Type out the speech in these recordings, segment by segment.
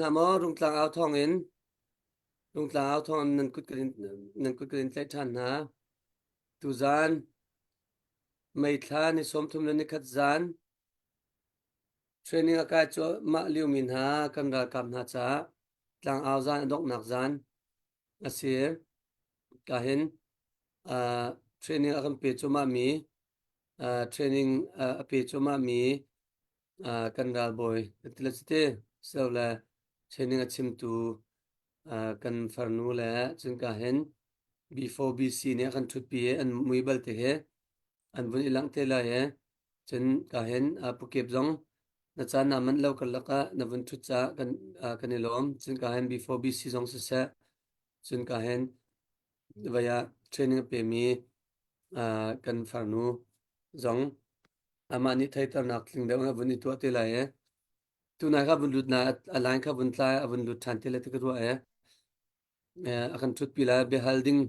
hamo rung tlang ao thong in rung tlang ao thong nan kut krin tlai than ha tu zan mai thla ni som thum ni khat zan training akai cho ma liu min ha kan ra kam na cha tlang ao zan dok nak zan asir ka hin training akan pe cho ma mi training a pe cho ma mi kan ral boy tilachite so la training a chim tu kan farnu la chung ka hen before bc ne kan thut pi an muibal te he an bun ilang te la he chen ka hen pukep zong na cha na man lo kal laka na bun thut cha kan ilom chen ka hen before bc zong se sa chen ka hen vaya training pe mi kan farnu zong ama ni thai tar nak tling da bun itu te la he tu na ka bun lut na alain ka bun tla bun lut than te la te ka ro he akan thut pi la be halding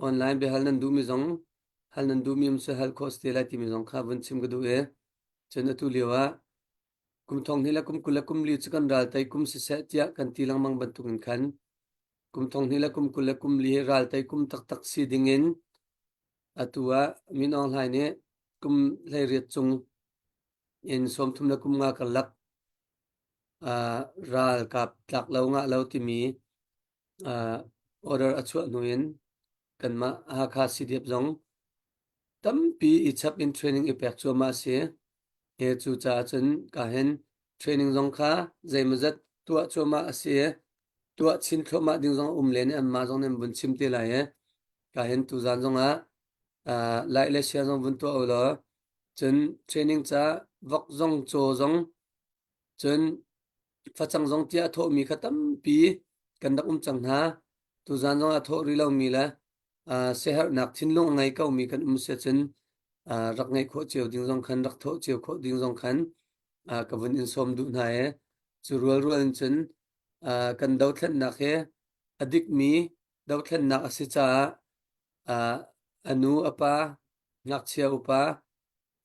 online be hal nan du mi zong hal nan du mi se hal cost te la ti mi zong kha bun chim ga du e chen tu lewa kum thong ni la kum kula kum li chikan ral tai kum se se tia kan ti lang mang ban tu khan kum thong ni la kum kula kum li ral tai kum tak tak si dingin atua min online ne kum lai riat chung in som thum na kum nga kalak ral kap tlak lo nga lo ti mi order achua nuin kan ma ha kha si diep zong tam pi ichap in training impact chu ma se e chu cha chen ka hen training zong kha zaimazat tua chu ma se tua chin thlo ma ding zong len an ma zong nem bun chim te la ye ka hen tu zan zong lai le sia zong bun to lo chen training cha vok zong cho zong chen phachang zong tia tho mi khatam pi kan dak chang na tu zan zong a tho ri lo mi la sehar nak thin long ngai kau mi kan se chen rak ngai kho cheu ding zong khan rak tho cheu kho ding zong khan ka bun in som du na e chu rual rual chen kan dau thlen nak he adik mi dau thlen nak ase cha anu apa nak chia upa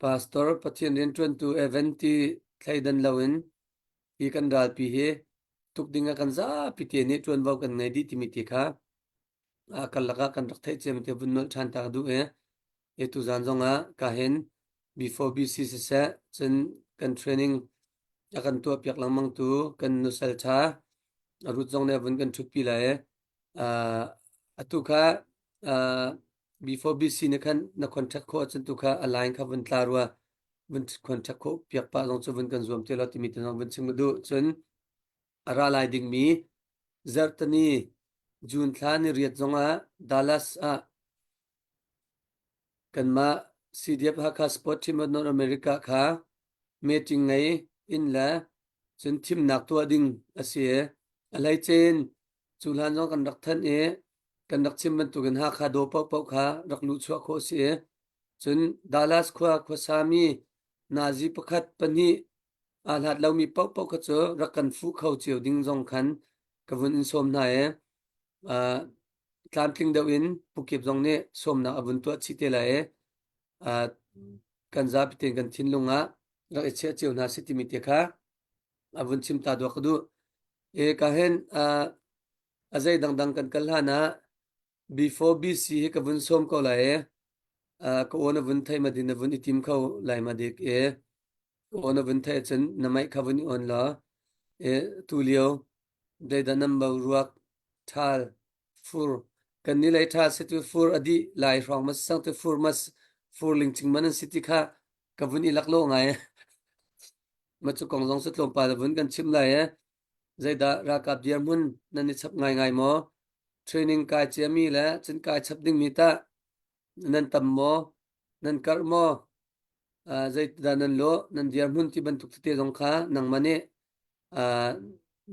pastor pathian ren tron tu eventi thaidan lawin i kan dal pi he tuk dinga kan za pi te ni tron wau kan ngai di ti mi ti kha kan laka kan rak thai chem te bun nol than ta du e tu zan zonga ka hen before bc se sa chen kan training akan tu piak lang mang tu kan nusal cha rut zong ne bun kan thut pi la e atu kha before bc ne khan na contract kho chen tu kha align kha bun tlarwa bun contract kho piak pa zong chu bun kan zom te lo ti mi te zong bun chim du chen ara lai ding mi zartani jun thlan riat zonga Dallas kan ma cdf ha kha sport team north america kha meeting ngai in la chen team nak to ding ase alai chen chulan jong kan rak than kan rak chim man tu gan ha kha do pau pau kha rak lu chwa kho se chen Dallas khwa sami nazi pakhat pani alat lo mi pau pau kha cho rak kan fu khau cheu ding jong khan kavun in som na tlam tling deuh in pukip zong ne somna abun tu chi te la kan za piten kan thin lunga ra che cheu na sitimi te kha abun chim ta do khdu ka hen azai dang dang kan kal hana before bc he ka bun som ko la ko ona bun thai madina bun itim khau lai ma dek ona bun thai chen namai khavun on la tulio dai da number ruak thal fur kan ni lai tha se tu fur adi lai rong mas sang tu fur mas fur ling ching man city kha ka bun ilak lo ngai ma chu kong jong se tlom pa bun kan chim lai zai da ra kap diam hun nan ni chap ngai ngai mo training ka chemi la chen ka chap ding mi ta nan tam mo nan kar mo zai da nan lo nan diam hun ti ban tuk te jong kha nang mane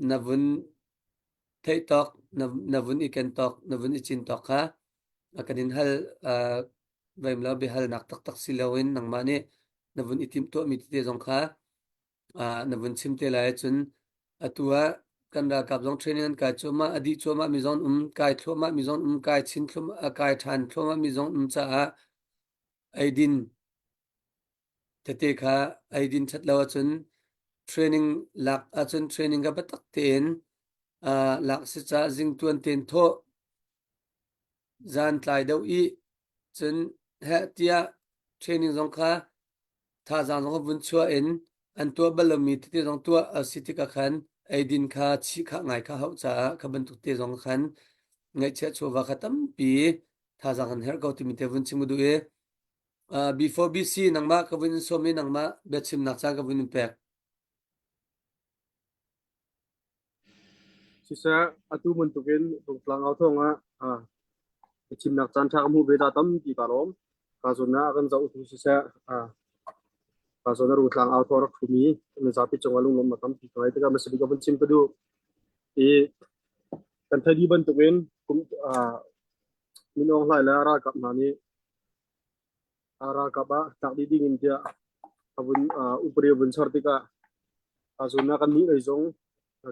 na bun thei tok na vun iken tok na vun ichin tok kha akanin hal vaim la be hal nak tak tak silawin nang mane na vun itim to mi te jong kha na vun chim te lai chun atua kan ra kap jong training ka choma adi choma mi zon kai thoma mi zon kai chin thoma kai than thoma mi zon cha aidin tete kha aidin chat lawa chun training lak achun training ka batak ten lak si cha jing tuan ten tho zan tlai deuh i chun he tia training zong kha tha zang zong bun chua in an tua balomi te zong tua city ka khan aidin kha chi kha ngai kha hau cha kha ban tu te zong khan ngai che chuwa kha tam pi tha zang han her go ti mi te bun chimu du e before bc nangma ka bun so mi nangma bechim nak cha ka bun pek sisa atu mun tukin tung tlang au thonga chim nak chan thak mu be da tam ki karom ka zona kan zau tu sisa ka zona ru tlang au thor khumi me zapi chongalung lom matam ki kai ta ka masbi ka bun chim kadu e kan thadi ban tukin kum minong lai la ra kap na ni ara ka ba tak di ding india abun upre bun sartika ka zona kan ni ai zong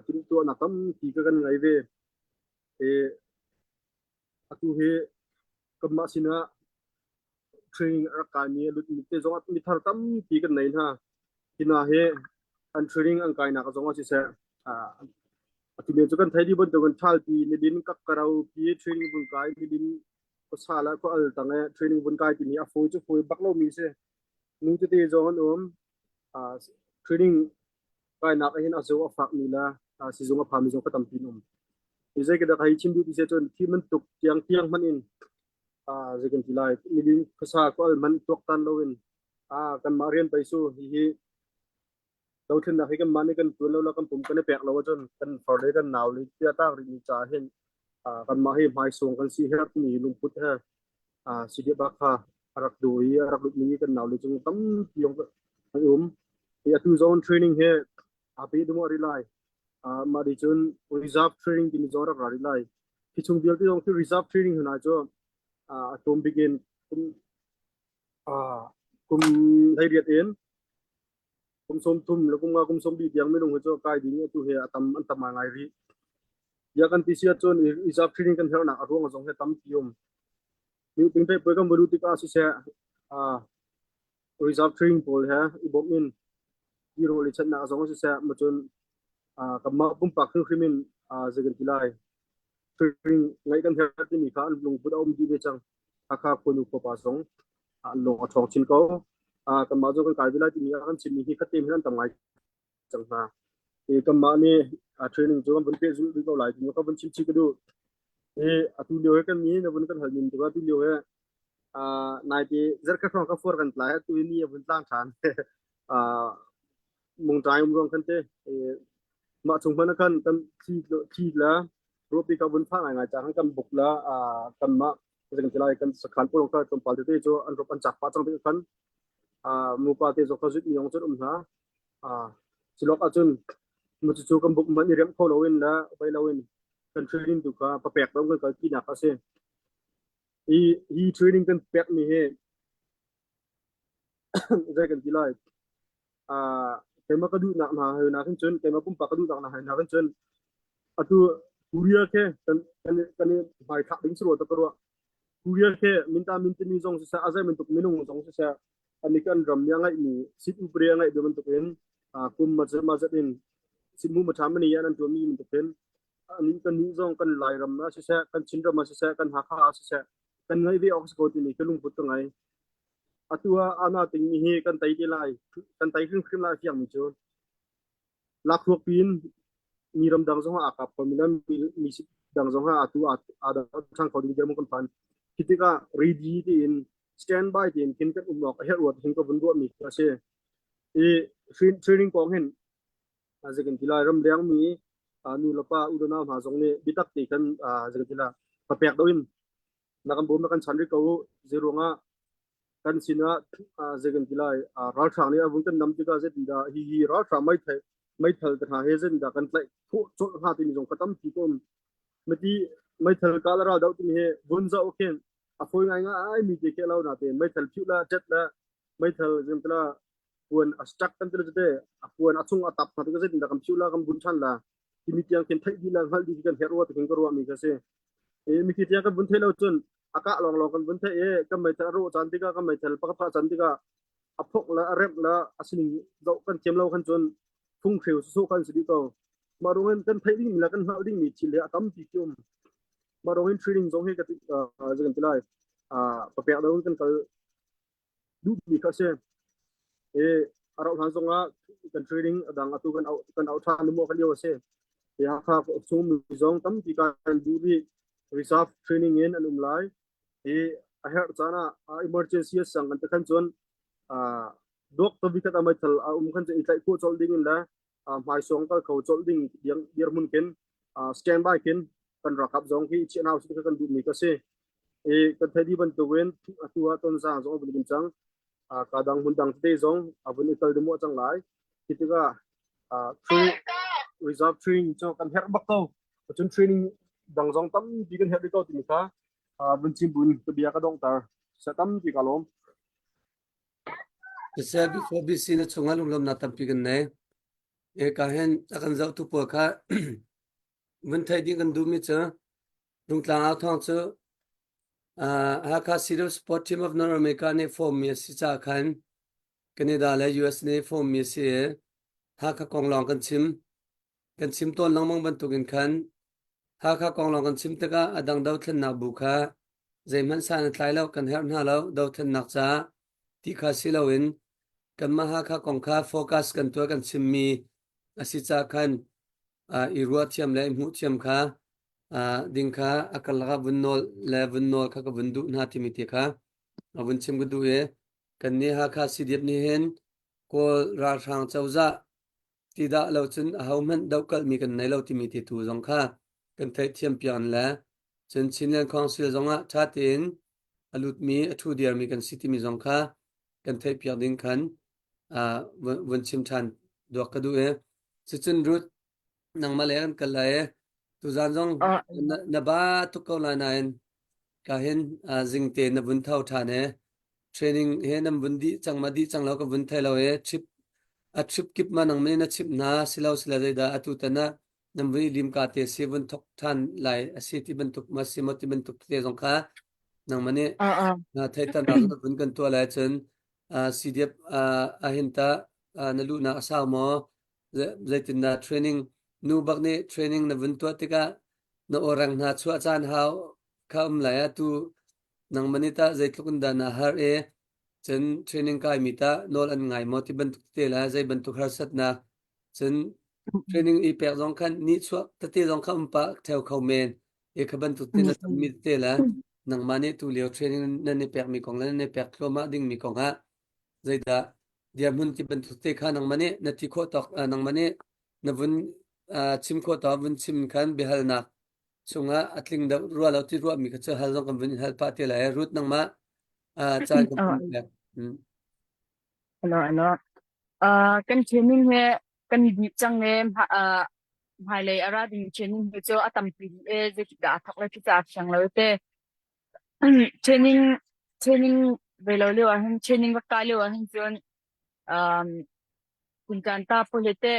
tin tu na tam ki ka kan ngai ve e atu he kamma sina training rakani lut mitte zonga mi thar tam pi kan nei na kina he an training ang kai na ka zonga si se ati me chukan thaidi bon to kan thal pi ni din kak karau pi training bun kai ni din ko sala ko al tanga training bun kai ti ni a foi chu foi baklo mi se nu te te zon training kai na ka hin a zo a fak ni la si zonga phami zong ka tam pi nom izai ke da kai chim du ti se chon ti man tuk tiang tiang manin zikin tilai nilin kasa ko man tok tan lowin kan marian paisu hi lo thin na hi kan mani kan tun lo la kan pum kan pek lo jon kan forde kan naw li tia ta ri cha hen kan ma hi mai song kan si her ni lum put ha si de ba kha arak du ni kan naw li chung tam yong ya tu zone training he api du mo ri lai ma di chun reserve training din zora ri lai ki chung bial ti yong ki reserve training hna cho tum begin kum thai riat in kum som tum la kum som bi tiang me nong cho kai ding tu he atam an tam ngai ri ya kan ti sia chon is up training kan herna arong jong he tam tium ni ting pe kam baru ti ka si se reserve training pol ha ibom in iro li chan na jong si se ma chon kam ma pum pak khrimin zegan tilai training ngai kan her ti ni kha lung put om di be chang akha ko nu ko pa song lo thong chin ko kan ma jo kan kai bila ti ni kan chin ni hi khatim han tam ngai chang na e kan ma ni training jo kan bun pe zu ko lai ti ko bun chim chi ka du e atu leo kan ni na bun kan hal min tu ka tu leo he nai ti zer ka thong ka for kan tla tu ni bun tlang than mong trai mong kan te ma chung man kan thi la ro pi ka bun pha ngai cha kan buk la kan ma jeng tilai kan sakhan pu ka tom pal te jo an ro pan chak pa chang te kan mu pa te jo ka zut ni ong chot na silok achun mu chu kam buk man rem kho lo in la bai lo in kan training tu ka pa pek dong ka ki na ka se i training kan pek ni he jeng tilai kema ka du na kan chun kema pum pa ka du na kan chun atu kuria ke kan bai thak ding sro ta ko kuria ke minta ni jong sa azai min tuk minung jong sa ani kan ram yang ai ni sit upre ngai do man tuk en kum ma in simu ma tham ni yan an to mi min tuk en ani kan ni jong kan lai ram na sa kan chin ram sa kan ha kha sa kan ngai vi ox ko ti ni kelung put ngai atua ana ting ni he kan tai ti lai kan tai khrim lai fiang mi chu lak thuốc pin mi ram dang jong akap ko milam mi dang jong atu ada thang ko ding dem kon pan kitika ready in standby tin kin kan umlok her wat hin ko bun go mi ka se e training ko hen azekin tilai ram leang mi nu lapa udona ma jong ne bitak ti kan azekin tila papek doin nakam bom kan chan ri ko zero nga kan sina azekin tilai ral thang ni avun kan nam ti ka ze da hi ral thang mai thal ta he zen da kan tlai thu cho ha ti ni jong katam ti ko mati mai thal ka la ra dau ti he bun za okay a foi ngai nga ai mi te ke lau na te mai thal phiu la jet la mai thal jeng tla puan a stuck kan te te a puan a chung a tap na te ka zen da kam phiu la kam bun chan la ti mi tiang ken thai di la hal di kan her wa te ken ko ro mi ka se e mi ki tiang kan bun thai lau chun aka long kan bun thai e kam mai thal ro chan ti ka kam mai thal pa pa chan ti ka a phok la a rep la a sining dau kan chem lau kan chun phung khều số kan sidi to mà rồi kan thấy đi là kan hậu đi mi chỉ là tâm ti kium mà rồi training giống như cái cái tilai tập việc đó kan cái du mi ka se e arau han zonga kan training adang atu kan out than mo kan yo se ya kha sum mi zong tam ti kan du bi reserve training in anum lai e a her chana emergency sang kan kan chon dok to bi kata mai thal kan je itlai ko chol ding in la mai song ka ko chol ding yang dir mun ken stand by ken kan rakap zong ki chen house kan du mi ka se e kan thadi ban to wen atu ha ton sa zong bin chang kadang hundang te zong abun ikal demo chang lai kitika through reserve training cho kan her bak to chun training dang zong tam bi kan her ko ti ka bun chim bun to bia ka dong tar sa tam ti kalom Isa before BC na chunga lunglom na tampigan na e kahen akan zau tu po ka vun thai di kan du mi cha rung tlang out thong chu haka Cedar Sport Team of North America ne form mi si cha khan Canada le US ne form mi si haka kong long kan chim ton lang mang ban tukin khan haka kong long kan chim taka adang dau thlen na bu kha zaiman sa na tlai lo kan her na lo dau thlen nak cha ti kha si lo in kan ma haka kong kha focus kan to kan chim mi asi cha khan irua thiam le mu thiam kha ding kha akal ga bunnol le bunnol kha ka bundu na timi ti kha abun chim gu du e kan ni ha kha sidip ni hen ko ra sang chauza ti da lo chun hauman daukal mi kan nei lo timi ti tu zong kha kan thai thiam pian la chen chinlen council zonga thatin alut mi athu diar mi kan city mi zong kha kan thai pian ding khan vun chim than dok ka du e chichun rut nang ma le kan kalai tu zan zong na ba tu ko la nain ka hen jing te na bun thau tha ne training he nam bun di chang ma di chang lo ka bun thai lo e trip kip ma nang me na chip na silau sila da atu ta na nam vi lim ka te se bun thok than lai asi ti bun tuk ma si mo ti bun tuk te zong kha nang mane na thai ta na ka bun kan to la chen CDF a hin ta na lu na sa mo zaitin na training nu bak ne training na bun to te ka na orang na chu chan hau kham la ya tu nang manita zaitlukun da na har e chen training kai mi ta nol an ngai mo ti ban tuk te la zai ban tuk har sat na chen training i pek zong khan ni chu ta te zong kham pa theo khau men e kha ban tuk te na tam mi te la nang mane tu leo training na ne pek mi kong la ne pek klo ma ding mi kong ha zai da dia mun ti ban tuk te kha nang mane na ti kho tok nang mane na bun chim kho ta bun chim khan behal na sunga atling da ruwa lo ti ruwa mi kha cha hal zong kan bun hal pa te la rut nang ma cha kan bun pek ano kan training he kan di chang ne hai le ara ding training he cho atam pi e je ki da thak le ki cha chang lo te training ve lo le wa hin training wa ka le wa hin chon kun kan ta po le te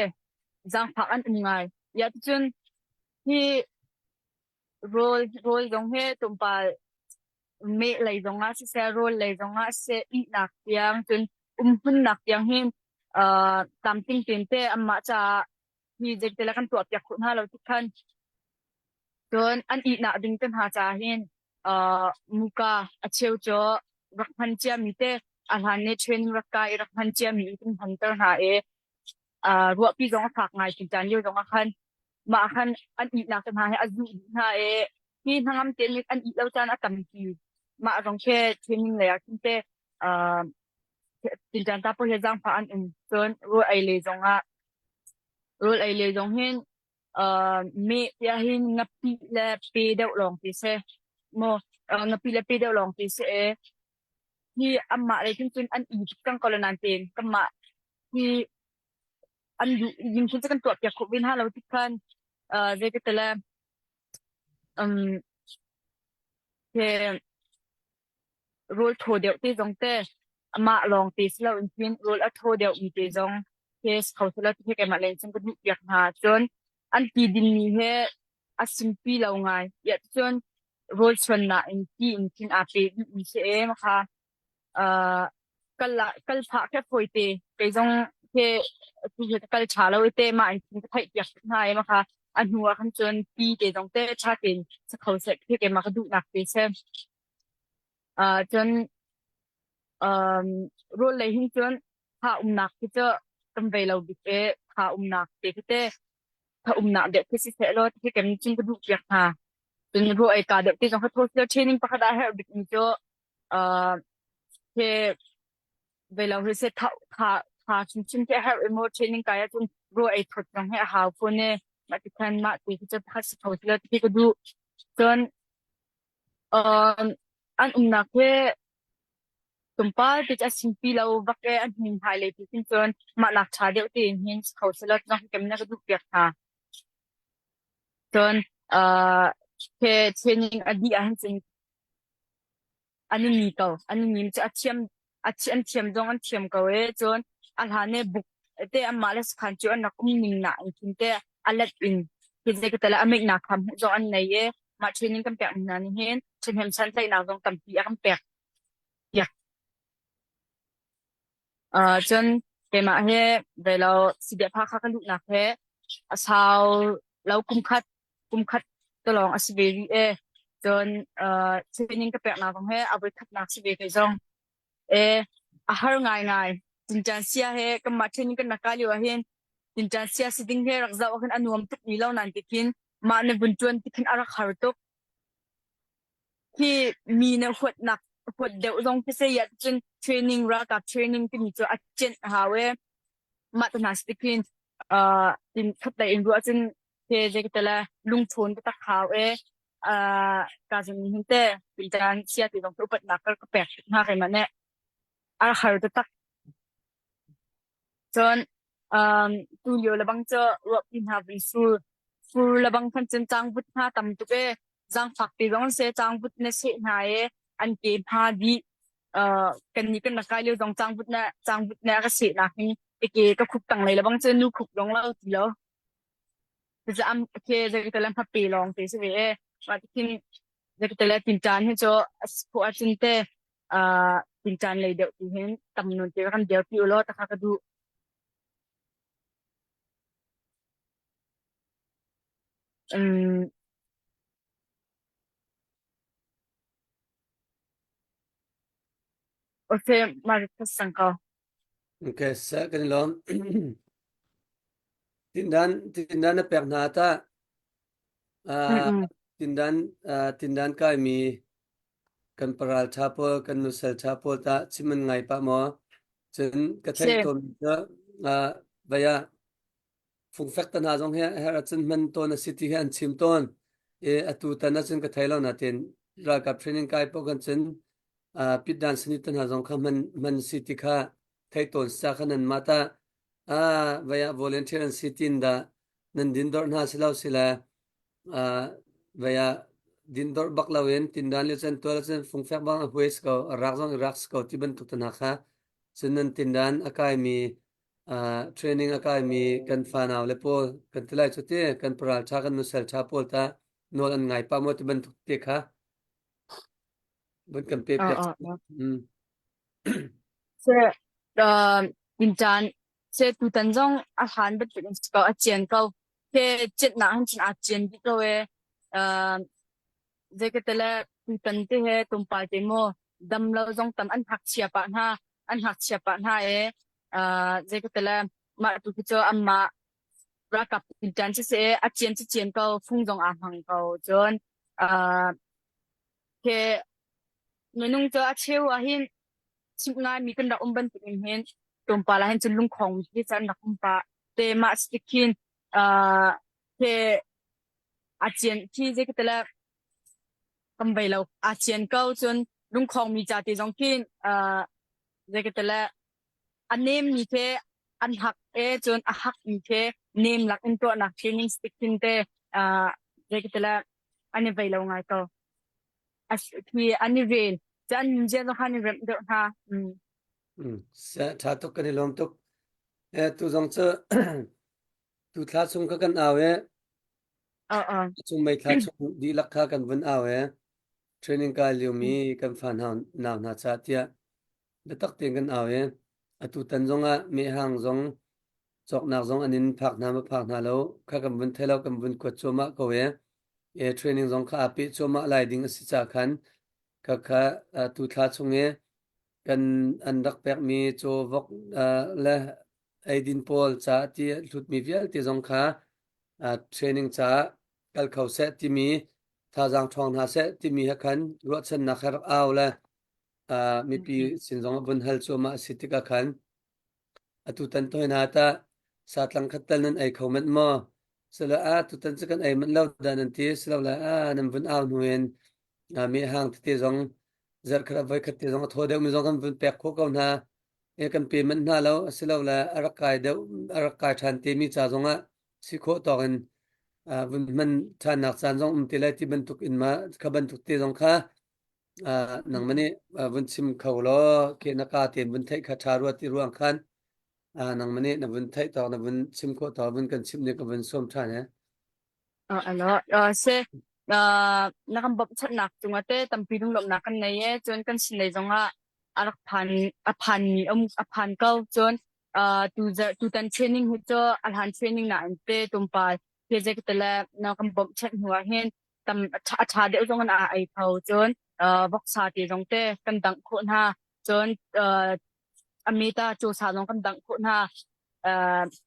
jang phak an ngai ya chun hi role dong he tum pa me lai dong a se role lai dong a se I nak yang chun hun nak yang hin tam ting tin te amma cha hi je te la kan to pyak khun ha lo ti khan chon an I na ding ten ha cha hin muka acheu cho rakhan chia mi te alhan ne training rakka I rakhan chia mi tin hunter ha e ruwa pi zong thak ngai tin chan yo zong a khan ma khan an I na ten ha azu ha e hi hangam te mi an I lo chan a tam ki ma rong che training le ya tin te tin chan ta po he jang pha an chon ro ai le zong a role ai le dong hin me ya hin ngapi le pe deuh long ti se mo ngapi le pe deuh long ti se hi amma le tin chun an I kang kolonan ten kama hi an du yin chun kan to pya khu bin ha lo ti khan je ke tela ke role tho deuh ti jong te amma long ti se lo in pin role a tho deuh mi te jong caseเขาสละที่แกมาเล่นซึ่งก็อยากหาจนอันที่ดินนี้เฮอสิมปีเราไงอยากจนโรลชนนะอินที่อินทินอาเปอินเชเอมค่ะกัลพักแค่พอยเตไปจงเฮ ke tu he kal chala we te ma an tin thai yak nai ma kha an huwa khan chon pi te dong te cha tin sa khau se ke ma ka du nak pe se chon role le hin chon ha nak ki cho tam ve lo bi te ha nak te ki te ha nak de ki si se lo ki kem chin ka du yak ha chon ro ai ka de te jong kha thos training pa kha da ha bi ni cho ke về lâu rồi sẽ thạo thà thà chúng chúng cái hệ remote training cái chúng rồi ai thuật trong hệ hào phone này mà cái thân mà thìจะพัฒนาตัวที่ก็ดูจนอันนักเว่าตุ่มป้าที่จะสิ่งที่เราบักเออันหินไทยเลยที่จนมาหลักชาเดียวที่เห็นเขาสลัดน้องกันนั่นก็ดูเปียกค่ะจนแค่ training อดีตอันจริงอันนี้มีเก่าอันนี้มีจะเทียมจงอันเทียมเก่าจนอันหาเนี่ยบุกแต่อันมาเลสขันจนนักนิ่งหนาอันคิดแต่อันเล็ดอินที่จะก็แต่ละอเมริกาคำจงอันไหนมาเทรนนิ่งกันแปลกนั่นเห็นฉันเห็นฉันใจหนาวจงกันปีกันแปลกอยากจนเกี่ยมาเฮเวลาสิเดียพากันลุกหนักเฮสาวเรากุมคัดตลอดอาศัยจนเทรนนิ่งกันแปลกหนาจงเฮเอาไปคัดหนักสิเวจงอาหารง่ายจินจันเสียเฮก็มาเช่นกันนักการอยู่เห็นจินจันเสียสิดิ้งเฮรักษาว่ากันอนุมตุกนี้แล้วนั่นติกินมาในบุญจวนติกินอารักหาตุกที่มีในขวดหนักขวดเดียวตรงพิเศษจนเทรนนิ่งรักกับเทรนนิ่งที่มีตัวอัจฉริยะหาเวมาตนาสติกินจินขัดแต่อินรู้จนเฮเจก็แต่ละลุงชนก็ตักขาวการจะมีหินเต้จินจันเสียติดตรงอุปนักก็แปลกหน้าใครมาเนี่ยอาหารตัวตักจนตัวเยอะละบังจะรวบอินหาวิฟูละบังพันจนจางบุตรหาตำตุเอจางฝักตีร้องเสจางบุตรเนเสหายอันเก็บหาดีกันนี้กันนักการเลี้ยงจางบุตรเนี่ยก็เสียนักนี่เก๋ก็คุกตังเลยละบังจะนูคุกลงแล้วทีแล้วจะเคจะก็เลยพับปีลองตีสิเอว่าที่จะก็เลยตินจานให้โจพวกอาจารย์เตตินจานเลยเดี๋ยวที่เห็นตำนวนเจอกันเดี๋ยวที่อุโลตะค่ะก็ดูโอเคมาทัศน์เขาโอเคสักกันล้อมtindan na pernata tindan kai mi kan paral chapo kan nusal chapo ta chiman ngai pa mo chen ka thai tom da baya phung fek ta na jong he ha chen man to na city han chim ton atu ta na chen ka thai lo na ten ra ka training kai po kan chen pit dan sni ta na jong kha man city kha thai ton sa khanan mata vaya volunteer and city da nan din dor na silaw sila vaya din dor baklawin tindan le chen to chen phung fek bang hues ko rakjong raks ko tiban tu ta kha chen tindan academy training academy kan fanaw le po kan tilai chote kan pral cha kan nusal cha pol ta nol an ngai pa mo tiban tu te kha bun kan pe pe se tin chan se tu tan jong a han bet bin ko a chen ko ke chet na han chin a chen bi ko je ke tele tu tan te he tum pa te mo dam lo jong tam an hak chia pa na je ke tele ma tu ki cho amma ra kap tin chan se a chen ko phung jong a hang ko jon ke menung cho a cheu a hin chim ngai mi kan da ban tin hen tum pa la hen chun lung khong ki chan na kum pa te ma stikin ke a chen ki je ke tele kam bai lo a chen ko chun lung khong mi cha ti jong kin je ke tele an nem mi ke an hak chun a hak mi ke nem lak in to na training stikin te je ke tele ani bai lo ngai ko as ki ani vel chan je no han rem do ha sa tha to kan lom to tu jong che tu thla chung ka kan awe chung mai thla chung di lak kha kan bun awe training ka liumi kan fan haun naw na cha tia de tak ten kan awe atu tan jonga me hang jong chok nak zong anin phak na lo kha kam bun thelo kam bun ko choma ko we e training zong kha api choma lai ding si cha khan ka kha tu thla chunge kan an rak pek mi cho vok la aidin pol cha ti lut mi vial ti zong kha training cha kal khau se ti mi tha jang thong na se ti mi ha khan ro chen na khar aw la mi pi sin zong bun hal choma sitika khan atu tan toy na ta satlang khatal nan ai khomet mo sala tu tan chakan ai man law dan an ti sala la nam bun aw nuen mi hang ti zong zar khara vai khat ti zong thode mi zong kan bun pek kho kaw na e kan pe man na law sala la arakai de arakai than ti mi cha zonga si kho to kan bun man than nak chan zong ti lai ti ban tuk in ma khaban tuk ti zong kha nang mani bun sim khaw lo ke na ka ten bun thai kha tharu ti ruang khan nang mani na bun thai to na bun sim kho to bun kan sim ne ka bun som tha ne ano se nakambab chat nak tunga te tampi dung lom nak kan nei e chon kan sin nei zonga arak phan ni aphan kau chon tu tan training hu cho alhan training na ante tumpa project tela nakambab chat huwa hen tam tha de zong na ai phau chon vok sa ti zong te kan dang kho na chon amita cho sa zong kan dang kho na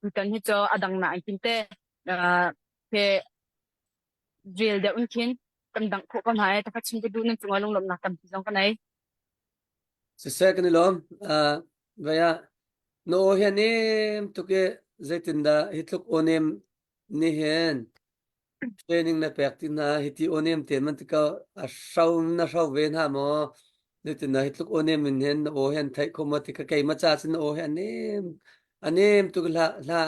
tu tan hi cho adang na kin te pe drill de unkin tam dang kho kam hai ta kachin ke du nan chunga long lom na tam zong kanai se se kan lo vaya no hianem to ke zaitinda hitluk onem ni hen training na pek tin na hiti onem ten man tika a shaw na shaw ve na mo zaitinda hitluk onem min hen o hen thai ko ma tika kai ma cha chin o hen anem tu la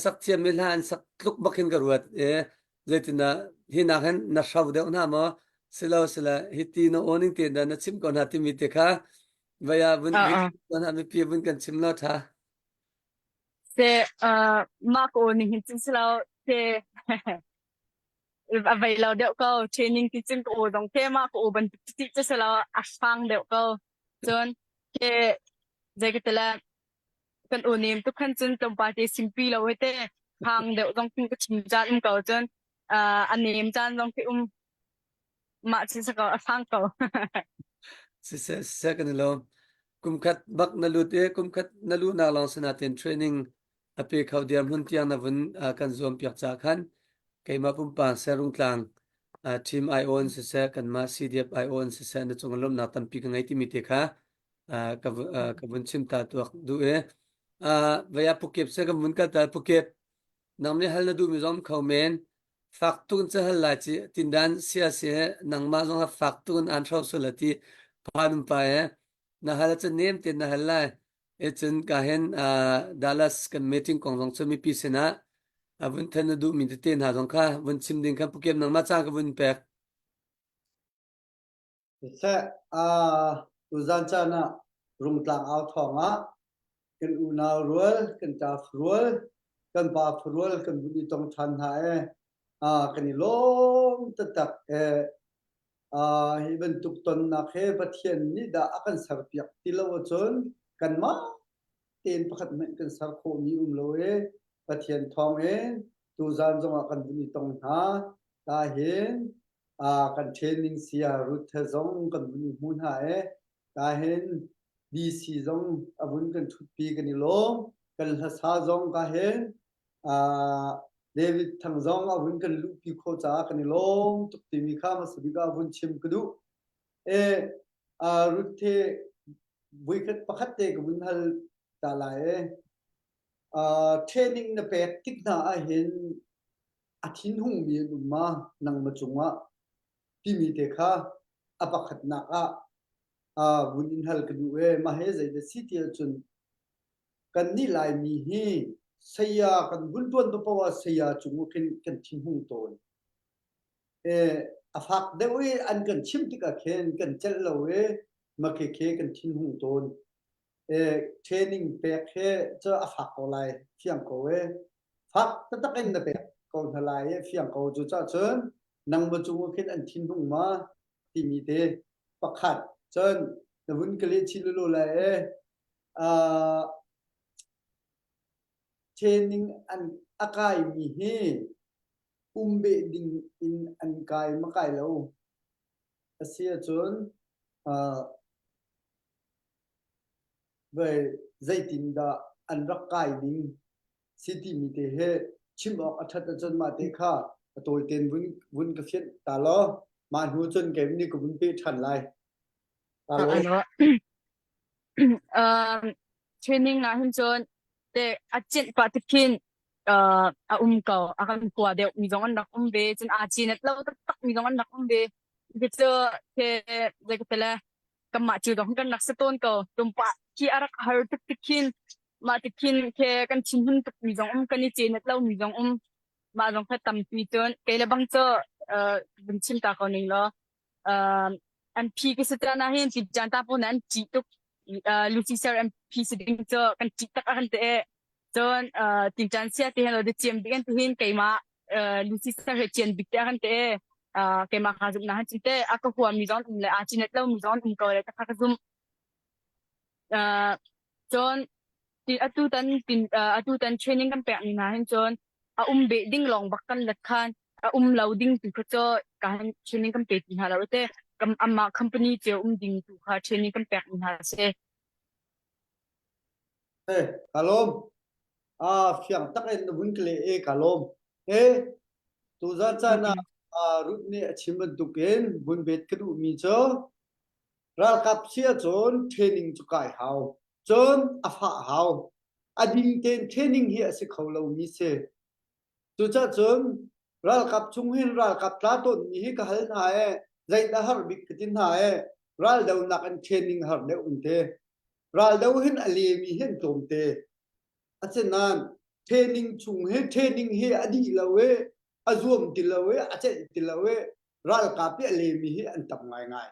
sak chiam mi lan sak tluk bakin garuat e zaitinda hina hen na shaw de na mo sila hiti no oning ten da na chim ko na ti mi te kha vaya bun bun ha mi pi bun kan chim lo tha se ma ko ni hin chin silo te avai lo de ko training ki chin ko dong te ma ko ban ti che silo asfang de ko chon ke jekitela kan onim tu khan chun tom pa te simpi lo te hang de dong kin ko chim jan ko chon anem jan dong ki ma chi sa ko asfang ko se kan lo kum khat bak na lu te kum khat na lu na long sana ten training ape khau diam hun tiang na bun kan zom piak cha khan kai ma pum pa serung tlang team I on se kan ma CDF I on se na chung lom na tam pi ka ngai ti mi te kha ka bun chim ta tu du e vaya pukep se ka mun ka ta pukep nang ne hal na du mi zom khau men fak tun che hal la chi tin dan sia se nang ma zong ha fak tun an thau su la ti phanum pa e na hal cha nem te na hal la e chen ka hen Dallas kan meeting kong zong chumi pi se na abun than na du mi te na zong kha bun chim ding kha pukep nang ma cha ka bun pek se uzan cha na rung tlang au thonga kan unau rual kan ta rual kan ba rual kan buni tong than ha e kan lom ta tak e hi ben tuk ton na khe pathian ni da akan sar piak ti lo chon kan ma ten pakhat men kan sar kho mi lo e pathian thong e tu zan zonga kan buni tong ha ta hen kan training sia rut the zong kan buni mun ha e ta hen BC zong abun kan thut pi kan lo kan la sa zong ka hen David thang zong abun kan lu pi kho cha kan long tuk ti mi kha ma sabi ka abun chim kudu e rut the bui khat pakhat te ka bun hal ta la e training na pek tik na a hen athin hung mi ma nang ma chunga pi mi te kha apakhat na bunin hal kadu e ma he zai de city chun kan ni lai mi hi saya kan bun ton to pawa saya chungu kan thin hung ton e afak de we an kan chim ti ka khen kan chel lo we ma ke kan thin hung ton e training pe khe cho afak ko lai fiang ko we fak ta ta kan na pe ko thalai e fiang ko chu cha chun nang ma chungu khen an thin hung ma ti mi te pakhat chun na bun kali chilulu la e training an akai mi he be ding in an kai ma kai lo asia chun về dây tin da an rak kai ding city mi te he chim ok athat chun ma te kha toy ten vun ka phiat ta lo ma hu chun ke ni ko vun pe than lai ta lo ano training na hin chon te achin patikin ko akan kwa de mi jong an nak be chen a chin at lo tak mi jong an nak be ke cho ke de ke la kama chu dong kan nak seton ko tumpa ki arak har tak tikin ma tikin ke kan chin hun tak mi jong kan ni chin at lo mi jong ma jong kha tam pi chon ke la bang cho bin chin ta ko ning lo an pi ke se tra na hin ti jan ta po nan chi tuk Lucy Sir and P sitting cho kan chitak akan te chon tin chan sia te helo de chem bigan tu hin keima Lucy Sir he chen bik te akan te keima kha zum na han chinte aka huwa mi zon le a chinet lo mi zon ko le ta kha zum chon ti atu tan training kan pe ni na hin chon be ding long bak kan lat khan loading tu kho cho kan training kan pe ti ha lo te kam amma company che ding tu kha training kan pe ni ha se kalom phiang tak en vun kle kalom tu za cha na rut ne chimban tu ken bun bet kadu mi cho ral kap sia chon training chu kai hau chon afa hau ading ten training hi ase kholo mi se tu cha chon ral kap chung hin ral kap ta ton mi hi ka hal na zai da har bik tin na ral dau nak an training har de unte ral dau hin ali mi hin tom te achenan training chung he training he adi lawe azum tilawe ache tilawe ral kap pe ali mi hi an tam ngai ngai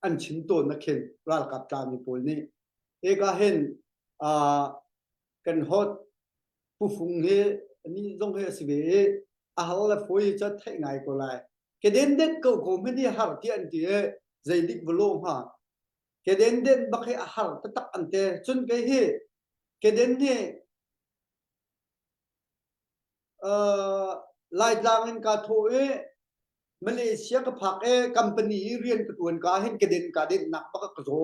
an chim to na khen ral kap ta mi pol ni eka hen kan hot pu phung he ani jong he sibe a hal la foi cha thai ngai ko lai ke den den ko me ni har ti an ti zai dik vlo ha ke den den ba khe a har ta tak an te chun ke he ke den ne lai lang in ka tho Malaysia ka phak company rian ka tuan ka hen ke den nak ba ka zo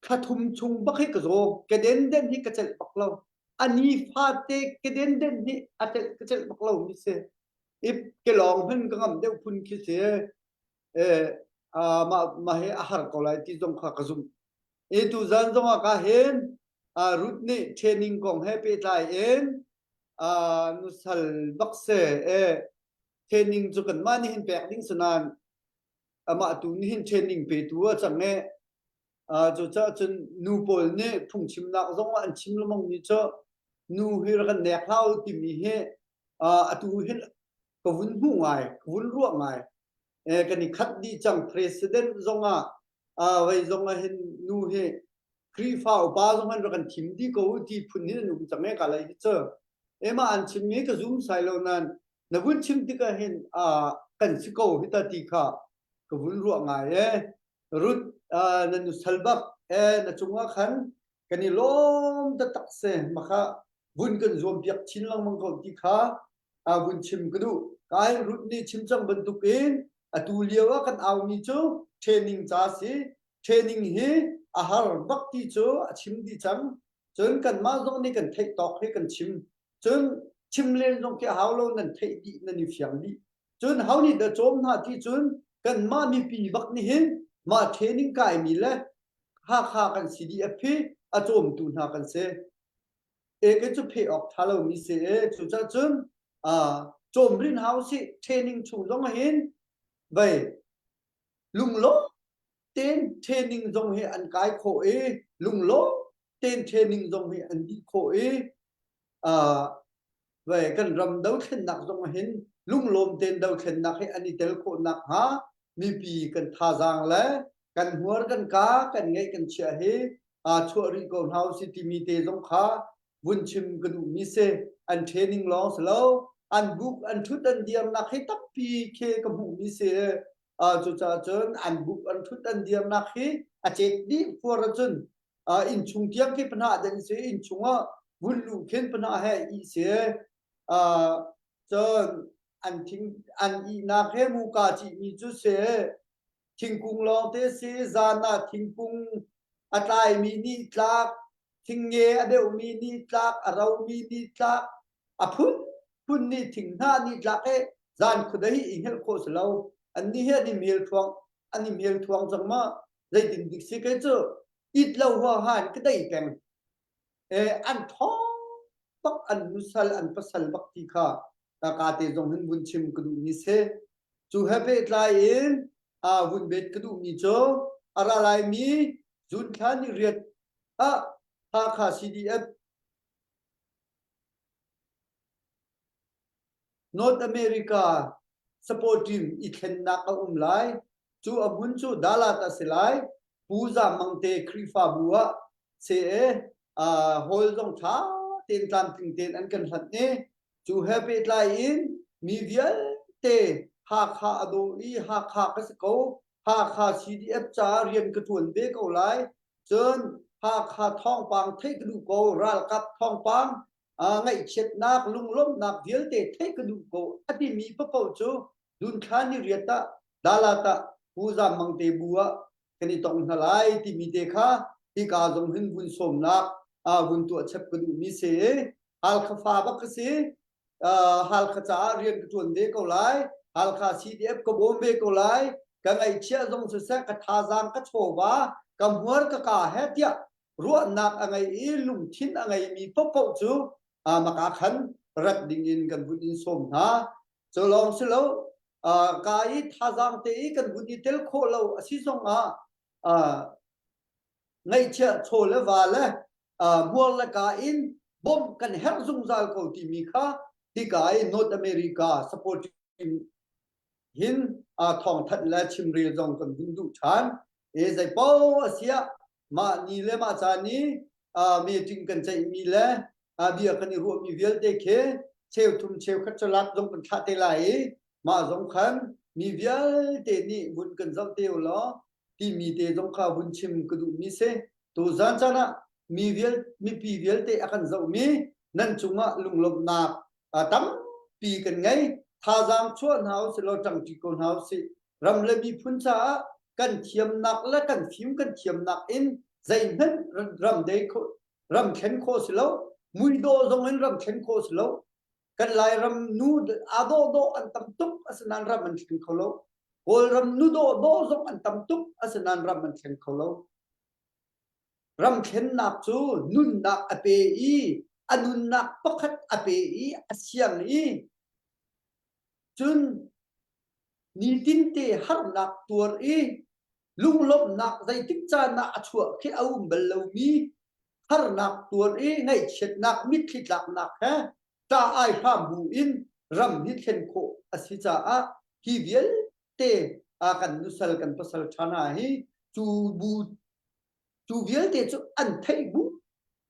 kha thum chung ba khe ka zo ke den hi ka chel pak lo ani fa te ke den hi atel ka chel pak lo mi se ip ke long hen ka ngam de phun ki se ma he a har ko lai ti jong kha ka zum tu zan jong ka hen rut ni training kong he pe tai en nu sal bak se training chu kan mani hin pek ding sunan ama tu ni hin training pe tu chang ne cho cha chen nu pol ne phung chim na zong an chim lo mong ni cho nu hi ra kan nek hlau ti mi he atu hin ko vun bu ngai vun ru ngai kan ni khat di chang president zong wai zong hin nu he kri fa ba zong han ra kan thim di ko ti phun ni nu chang ne ka lai cho ema an chim mi ka zoom sai lo nan na vun chim ti ka hin kan si ko hita ti kha ko vun ru ngai rut na nu salbak na chunga khan kani lom ta tak se makha vun kan zom piak chin lang mang ko ti kha vun chim kadu kai rut ni chim chang ban tu kin atu liawa kan aw ni chu training cha si training hi a har bak ti chu chim di chang chon kan ma zong ni kan thei tok he kan chim chon chim len zong ke haw lo nan thei di na ni fiang di chon haw ni da chom na ti chon kan ma mi pi bak ni hin ma training kai mi le kha kan CDF a chom tu na kan se ke chu phe ok thalo mi se chu cha chun chom rin house training chu long hin vai lung lo ten training dong he an kai kho lung lo ten training dong he an di kho vai kan ram dau khen nak dong hin lung lom ten dau khen nak he ani tel kho nak ha mi pi kan tha jang la kan huar kan ka kan ngai kan chia he chori ko house ti mi te jong kha vun chim kan mi se an training long slow an book an thut an diam nak he tak pi ke ka bu mi se chu cha chon an book an thut an diam nak he a chek di for chun in chung tiang ke pana den se in chunga วุ่นลูกเข็นปนาให้อีเสียจนอันทิ้งอันอีนาเขมูกาจิมีจุเสทิ้งกุงลองเตเสจานาทิ้งกุงอัตายมีนิตลักทิ้งเงอเดวมีนิตลักเรามีนิตลักอพุ่นนี่ทิ้งหน้านิตลักจานคุดให้อิงเฮลโคสเราอันนี้เฮดิเมียลทวงอันนี้เมียลทวงจังมาได้ดินดิกสิเกจอิดเราหัวหันก็ได้แกงอันท้องปักอันนุสัลอันปัสลบักติค่ะตากาเตจงหินบุญชิมกดูมิเสจูเฮเปตไลน์บุญเบ็ดกดูมิโจอะไรไลมีจุนขันนิเรียดฮาคาซีดีเอฟนอร์ทอเมริกาสปอร์ตทีมอีเคนนักไลจูอบุญจูดาลาตาสไลปูซามังเตคริฟาบัวเซโฮลจงท้าเต็นตันติงเต็นอันกันหัดเนจูเฮเปตไลน์มีเดียเตฮาคาอโดอีฮาคากัสโกฮาคาซีดีเอฟจาเรียนกระทวนเบกเอาไลจนฮาคาท่องปังเทกดูโกรัลกับท่องปังไงเช็ดนักลุงล้มนักเดียลเตเทกดูโกอดีมีพระเจ้าจูดุนขานิเรียตาดาลาตาปูซามังเตบัวกันนี่ต้องทลายที่มีเดค่ะที่กาจงหินบุญสมนักบุญตัวเช็ดกระดูมีเสฮัลคาฟาบักเสฮัลคาจาเรียนกระทวนเด็กเอาไลฮัลคาซีดีเอฟกบอมเบกเอาไลกันไอเชี่ยจงสุดแสกทาจางกระโชวากำหัวกะกาเฮตียรัวนักอะไรลุงทิ้นอะไรมีพบเจ้าจูมากาขันรัดดิ่งอินกันบุญอินสมนะจะลองสิแล้วกายทาจางเตะกันบุญอินเตลโคเราสิสงไงเชื่อโชเลวาเลมัวละกาอินบอมกันเฮลซุงซาลโกติมีค่ะที่กายนอร์ทอเมริกาสปอร์ตหินทองทัดและชิมรีจงกันบุญดุชานใจเป้าเสียมานีเลมาจานีมีจิงกันใจมีเลเบียกันรวมมีเวลเดเคเชลทุมเชลขัดจลัดจงกันทัดเตลัยมาจงขันมีเวลเตนี่บุญกันเจ้าเตียวล้อที่มีเตจงข้าบุญชิมกระดูมีเสตัวจันจานะมีเวลมีปีเวลเตอกันเจ้ามีนั่นจุงะลุงลมนาตั้มปีกันไงทาจามชวนเฮาสิเราจังจีคนเฮาสิรำเลยมีพุนชากันเทียมนักและกันฟิมกันเทียมนักอินใจนั้นรำเด็กรำเข็นโคสิเรามุยโดจงเห็นรำเข็นโคสิเรากันลายรำนูดอาโดโดอันตำตุกอสนันรำมันเข็นเขาเราโอรำนูโดโดจงอันตำตุกอสนันรำมันเข็นเขาเรารำเข็นนักจูนุนนักอเปอีอนุนนักปะคัดอเปอีอาเซียนอีจนนี่ตินเตหักนักตัวลุงลบนักใจติจานักชัวแค่เอาเบลล์มีหักนักตัวไงเช็ดนักมิดทิดนักฮะตาไอพามบูอินรำนิดเข็นโคอสิจ้าฮิเวลเตกันนุสลกันปัสลชนะฮีจูเวลเตจูอันไทบู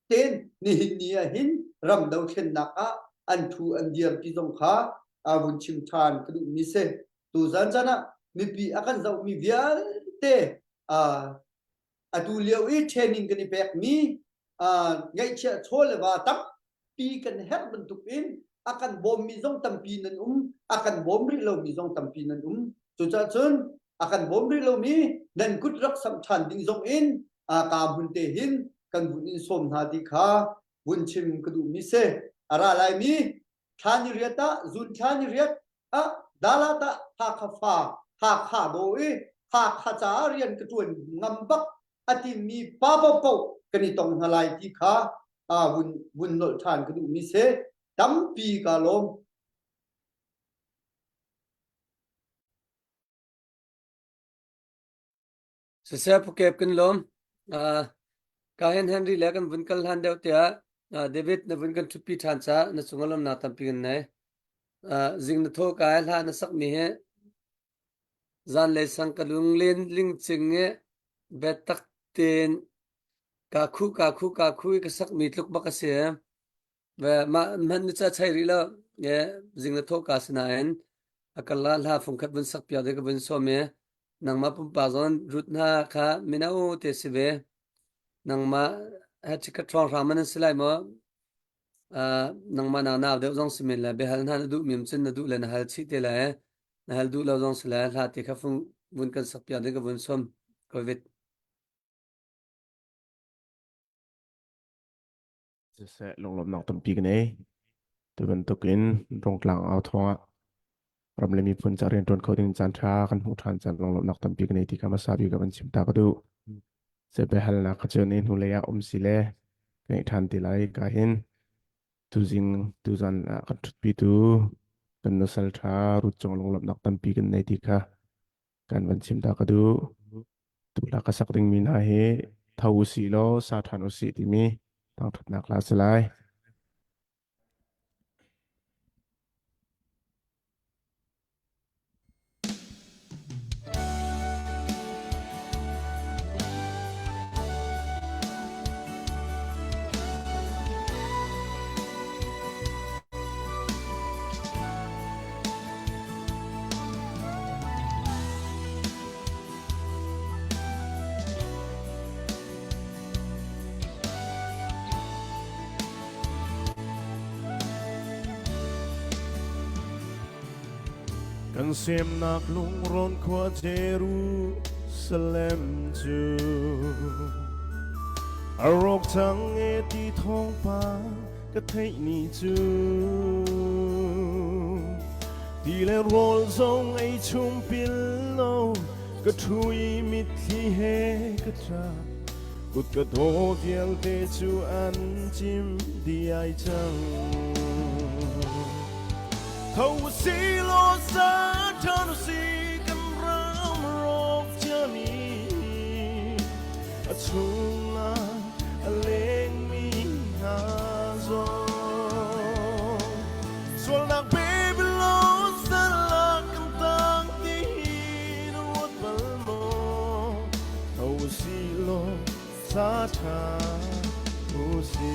เตนนี่หินรำดาวเข็นนักอันทูอันเดียร์ที่ตรงข้าบุญชิมทานกระดูมิเซตัวจันจานะมีปีอากันจะมีเวียเตตัวเลี้ยวเทรนนิ่งกันในแบบมีไงเชื่อโชว์เลยว่าตั้มปีกันเฮ็ดบรรทุกอินอากันบอมมีจงตั้มปีนั้นอากันบอมริเรามีจงตั้มปีนั้นจุดจ้าจนอากันบอมริเรามีนั่นกุดรักสำคัญดิ้งจงอินกาบุญเตหินกันบุญอินสมนาดิขาบุญชิมกระดูมิเซอะไรมีทานิเรียตาจุนทานิเรียตดาลาตาฮาคาฟาฮาคาโดยฮาคาจาเรียนกระทวนงำบักอติมีป้าปอกันนี่ต้องหลายที่ขาบุญโนทานกระดูมิเสดัมปีกาลมเสียผู้เก็บกันลมกาเห็นเฮนรี่แล้วกันบุญกันหันเดียวเตียเดวิดนะบุญกันทุปีทานซะนะสุงลมนาตัมปีกันไหนจิงนะโทกายลานะสักมีเฮจานเลยสังกลุงเล่นลิงจิงเงเบตักเตนกาคูก็สักมีลุกบักเสียเวมันจะใช้รีแล้วเนี่ยจิงนะโทกาสนาเอ็นอักลาลาฟงคัดบุญสักเปียเด็กบุญสมเมนังมาปุ่มปาจอนรุดนาค่ะมินาโอเตสิเวนังมาฮัจิกทรองรามันสไลมอ nang mana na de jong simen la be hal na du mim chen na du le na hal chi te la na hal du lo jong sla la ti kha phung bun kan sak pya de ka bun som covid sẽ lồng lộng nọc tầm piกันเองตัวกันตกินตรงกลางเอาทองรำเลยมีผลจากเรียนต้นเขาถึงจันทรากันหูทานจันลงลบนอกตำปีกันในที่กำมาสาบิกับมันชิมตาก็ดูเสไปฮัลนักขจรในหุเลยอมสิเลกันทันติไลกาเห็นตุจิงตุจันกันทุปีตูกันนสัลทารุจงลงลบนอกตำปีกันในที่ค่ะกันมันชิมตาก็ดูตุลากสักติงมีนาเฮทาวสีโลสาธารณสิที่มีต้องถัดนักลาสลายกันเสียมนักลุงร้อนขวาเจรูสเลมจูอารมณ์ทั้งเอที่ท้องฟ้าก็เทนี่จูที่เล่นโรลทรงไอชุมปิลโลก็ทุยมิดที่เฮก็จากุดก็โดดเดียงเตจูอันจิมดีไอจังเขาสีโลซาเธอดูสิกันรำรบเจ้านี้ชุงอาเลงมีหาโซส่วนนักเบบิโลสลักกันตั้งที่นวดบัลโมเขาสีโลซาเธอดูสิ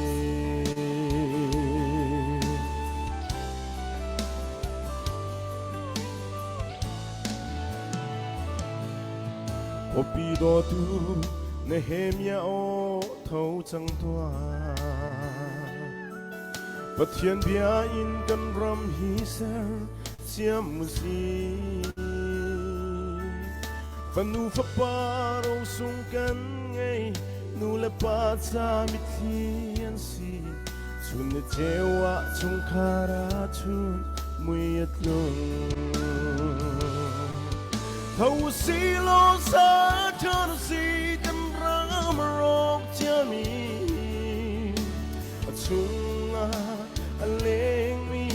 โอปีโดตูเนเฮมียโอเท่าจังตัวปะเทียนเบียอินกันรำฮีเซอเสียมุสีฟันนูฟปาเราสุงกันไงนูเลปาซามิทียันสีชุนเจวะชงคาราชุนมุยตลงเขาสีโลซาเธอดูสิกันรำรบเจ้ามีชุงอาเลงมี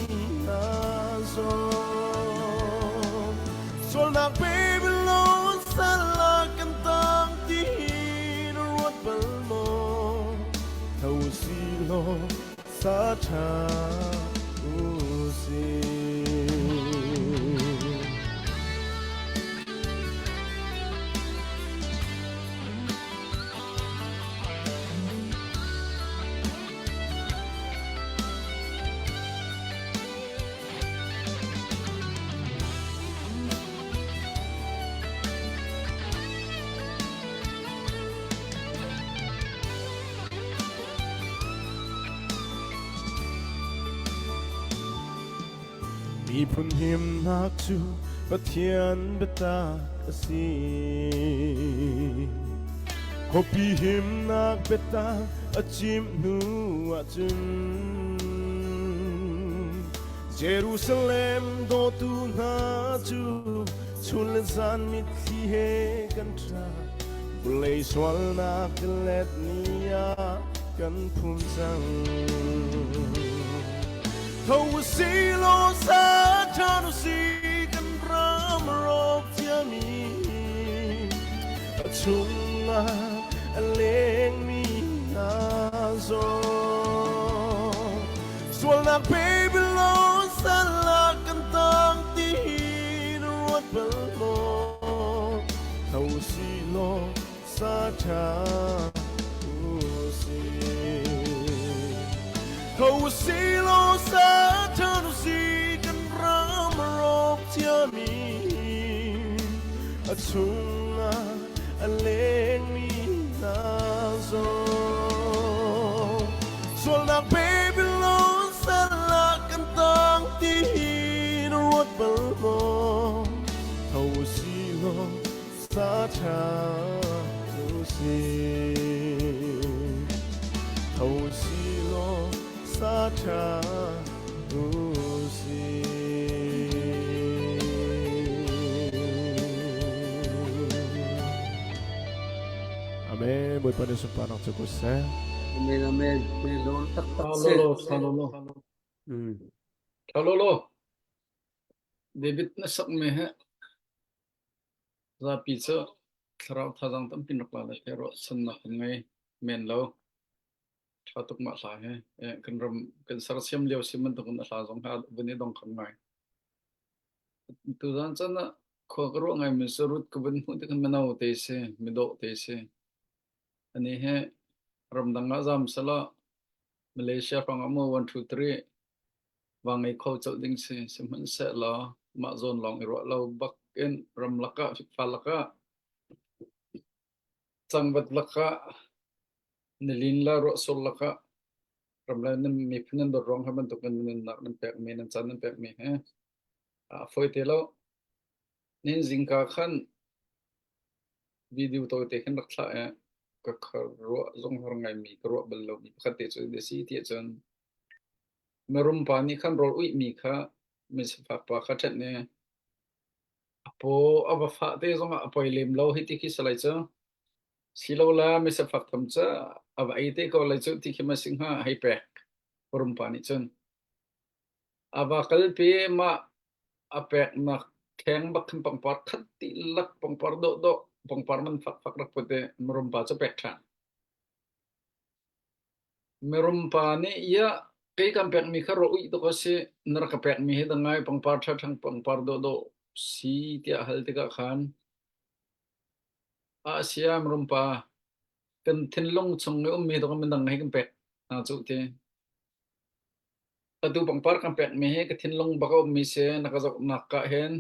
นาโซส่วนนักเบบิโลสลักกันตั้งที่นรวดบัลโมเขาสีโลซาเธอดูสิมีพุ่นหิมนักจูปะเทียนเบตากสีขบีหิมนักเบตาอจิมนูอาจุนเยรูซาเล็มโดตูนาจูชุนเลซันมิที่เฮกันทราบุเลสวลนักเลดนียากันพุ่มจังเขาสีโลซาเธอดูสิกันรำรบเจ้ามีชุงอาเลงมีนาโซส่วนนักเบบิโลสลักกันตั้งที่นรวดบัลโมเขาสีโลซาเธอดูสิเขาสีโลซาเธอดูสิกันรำรบเจ้ามีชุงอาเลงมีนาโซส่วนนักเบบิโล mo thâu si lo sa cha lu si thâu si lo sa cha lu si Amen. Buat pada supanang cukup Amen, amen. May Lord tak se. Salolo. Hmm. Salolo. David na sak me he. Za pizza. Tharau thazang tam pinakla la pero sanna ngai men lo. Chatuk ma sa he. Kan ram kan sarsiam leo siman to kan sa jong ha buni dong khang mai. Tu zan chana khogro ngai mi surut ku bun hu kan manau te se mido te se. Ani he ram danga jam sala Malaysia from amo 1 2 3 wangai khâu chau ding se seman se la ma zon long ro lo bak en ram laka falaka changbat laka nilin la ro sol laka ram la nem mi phunan do rong haban to kan nen nak nem pek me nan chan nem pek me he a foi te lo nin jingka khan video to te khan rakha e ka khar ro zong har ngai mi ro bal lo mi khate chu de si ti chan merum pani khan rol ui mi kha mi sa pa kha that ne apo aba fa te zonga apoi lem lo hi ti ki salai cha silo la mi sa fak tham cha aba ai te ko lai chu ti ki ma singha hai pek rum pani chun aba kal pe ma apek na kheng bak kham pang par khat ti lak pang par do pang par man fak rak pote merum pa cha pek than merum pani ya kai kam pek mi kha ro ui to ko se nar ka pek mi he da ngai pang par tha thang pang par do si tia hal te ka khan Siam rumpa kan thin long chung nge mi to kan dang hai kan pek na chu te atu pang par kan pek me he ka thin long ba ko mi se na ka jok na ka hen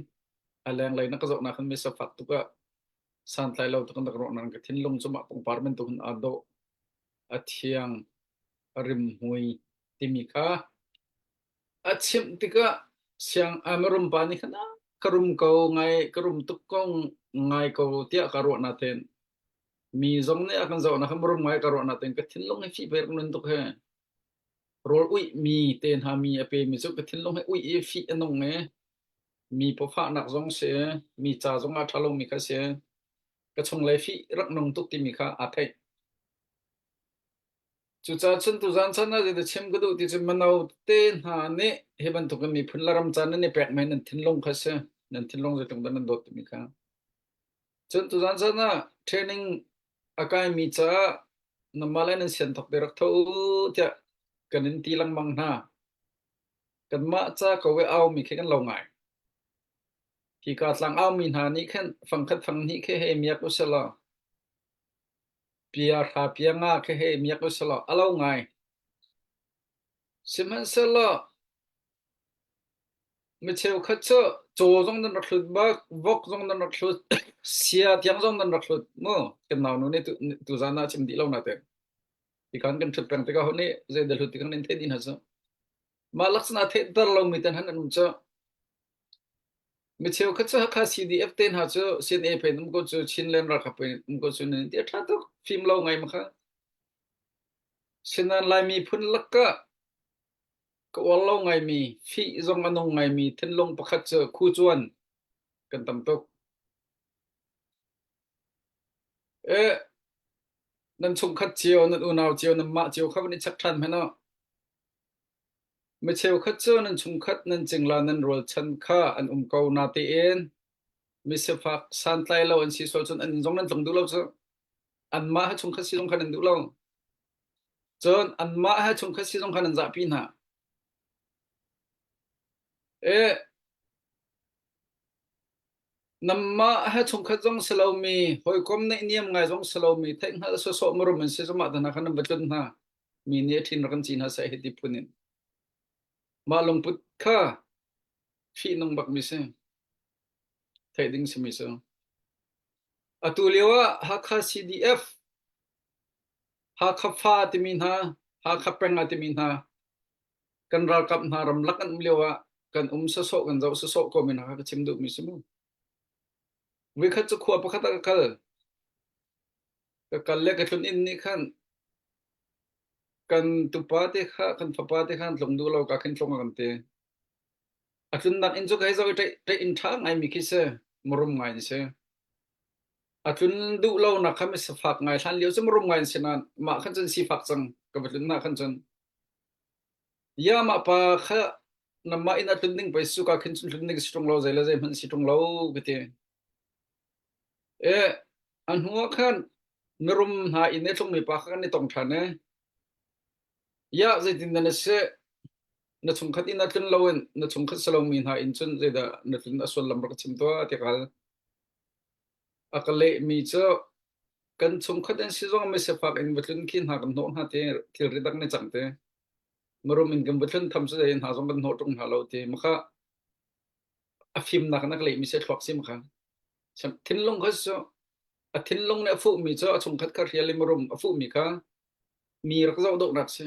aleng lai na ka jok na kan mi sa fat tu ka san lai lo to kan ro nan ka thin long chuma pang par men to kan ado athiang rim hui timi kha achim tika siang amarum pa ni khana karum ko ngai karum tuk kong ngai ko tia ka ro na ten mi zong ne akan zo na khamrum ngai karo na ten ka thinlong he fi ber nun to he rol ui mi ten ha mi ape mi zo ka thinlong he ui e fi anong nge mi po pha nak zong se mi cha zong a thalong mi kha se ka chong lai fi rak nong tuk ti mi kha a thai chu cha chen tu zan chan na de chem ga du ti chem manau ten ha ne he ban to ka mi phun laram chan ne pek mai nan thinlong kha se nan thinlong ze tong dan dot mi kha chen tu zan chan na training akai mi cha namalai nan sian thok derak tho tia kanin ti lang mang na kan ma cha ko we au mi khe kan lo ngai ki ka tlang au mi na ni khan phang khat phang ni khe he miak u sala pia kha pia nga khe he miak u sala alo ngai siman sala mi cheu khat cho cho jong dan rakhlut ba vok jong dan rakhlut sia tiang jong dan rakhlut mo kan naw nu ne tu zana chim di lo na te ikan kan thut pang te ka hone ze dal hut kan the din ha so ma laksana the dar lo mi tan han an cha mi cheu kha cha kha CDF ten ha cho sin e pe num ko chu chin len ra kha pe num ko chu ne ti tha to phim lo ngai ma kha sinan lai mi phun lakka ko wal lo ngai mi fi zong anong ngai mi thin long pakhat cha khu chuan kan tam tok e nan chung khat chiao nan unaw chiao nan ma chiao kha ni chak than me no me cheu khat cho nan chung khat nan chingla nan rol chan kha an ko na te en mi se phak san tlai lo an si sol chon an jong nan tlong du lo cho an ma ha chung khat si jong khan an du lo chon an ma ha chung khat si jong khan an za pi na e namma ha chung khat jong selo mi hoi kom nei niam ngai jong selo mi theng ha so marum an se jama dana khan ba chon na mi ne thin ran chin ha sa he ti punin ma long put kha fi nong bak mi se thai ding se mi so atulewa ha kha CDF ha kha fa ti min ha ha kha peng ti min ha kan ral kap na ram lakan lewa kan so kan zau so ko min ha ka chim du mi simu we khat chu khua pa khat ka kal le ka thun in ni khan kan tu pa te kha kan fa pa te khan tlong du lo ka khin tlong kan te atun nak in chu kai zau te in tha ngai mi ki se murum ngai ni se atun du lo na kham se phak ngai than liu se murum ngai se na ma khan chen si phak chang ka batun na khan chen ya ma pa kha na ma in atun ding pai su ka khin chun ning strong lo zai la zai man si strong lo bi te e an huwa khan murum ha in ne tlong mi pa khan ni tong than ne ya zai tin na se na chung khat in atun lowen na chung khat salong min ha in chun zai da na tun asol lam rak chim to te kal akale mi cho kan chung khat en si zong me se phak in batun kin ha kan no ha te thil ri dak ne chang te marum in kan batun tham se in ha zong kan no tung ha lo te makha afim nak nak le mi se thok sim kha sam thin long kha so a thin long ne fu mi cho chung khat kha rial marum a fu mi kha mi rak zo dok rak se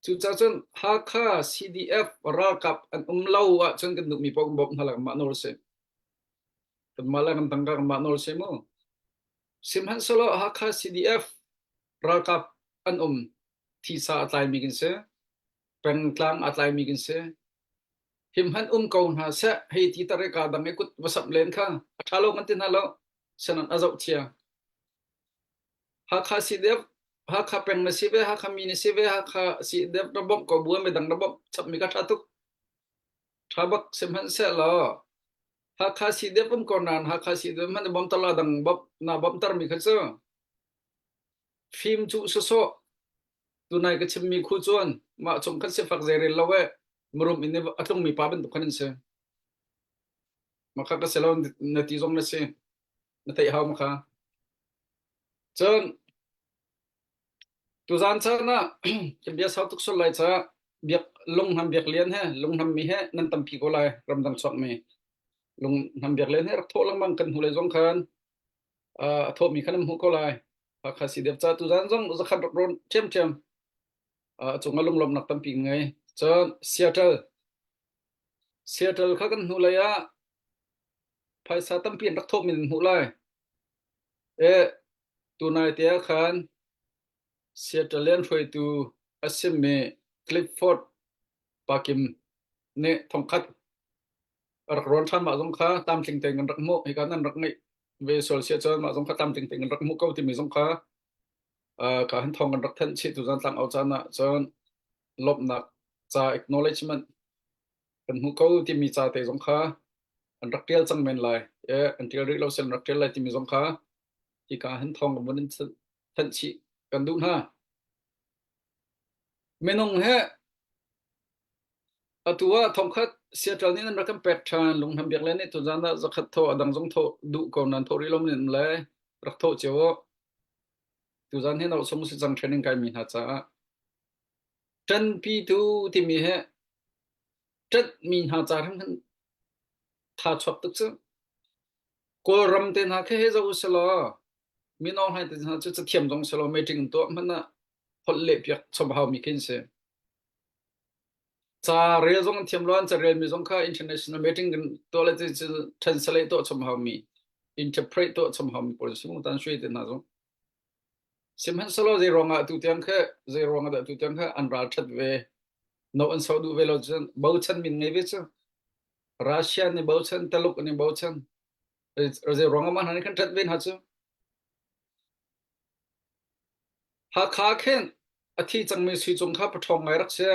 chu cha chun ha kha CDF ra kap an lo a chun kan du mi pok bom hala ma nol se kan mala kan tangka kan ma nol se mo simhan solo ha kha CDF ra kap an thi sa atlai mi kin se pen tlang atlai mi kin se himhan kaun ha se hei ti tare ka dang e kut wasap len kha athalo kan tin halo sanan azau chia ha kha CDF ha kha pen na sibe ha kha mi ni sibe ha kha CDF da bom ko bu me dang da bom chap mi ka thatuk thabak simhan se lo ha kha CDF ko nan ha kha CDF man bom tala dang bom na bom tar mi kha so phim chu so tu nai ka chim mi khu chuan ma chung khat se fak zai re lawe murum in atlong mi pa ben tu khanin se ma kha ka selo na ti zong na se na tai ha ma kha chon tu zan cha na ke bia sa tuk so lai cha biak long ham biak lian he long ham mi he nan tam pi ko lai ram dang chok me long ham biak lian he rak tho lang mang kan hu lai zong khan tho mi khanam hu ko lai ha kha si dep cha tu zan zong za khat ron chem chung alung lom nak tam pi ngai chon Seattle kha kan hu lai a phaisa tam pi rak tho min hu lai e tu nai te khan Seattle phoi tu asim me Clifford Pakim ne thong khat rak ron than ma zong kha tam ting teng rak mo hi kan nan rak ngai ve sol sia chon ma zong kha tam ting teng rak mo ko ti mi zong kha ka han thong rak than chi tu zan tlang au cha na chon lop nak cha acknowledgement kan hu ko ti mi cha te zong kha an rak tel chang men lai e an tel ri lo sel rak tel lai ti mi zong kha ti ka han thong ka mun than chi kan du na menong he atua thong khat Seattle ni nan rakam pet than lung ham biak le ni tu zan da zakhat tho adang zong tho du ko nan tho ri lom nin le rak tho chewo tu zan he no som si jang training kai mi ha cha chân pi tu ti mi he chất mi ha cha thang tha chop tuk chu ko ram ten ha khe he zo selo mi no hai ten ha chu thiam jong selo meeting to man na hol le piak chom hau mi kin se cha re jong thiam lon cha re mi jong kha international meeting to le chu translate to chom hau mi interpret to chom hau mi por sim tan shui ten na jong simhan selo je ronga tu tiang khe je ronga da tu tiang kha an ra that ve no an so du ve lo chen bau chan min ngai ve chu Russia ni bau chan taluk ni bau chan je ronga man han kan that ven ha chu ha kha khen athi chang me sui chung kha pathong ngai rak se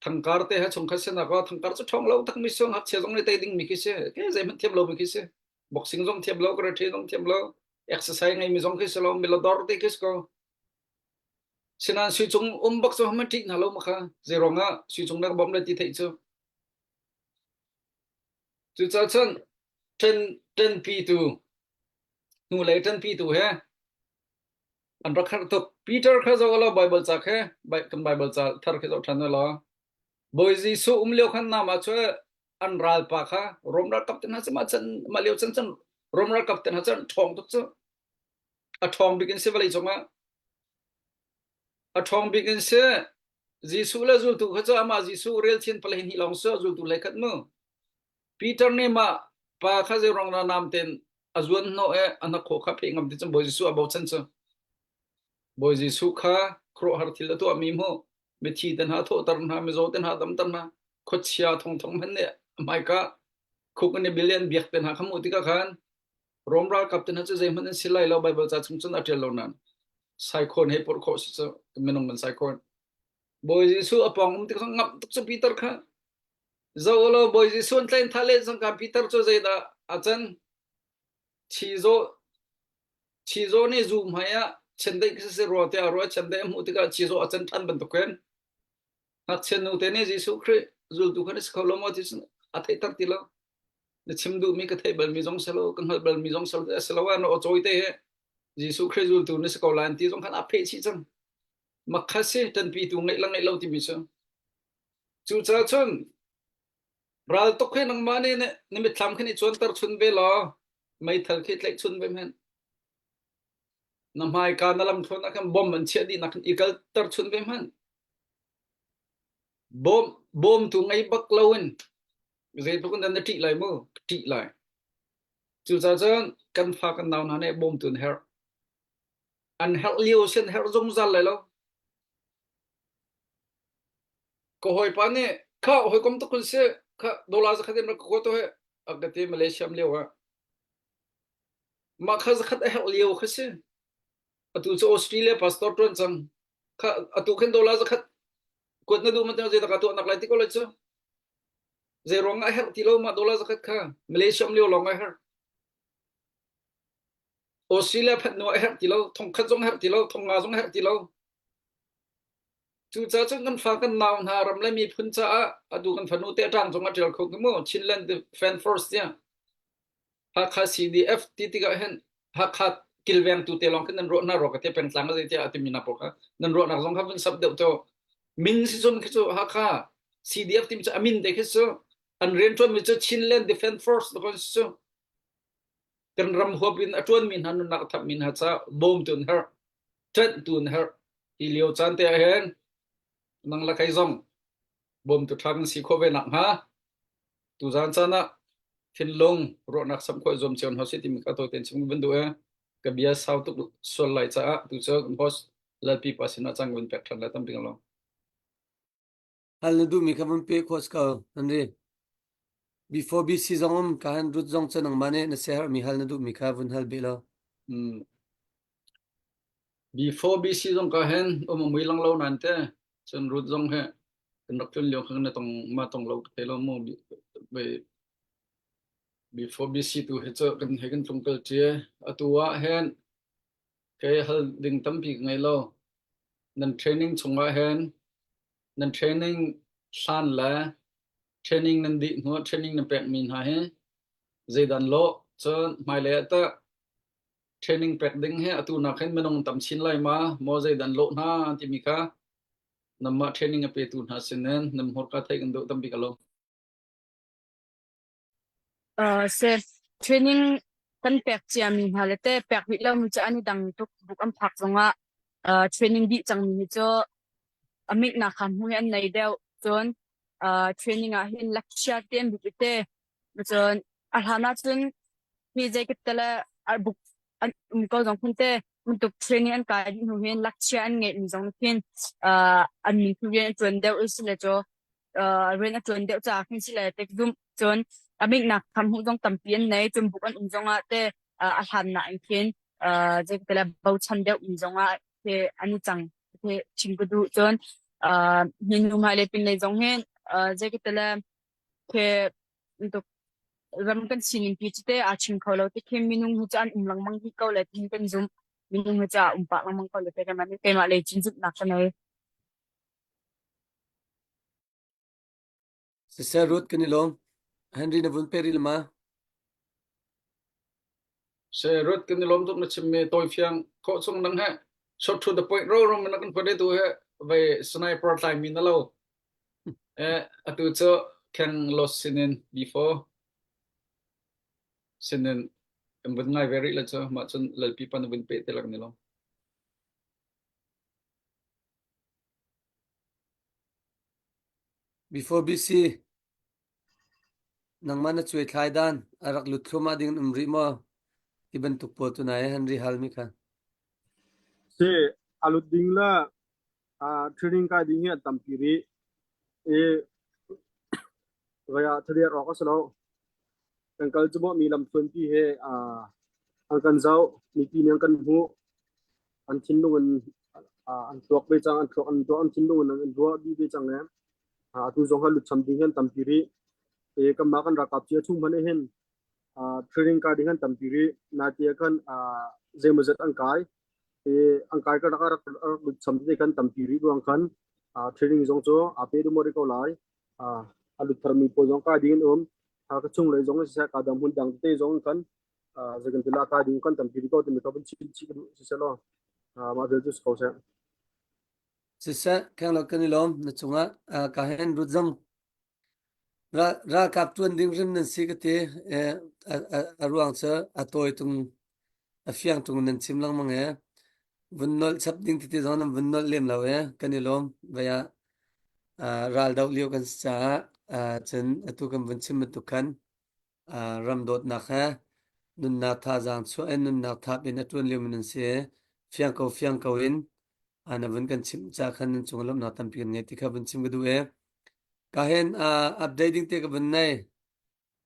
thang kar te ha chung kha se na ko thang kar chu thong lo tak mi song hap che jong ni te ding mi ki se ke je man thiam lo mi ki se boxing jong thiam lo karate jong thiam lo exercise ngai mi jong ki se lo mi lo dor te kis ko sinan sui chung bak so ma tik na lo ma kha je ronga sui chung na bom le ti thei chu chu cha chen ten pi tu nu le ten pi tu he an rak khat to Peter kha zo lo Bible cha khe kan Bible cha thar khe zo than lo boy ji su leo khan na ma chwe an ral pa kha rom ra kap ten ha ma chen ma leo chen rom ra kap ten ha chen thong tuk chu a thong begin se vali chonga a thong begin se Jisu la zul tu khacha ama Jisu real chin palahin hilong so zul tu lekat mo Peter ne ma pa kha je rong na nam ten azun no e anak kho kha pe ngam ti cham boy Jisu about chan so boy Jisu kha kro har thil tu ami mo me thi ten ha tho tar na me zo ten ha dam tan na khochia thong thong men ne mai ka khuk ne billion biak ten ha khamu ti ka khan romra captain ha che je man silai lo bible cha chung chun atel lo nan sai khon he por kho si so menong man sai khon boy Jisu apong ti khang ngap tuk sa Peter kha Zolo boy Jisu tlen thale sang ka Peter cho je da achan chizo ne zoom haya chende se ro te ro chende mu ti ka chizo achan than ban to ken na chen nu te ne Jisu khre zul tu khan skolo mo ti athai tar ti lo ne chimdu mi ka thai bal mi jong selo kan hal bal mi jong selo selo wa no choi te he Jisu khre zul tu ne skolan ti jong khan a phe chi chang makhase tan pi tu ngai lang ngai lo ti mi so chu cha chun ral to khe nang mane ne nimit tham khani chon tar chun be lo mai thal khit lek chun be men namhai ka nalam thon akam bom man che di nak ikal tar chun be man bom tu ngai bak lawin ze tu kan dan ti lai mo ti lai chu cha chon kan pha kan naw na ne bom tun her an hel liu sen her zong zal lai lo ko hoi pa ne kha hoi kom to kun se kha dola za khadim ko to he agate Malaysia am lewa ma kha za khat hel liu khase atu cho Australia pastor ton chang kha atu khen dola za khat kot na du man je ta ka to nak lai ti ko lai cho je rong a her ti lo ma dola za khat kha Malaysia am lewa long a her Australia phat no her ti lo thong khat jong her ti lo thong nga jong her ti lo chu cha chung kan fa kan naw na ram le mi phun cha adu kan phanu te tang jong a tel kho mo Chinland the fan force ya ha kha CDF ti ti ga hen ha kha kilveng tu te long kan ro na ro ka te pen tlang ga te atimina po ka nan ro na jong kha bun sab de to min si chun khicho ha kha CDF tim cha amin de khicho an ren ton mi cha Chinland defense force do so kan ram hobin atun min han na thap min ha cha bom tun her tet tun her ilio chan te hen nang la kai zong bom tu thang si kho ve nak ha tu zan chana thin long ro nak sam kho zom chen hosi tim ka to ten chung bun du e ka bia sau tu sol lai cha tu cho bos la pi pasina chang bun pek than la tam ding lo hal na du mi ka mun pe khos ka andre before bi si zong ka han rut zong chen ang mane na se har mi hal na du mi ka vun hal be lo before BC zong ka hen mui lang lo nan te chen rut zong he kan rak chun liong khang na tong ma tong lo te lo mo be before BC tu he cho kan he kan tung kal che atua hen ke hal ding tam pi ngai lo nan training chunga hen nan training san la training nan di no training na pek min ha he zaidan lo cho mai le ta training pek ding he atu na khen menong tam chin lai ma mo zaidan lo na ti mi ka namma training a pe tu na sinen nam hor ka thai kan do tam bi ka lo se training kan pek chia mi halete pek wi lo mi cha ani dang tuk buk am phak zonga training di chang mi cho amik na kham hu an nei deu chon training a hin lakshya tem bi te chon alhana chun mi je ke tala buk an ko jong khun te mun tuk training an ka di hu hin lakshya an nge mi jong phin an mi hu ye chon deu is le cho ren a chon deu cha khin si le tek dum chon amik na kham hu jong tam pian nei chum buk an jong a te alhan na in khin je ke tala bau chan deu in jong a te ani chang te chingku du chon hin nu ma le pin le jong hen je ke tala ke tuk ram kan sinin pi chite a ching kholo te khem minung hu chan lang mang hi ko le tin kan zum minung hu cha pa lang mang ko le te kan ma te ma le chin zup nak kan ai se se rut kan lo henry na vun peril ma se rot kan lom tuk na chimme toy fiang ko chung nang he shot to the point ro ro man kan pade tu he ve sniper time min lo atu cho can loss sinin before sinin bun ngai very la cho ma chun lal pi pan bun pe te lak ni lo เซรุดกันนี่ลงฮันรีนะวุนเปริลมา se rot kan lom tuk na chimme toy fiang ko chung nang he shot to the point ro ro man kan pade tu he ve sniper time min lo atu cho can loss sinin before sinin bun ngai very la cho ma chun lal pi pan bun pe te lak ni lo เซรุดกันนี่ลงฮันรีนะวุนเปริลมา se before BC nang mana chui thlai dan arak lut thuma ding umri mo tiban tukpo tu nai Henry Halmi kha se alut ding la training ka ding he tampiri e gaya thade ro ka salo kan kal chumo mi lam 20 he ang kan zau mi pi nang kan hu an thin lungan an tuak be chang an tuak an do an thin lungan an do di be chang ne tu zong ha lut cham ding hen tampiri e kam ma kan ra kap chia chung mane hen training ka ding hen tampiri na tia kan zemazat ang kai e ang kai ka ra lut cham de kan tampiri buang kan training zong cho ape du mori ko lai alut tharmi po zong ka ding om ka chung lai zong sa ka dam hun dang te zong kan zagan tila ka ding kan tampiri ko te mi ka bin chi chi se lo ma vel jus ko se sisa kang lo kan ilom na chunga ka hen ruzam ra kap tuan ding rim nan si ka te aruang cha atoi tung afiang tung nan chim lang mang e vunnol chap ding ti zon vunnol lem law e kan ilom vaya ral daw liu kan cha chen atu kan vun chim tu kan ram dot na kha nun na tha jang chu en nun na tha bin atun liu min se fiang ko in ana vun kan chim cha khan chung lom na tam pi nge ti kha vun chim ga du e ka hen updating te ka vun nai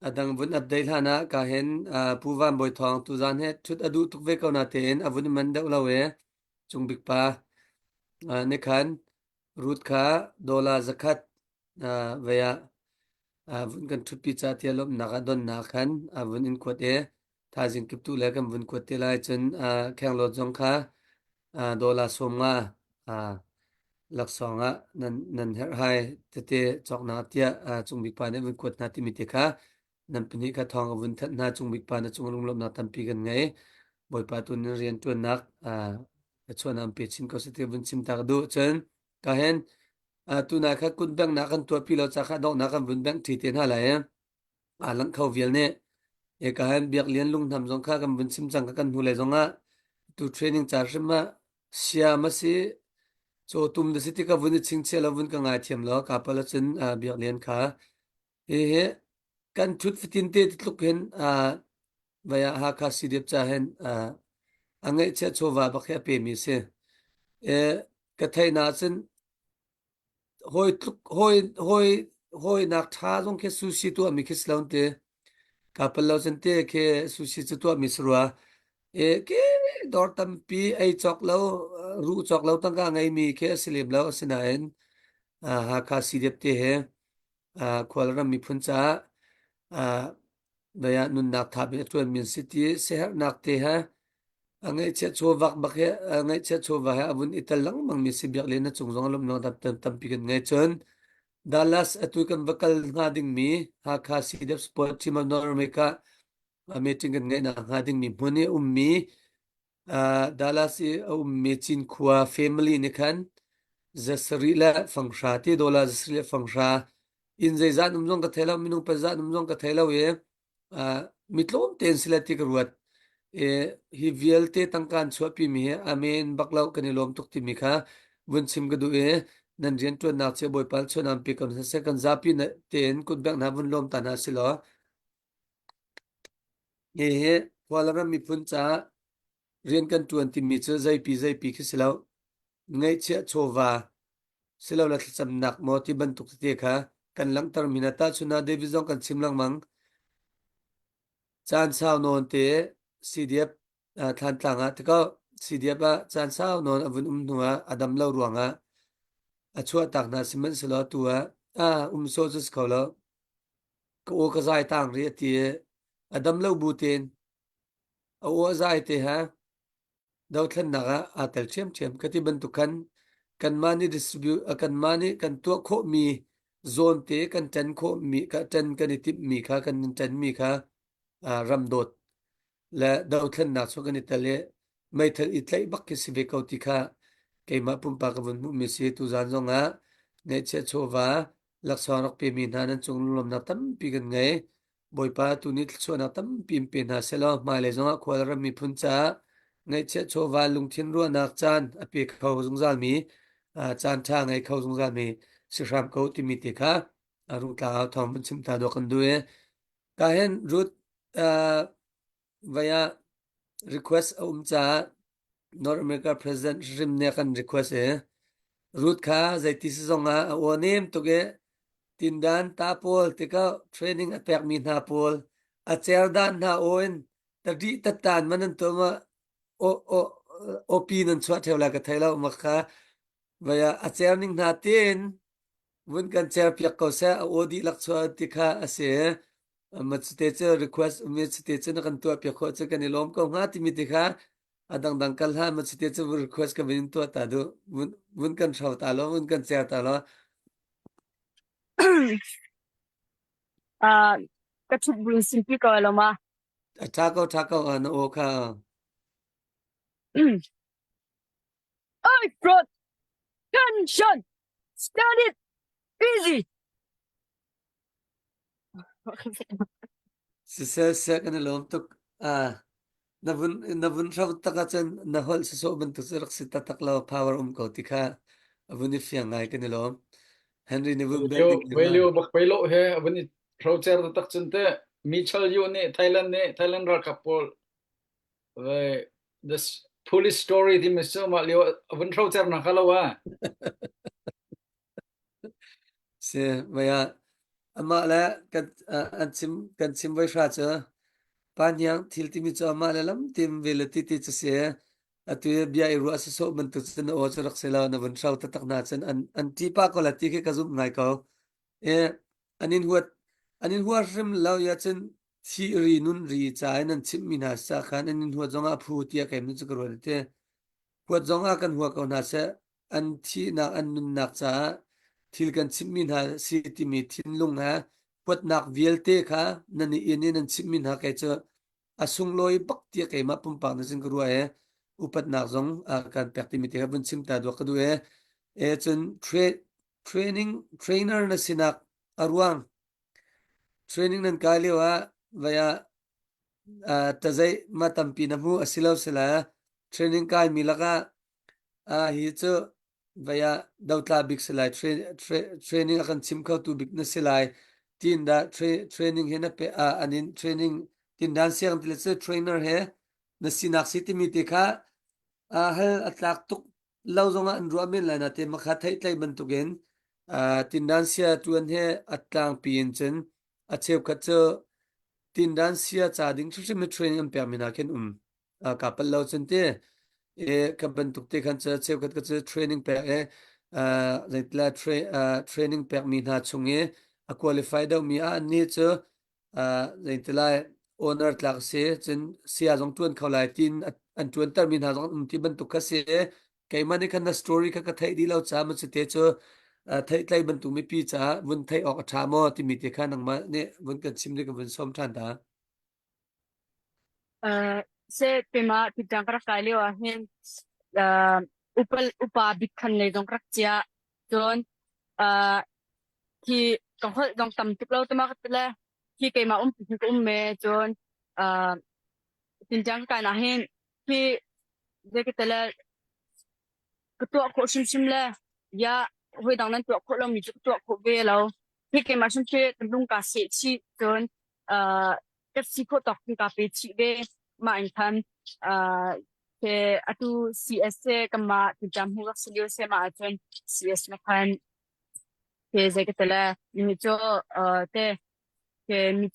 adang vun update hana ka hen puwan boy thong tu zan he thut adu tuk ve ko na ten avun man da law e chung bik pa ne khan rut kha dola zakat vaya vun kan thut pi cha te lom na ga don na khan avun in kwat e tha jing kip tu le kam vun kwat te lai chen khang lo jong kha dola somnga laksonga nan her hai te chok na tia chung bik pa ne vun kwat na ti mi te kha nan pini kha thong vun that na chung bik pa na chung lum lom na tam pi gan ngai boy pa tu nin rian tu nak chuan am pe chin ko se te vun chim ta du chen ka hen tu na kha kun bang na kan to pi lo cha kha dok na kan vun bang thi ten ha la e lang khau vial ne e ka hen biak lian lung tham jong kha kan vun chim chang ka kan hu le jong a tu training char shima sia ma si cho tum de siti ka vun ching che la vun ka nga thiam lo ka pa la chen biak lian kha he kan thut fitin te tluk hen vaya ha kha si dep cha hen angai che chowa ba kha pe mi se e ka thai na chen hoi tluk hoi nak tha jong ke sushi tu mi khis laun te ka pa lo chen te ke sushi chu tu mi srua e ke dor tam pi ai chok lo ru chok lo tang ka ngai mi ke silim lo sinain ha kha si dep te he khwal ram mi phun cha daya nun nak tha be tuan min city seher nak te ha angai che cho vak bak he angai che cho va ha avun italang mang mi sibiak le na chung jong lom no dap tam pi kan ngai chon Dallas atu kan vakal nga ding mi ha kha si dep sport team of North America meeting kan ngai na nga ding mi mone ummi Dallas ummi chin khwa family ne khan zasri la fangsha ti dola zasri la fangsha in zai zan umjong ka thela minung pa zan umjong ka thela we mitlom ten sila ti ruat e hi vialte tangkan chhuapi mi he amen baklau kanilom tukti mi kha bun sim ga du e nan rian tu na che boy pal chonam pi kan se kan zapi na ten kun bak na bun lom ta na silo e he wala mi phun cha rian kan 20 mi che zai pi khi silo ngai che chowa silo la cham nak mo ti ban tuk te kha kan lang tar minata chuna division kan simlang mang chan sao non te CDF than tlanga te ko CDF chan sao non avun nuwa adam lo ruanga achua tak na simen selo tua so jus kholo ko ka zai tang ri ti adam lo buten o zai te ha daw thlan naga atel chem kati ban tukan kan mani distribute kan mani kan to kho mi zone te kan chan kho mi ka chan kan tip mi kha kan chan mi kha ramdot la daw thlan na so kan itale mai thal itlai bak ki sive ko ti kha keima pumpa ka bun mi se tu zan zonga ne che chowa laksarak pe mi nanan chung lom na tam pi gan ngai boipa tu ni chu na tam pim pe na selo mai le zonga khwal ram mi phun cha ngai che chowa lung thin ru nak chan ape khau zung zal mi chan tha ngai khau zung zal mi siram ko ti mi te kha rung tlang au thong bun chim ta do kan duwe ka hen root via request cha North America President rim ne kan request root kha zaiti si zonga onem toge tindan tapol tika training apek mi na pol a cherdan na oin tadi tatan manan to ma o opinan chwa thewla ka thailo makha vaya a cherning na tin vun kan cher piak ko sa odi lak chwa tika ase mat stage request mi stage na kan to piak ko che kan ilom ko nga ti mi tika adang dang kal ha mat stage request ka vin to ta do vun kan thau ta lo vun kan cher ta lo ka chuk bun simpi ko lo ma Taco an oka oi front tension stand it easy se kan lom tuk navun raw taka chen na hol se so ban tu rak sita takla power ko tika avuni fiang ngai kan lom Henry ne vun building ma value bak pelo he abani voucher da tak chunte Mitchell yu ne Thailand ra kapol this police story di miso ma leo aban voucher na kalawa se maya ama la kan sim vai sha cha panyang thil ti mi cha ma la lam tim velati ti cha se atu bia iru as so ban tu chen o cha rak sela na van shaw ta tak na chen an ti pa ko la ti ke ka zum ngai ko e anin huat rim lau ya chen thi ri nun ri cha nan chim min ha sa khan anin huat zonga phu tia kai nu chu ko ro te huat zonga kan huat ko na se an thi na an nun nak cha thil kan chim min ha si ti mi thin lung ha huat nak vial te kha nani in nan chim min ha kai cha asung loi bak tia kai ma pum pa na sin ko ro e upat nak zong kan pek ti mi te bun chim ta do ka du e chen trainer na sinak arwang training nan kaliwa via tazai matampi na mu asilaw sila training kai milaka hi chu via dautla big sila training akan chimkau tu big na sila tin da training he na pe anin training tin dan siang tile chu trainer he na sinak city mi te kha hal atlak tuk lau zonga an ruamin la na te makha thai tlai ban tugen tin dan sia tuan he atlang pin chen a cheu kha chu tin dan sia cha ding chu mi training am pe mina ken kapal lau chen te ka ban tuk te khan cha cheu kha chu training pe zaitla training pe mi na chunge a qualify da mi a ni chu zaitla owner tlak se chen sia jong tuan khawlai tin an tuan tar min ha jong ti ban tuk kha se kai mani khan na story kha ka thai di lau cha ma chu te chu thai tlai ban tu mi pi cha vun thai ok tha mo ti mi te kha nang ma ne vun kan sim de ka vun som than da se pema pitang kra kali wa hen upa bikhan le dong krak chia ton ki kong hol dong tam tuk lo tama katla ki kai ma me ton tinjang ka na hen ki de katla ketua ko sim le ya hui dang nan tua ko lo mi tua ko ve lo ki kai ma sim che tung ka se chi ton ka si ko tok ka pe chi ve ma in tham ke atu CS kama tinjam hu ga studio se ma ton CS na kan ke ze katla mi cho te ke mi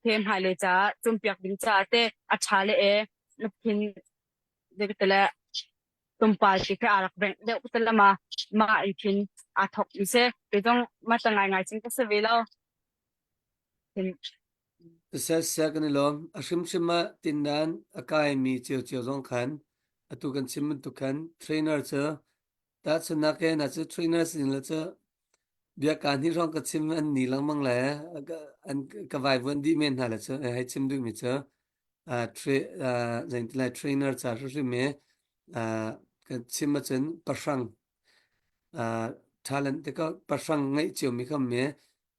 thêm hai lệ cha zum piak ding cha te a cha le e napin de tele tumpal ti kha arak beng de tele ma in pin a thok ni se pe jong ma ta ngai ching ka se velo tin se kan lom ashim shima tin dan akai mi cheu cheu jong khan atu kan sim tu khan trainer cha ta chu na ke na chu trainer sin la cha bia kan hi rong ka chim an ni lang mang la an ka vai von di men hala cha hai chim du mi cha zain tla trainer cha ru me ka chim ma chen pasang talent te ka pasang ngai chiu mi kham me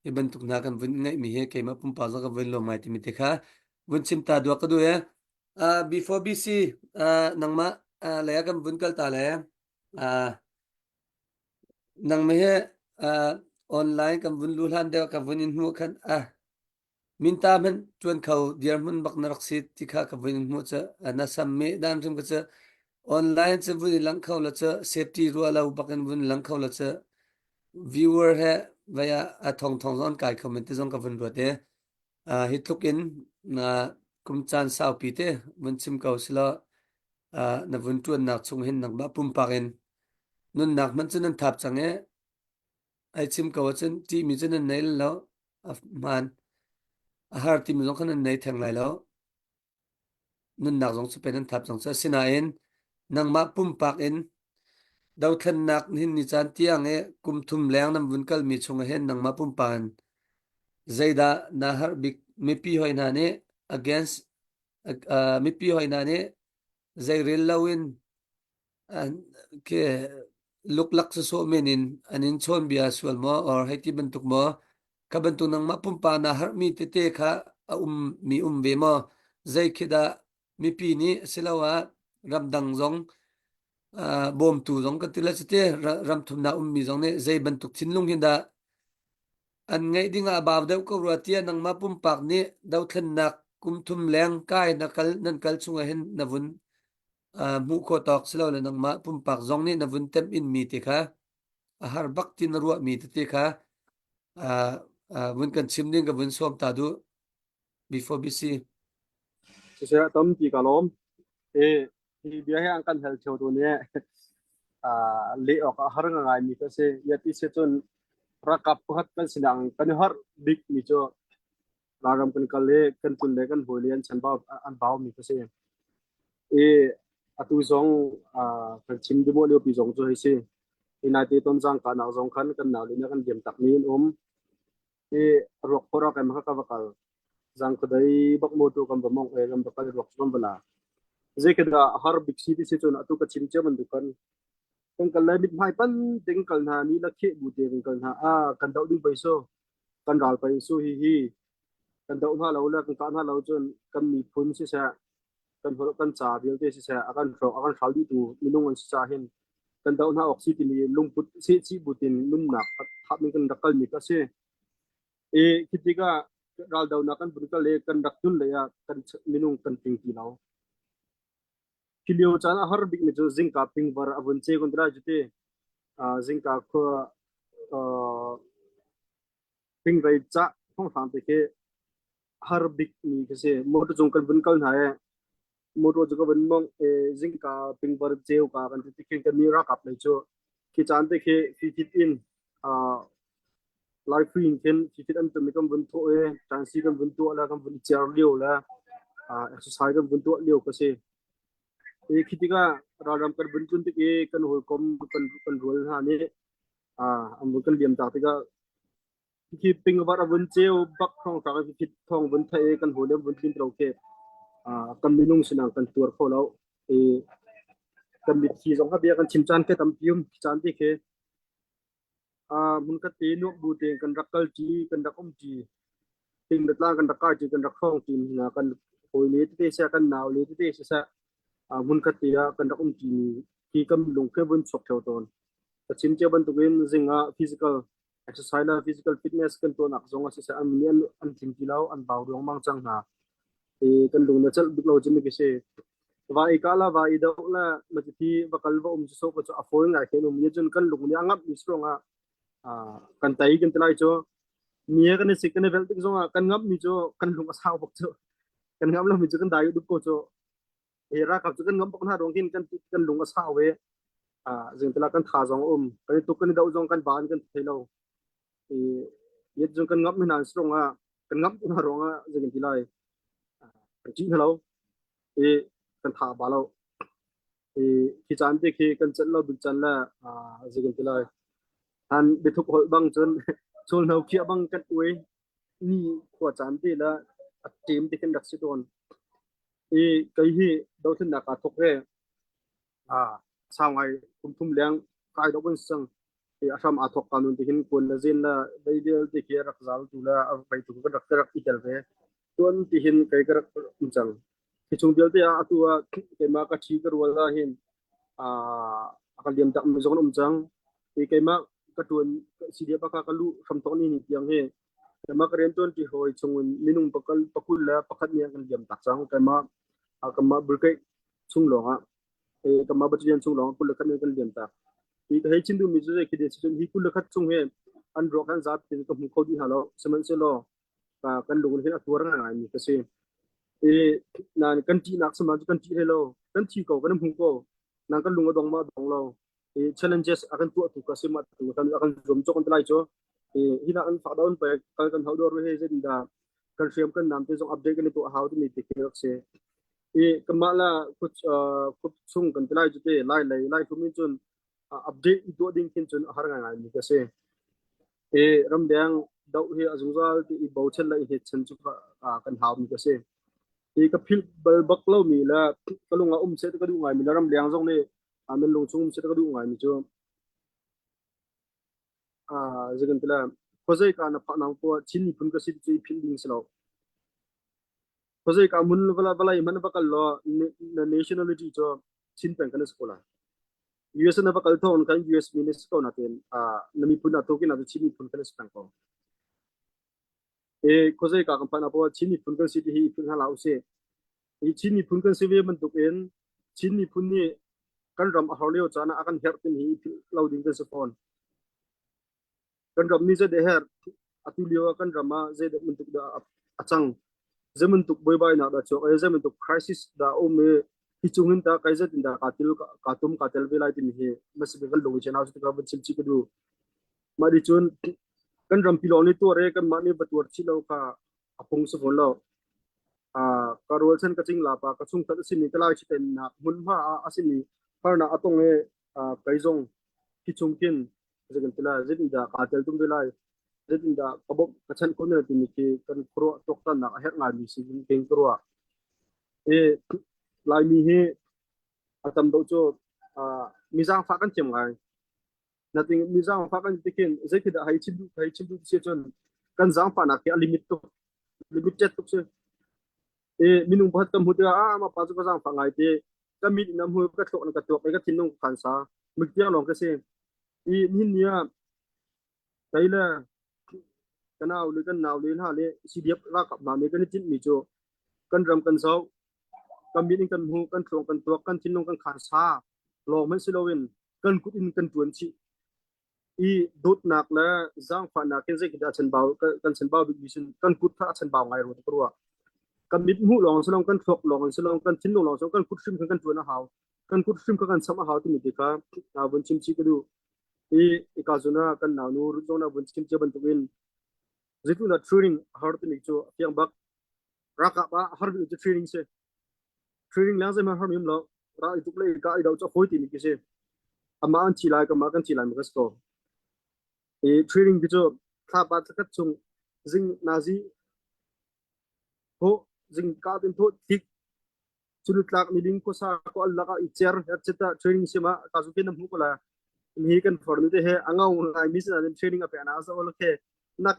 e ban tuk na kan vun ngai mi he ke ma pum pa za ka vun lo mai ti mi te kha vun chim ta do ka du e before bc nang ma la ya kan vun kal ta la nang me he online kam vun lulan de ka vunin mu khan min ta men chuan khau diar mun bak narak sit ti kha ka vunin mu cha na samme dan rim ka cha online cha vun lang khau la cha safety ru ala bakan vun lang khau la cha viewer he via a thong thong zon kai comment zon ka vun ro te hit look in na kum chan sau pi te mun sim kau sila na vun tuan nak chung hin nak ba pum pakin nun nak man chen thap change ai chim kau chen ti mi chen nei lo man a har ti mi zong khan nei thang lai lo nun nak zong chu pen thap chang cha sina in nang ma pum pak in dau than nak hin ni chan tiang e kum thum leng nam vun kal mi chung hen nang ma pum pan zaida na har big mi pi hoi na ne against mi pi hoi na ne zai rel lawin ke luk lak so menin anin chon bia sual mo or haiti bentuk mo ka bentuk nang ma pum pa na har mi te te kha mi ve mo zai khida mi pi ni silawa ramdang zong bom tu zong ka tila chite ram thum na mi zong ne zai bentuk thinlung hinda an ngai dinga baw deuh ko ruatia nang ma pum pak ni dau thlen nak kum thum leng kai nakal nan kal chunga hen navun mu ko tok selo le nang ma pum pak zong ni navun tem in mi te kha a har bak tin ruwa mi te kha vun kan chim ding ka vun som ta du before bc se tam pi kalom e hi bia he ang kan hel cheu tu ne le ok har ngai mi ka se yati se chon rakap hat kan sinang kan har big mi cho lagam kan kale kan kun le kan holian chan ba an baw mi ka se e atu zong kan chim de mo le pi zong cho he se ina te ton jang ka na zong khan kan na le kan gem tak ni e rok pora kan ha ka bakal jang khadai bak mo tu kan ba mong e gam bakal rok chom bala zekeda har big city se chon atu ka chim che man du kan lai bit mai pan ting kal na ni la khe bu te kal na kan dau ding paiso kan ral paiso hi kan dau na lo la kan ka na lo chon kan mi phun se sa kan hor kan cha bil te se sa akan ro akan khal di tu minung an sa hen kan dau na oxygen ni lung put se chi butin num na khat mi kan dakal mi ka se e kitika ral dau na kan bun ka le kan dak tun le ya kan minung kan ting ti lo kilio chana har big me jo zinka ping bar avun che kontra jute zinka ko ping rai cha phong thang te ke har big mi ke se moto jong kan bun kal na e moto jo ban mong e zinka ping bar cheu ka kan te ke kan ni ra kap le cho ki chan te ke fit in life in ken fit an to mi kam bun tho e tansi kam bun to la kam bun char leo la exercise kam bun to leo ka se e khitika radam kan bun chun te ke kan hol kom kan rol ha ne am kan liam ta te ka ki ping war bun cheu bak thong ta ka fit thong bun thai kan hol bun tin tro ke kan minung sinang kan tur kho lo e kan mit ki jong ha bia kan chim chan ke tam pium chan te ke mun ka te no bu te kan rakal ti kan dakom ti ting dat la kan rakal ti kan rakhong ti na kan hoi le te sa kan naw le te sa mun ka te kan dakom ti ki kam lung ke bun chok theu ton ka chim che ban tu gen zinga physical exercise la physical fitness kan to nak zonga se sa an nian an tim ti lao an baw dong mang chang na e kan lung na chal bik lo jim ke se wa i kala wa i do la ma ti bakal wa so ko cho afoi ngai ke no mi jun kan lung ni angap mi stronga kan tai kan tlai cho mia kan se kan vel tik zonga kan ngap mi cho kan lung asau bok cho kan ngap lo mi cho kan dai du ko cho era kap cho kan ngap bok na dong kin kan lung asau we jeng tela kan tha zong kan tu kan dau zong kan ban kan thelo e yet jong kan ngap mi nan stronga kan ngap na ronga jeng tilai kan chi hello e kan tha ba lo e ki chan te ke kan chan lo bin chan la jeng tilai han be thuk hol bang chon chol no kia bang kan uai ni ko chan te la a team te kan dak si don e kai hi do thun na ka thok re sao ngai thum leng kai do ban sang e asam a thok kanun te hin kon la zen la dai del te ke rak zal tu la a pai tu ka rak itel ve ton te hin kai ka rak chang ki chung del te a tu a ke ma ka thi ka wala hin akal diam tak mi zong chang e kai ma katuan sidia baka kalu famtoni ni tiang he kama karenton ti hoi chungun minung pakul la pakat niang kan diam taksang kama berkai sunglonga kama batian sunglonga kul kan kan diam tak hi kai chindu mi je ki decision hi kul khat chung he an ro kan zat tin ko mu khodi halo semen se lo ka kan lugun hin atur nga ni kase nan kan ti nak sama kan ti hello kan ti ko kan mu ko nan kan lunga dong ma dong lo challenges akan tu kasi mat tu kan akan zoom cho kan lai cho hina kan fa down pa kan how do he je da kan frame kan nam te jong update kan tu how to ni te ke se kamala kuch chung kan lai ju te lai tu min chun update tu ding kin chun har nga ni kasi ram dang dau he azungzal ti bo chen lai he chen chu kan haw mi kasi ka phil bal bak lo mi la kalunga se ka du ngai mi ram liang jong ne amen long chung se ka du ngai mi chu zigan tila khozai ka na pha nang ko chin ni pun ka sit chi phil ding selo khozai ka mun bala man bakal lo nationality cho chin pen kan skola US na bakal thon kan US minis ko na ten nami pun ato ki na chin ni pun kan spang ko khozai ka kan pa na po chin ni pun kan sit hi pun ha lau se chin ni pun kan se ve man tuk en chin ni pun ni kan ram a hawleo chana akan her tin hi loading kan se phone kan ram ni je de her atulio kan rama je de muntuk da achang je muntuk boy bai na da cho je muntuk crisis da o me hi chungin ta kai je tin da katum katel ve lai tin he mas be gal lo che na su ka ban chim chi ku du ma di chun kan ram piloni to re kan mani batur chi lo ka apung su phon lo karol chen ka ching la pa ka chung ta sin ni kala chi ten na mun ma asini par na atong e kai jong ki chung kin je kan tila je tin da katel tum ve lai da kabok kachan ko na tin ki kan pro tokta na her nga mi si king pro lai mi he atam do cho mizang fa kan chem ngai nothing mizang fa kan tikin zeki da hai chim se chon kan jang pa na ke limit to limited to se minung bhat kam huta ma pa chu jang fa ngai te kamit nam hu ka tok na ka tok ka tinung khan sa miktiang long ka se min nia kaila kanau le kan naw le ha le cdf ra ka ma me kan tin mi cho kan ram kan zau kan min kan hu kan thong kan tok kan tin long kan khan sa lo man silowin kan kut in kan tuan chi dot nak la zang fa na ken ze ki da chen baw kan chen baw vision kan kut tha chen baw ngai ro to ro kan mit hu long silong kan thok long silong kan tin long so kan kut sim kan tuan na haw kan kut sim kan sama haw ti mi ti ka na bun chim chi ka du ka zuna kan naw nu ru zona bun chim che ban tuin zitu na training har tu ni cho yang bak raka ba har bi training se training lang se ma har mim lo ra itu le ka i dau cho khoi ti ni ki se ama an chi lai ka ma kan chi lai ma ko training bi cho tha ba ka chung jing nazi ho jing ka tin tho tik chulu tlak ni ding ko sa ko alla ka i chair her cheta training se ma ka su ke nam hu ko la mi kan for ni te he angau ngai mi sa training a pe na sa ol ke nak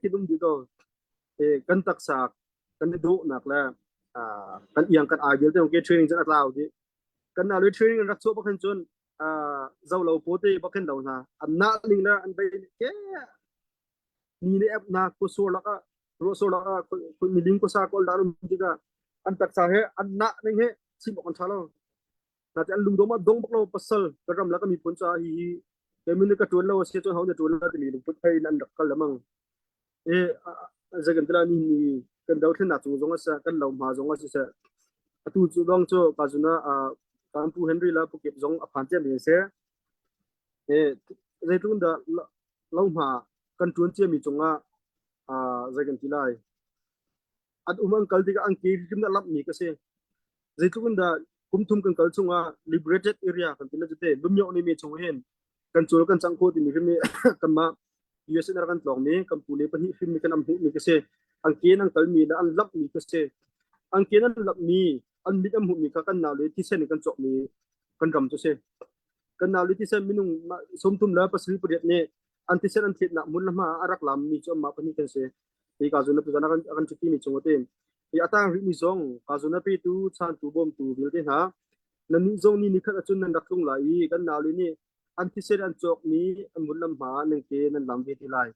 ki dum di ko kan tak sa kan do nak la kan yang kan a gel te ke training jan atlaw di kan na le training rak so ba kan chon zau lo po te ba kan lo na an na ling la an bai ke ni ne app na ko so la ka ro so la ka ko mi ling ko sa ko da rum di ka an tak sa he an na ning he si ba kan thalo na te an lung do ma dong bak lo pasal ka ram la ka mi pon cha hi ke min ka ton lo se chon haw ne ton la ti ni lung put thai nan dak kal lamang zagan tala ni kan daw thena chu zonga sa kan lo ma zonga sa atu chu dong cho ka juna kan pu henry la pu kep zong a phan che mi se zaitun da lo ma kan tun che mi chunga zagan tilai at umang kalti ka ang ki rim da lap mi ka se zaitun da kum thum kan kal chunga liberated area kan tila jete lumyo ni mi chung hen kan chul kan chang ko ti mi mi kan ma US na kan tlong ni kan pule pa hi film ni kan am hu ni ka se ang ken ang kal mi la an lap mi ka se ang ken an lap mi an mit am hu mi ka kan na le ti se ni kan chok mi kan ram to se kan na le ti se minung som tum la pasri puriat ne an ti se an thit na mun ma arak lam mi cho ma pa ni kan se ka zuna pu jana kan chuti mi chungote atang ri ni zong ka zuna pe tu chan tu bom tu bil te ha na ni zong ni kha chun nan dak tung la kan na le ni antised an chok ni amun lam ma neng ke nan lam vi tilai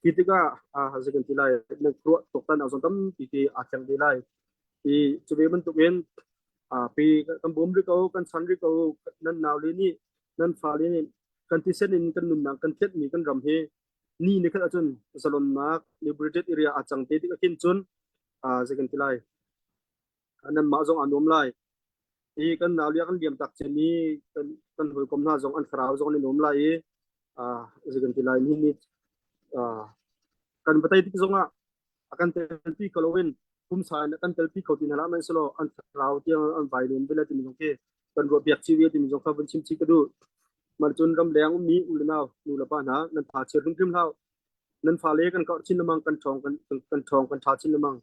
kitika a hazakan tilai nang pro toktan azon tam ki achang tilai i chube ban tuken a pi kan bom ri ko kan san ri ko nan naw li ni nan fa li ni kan ti sen in kan nun nang kan thet mi kan ram he ni ni khat achun salon mak liberated area achang te ti ka kin chun a second tilai nan ma zong anom lai i kan naw li kan liam tak chen ni kan hoi kom na zong an khrau zong ni nom lai a second tilai ni a kan batai ti zong a akan telpi kalowin kum sa kan telpi ko tin hala man solo an raw ti an vai lum bela ti mi ke kan ro biak chi wi ti mi jong kha ban chim chi ka du mar chun ram leng mi ul na nu la pa na nan tha che rum tim hau nan fa le kan ka chin lamang kan thong kan tha chin lamang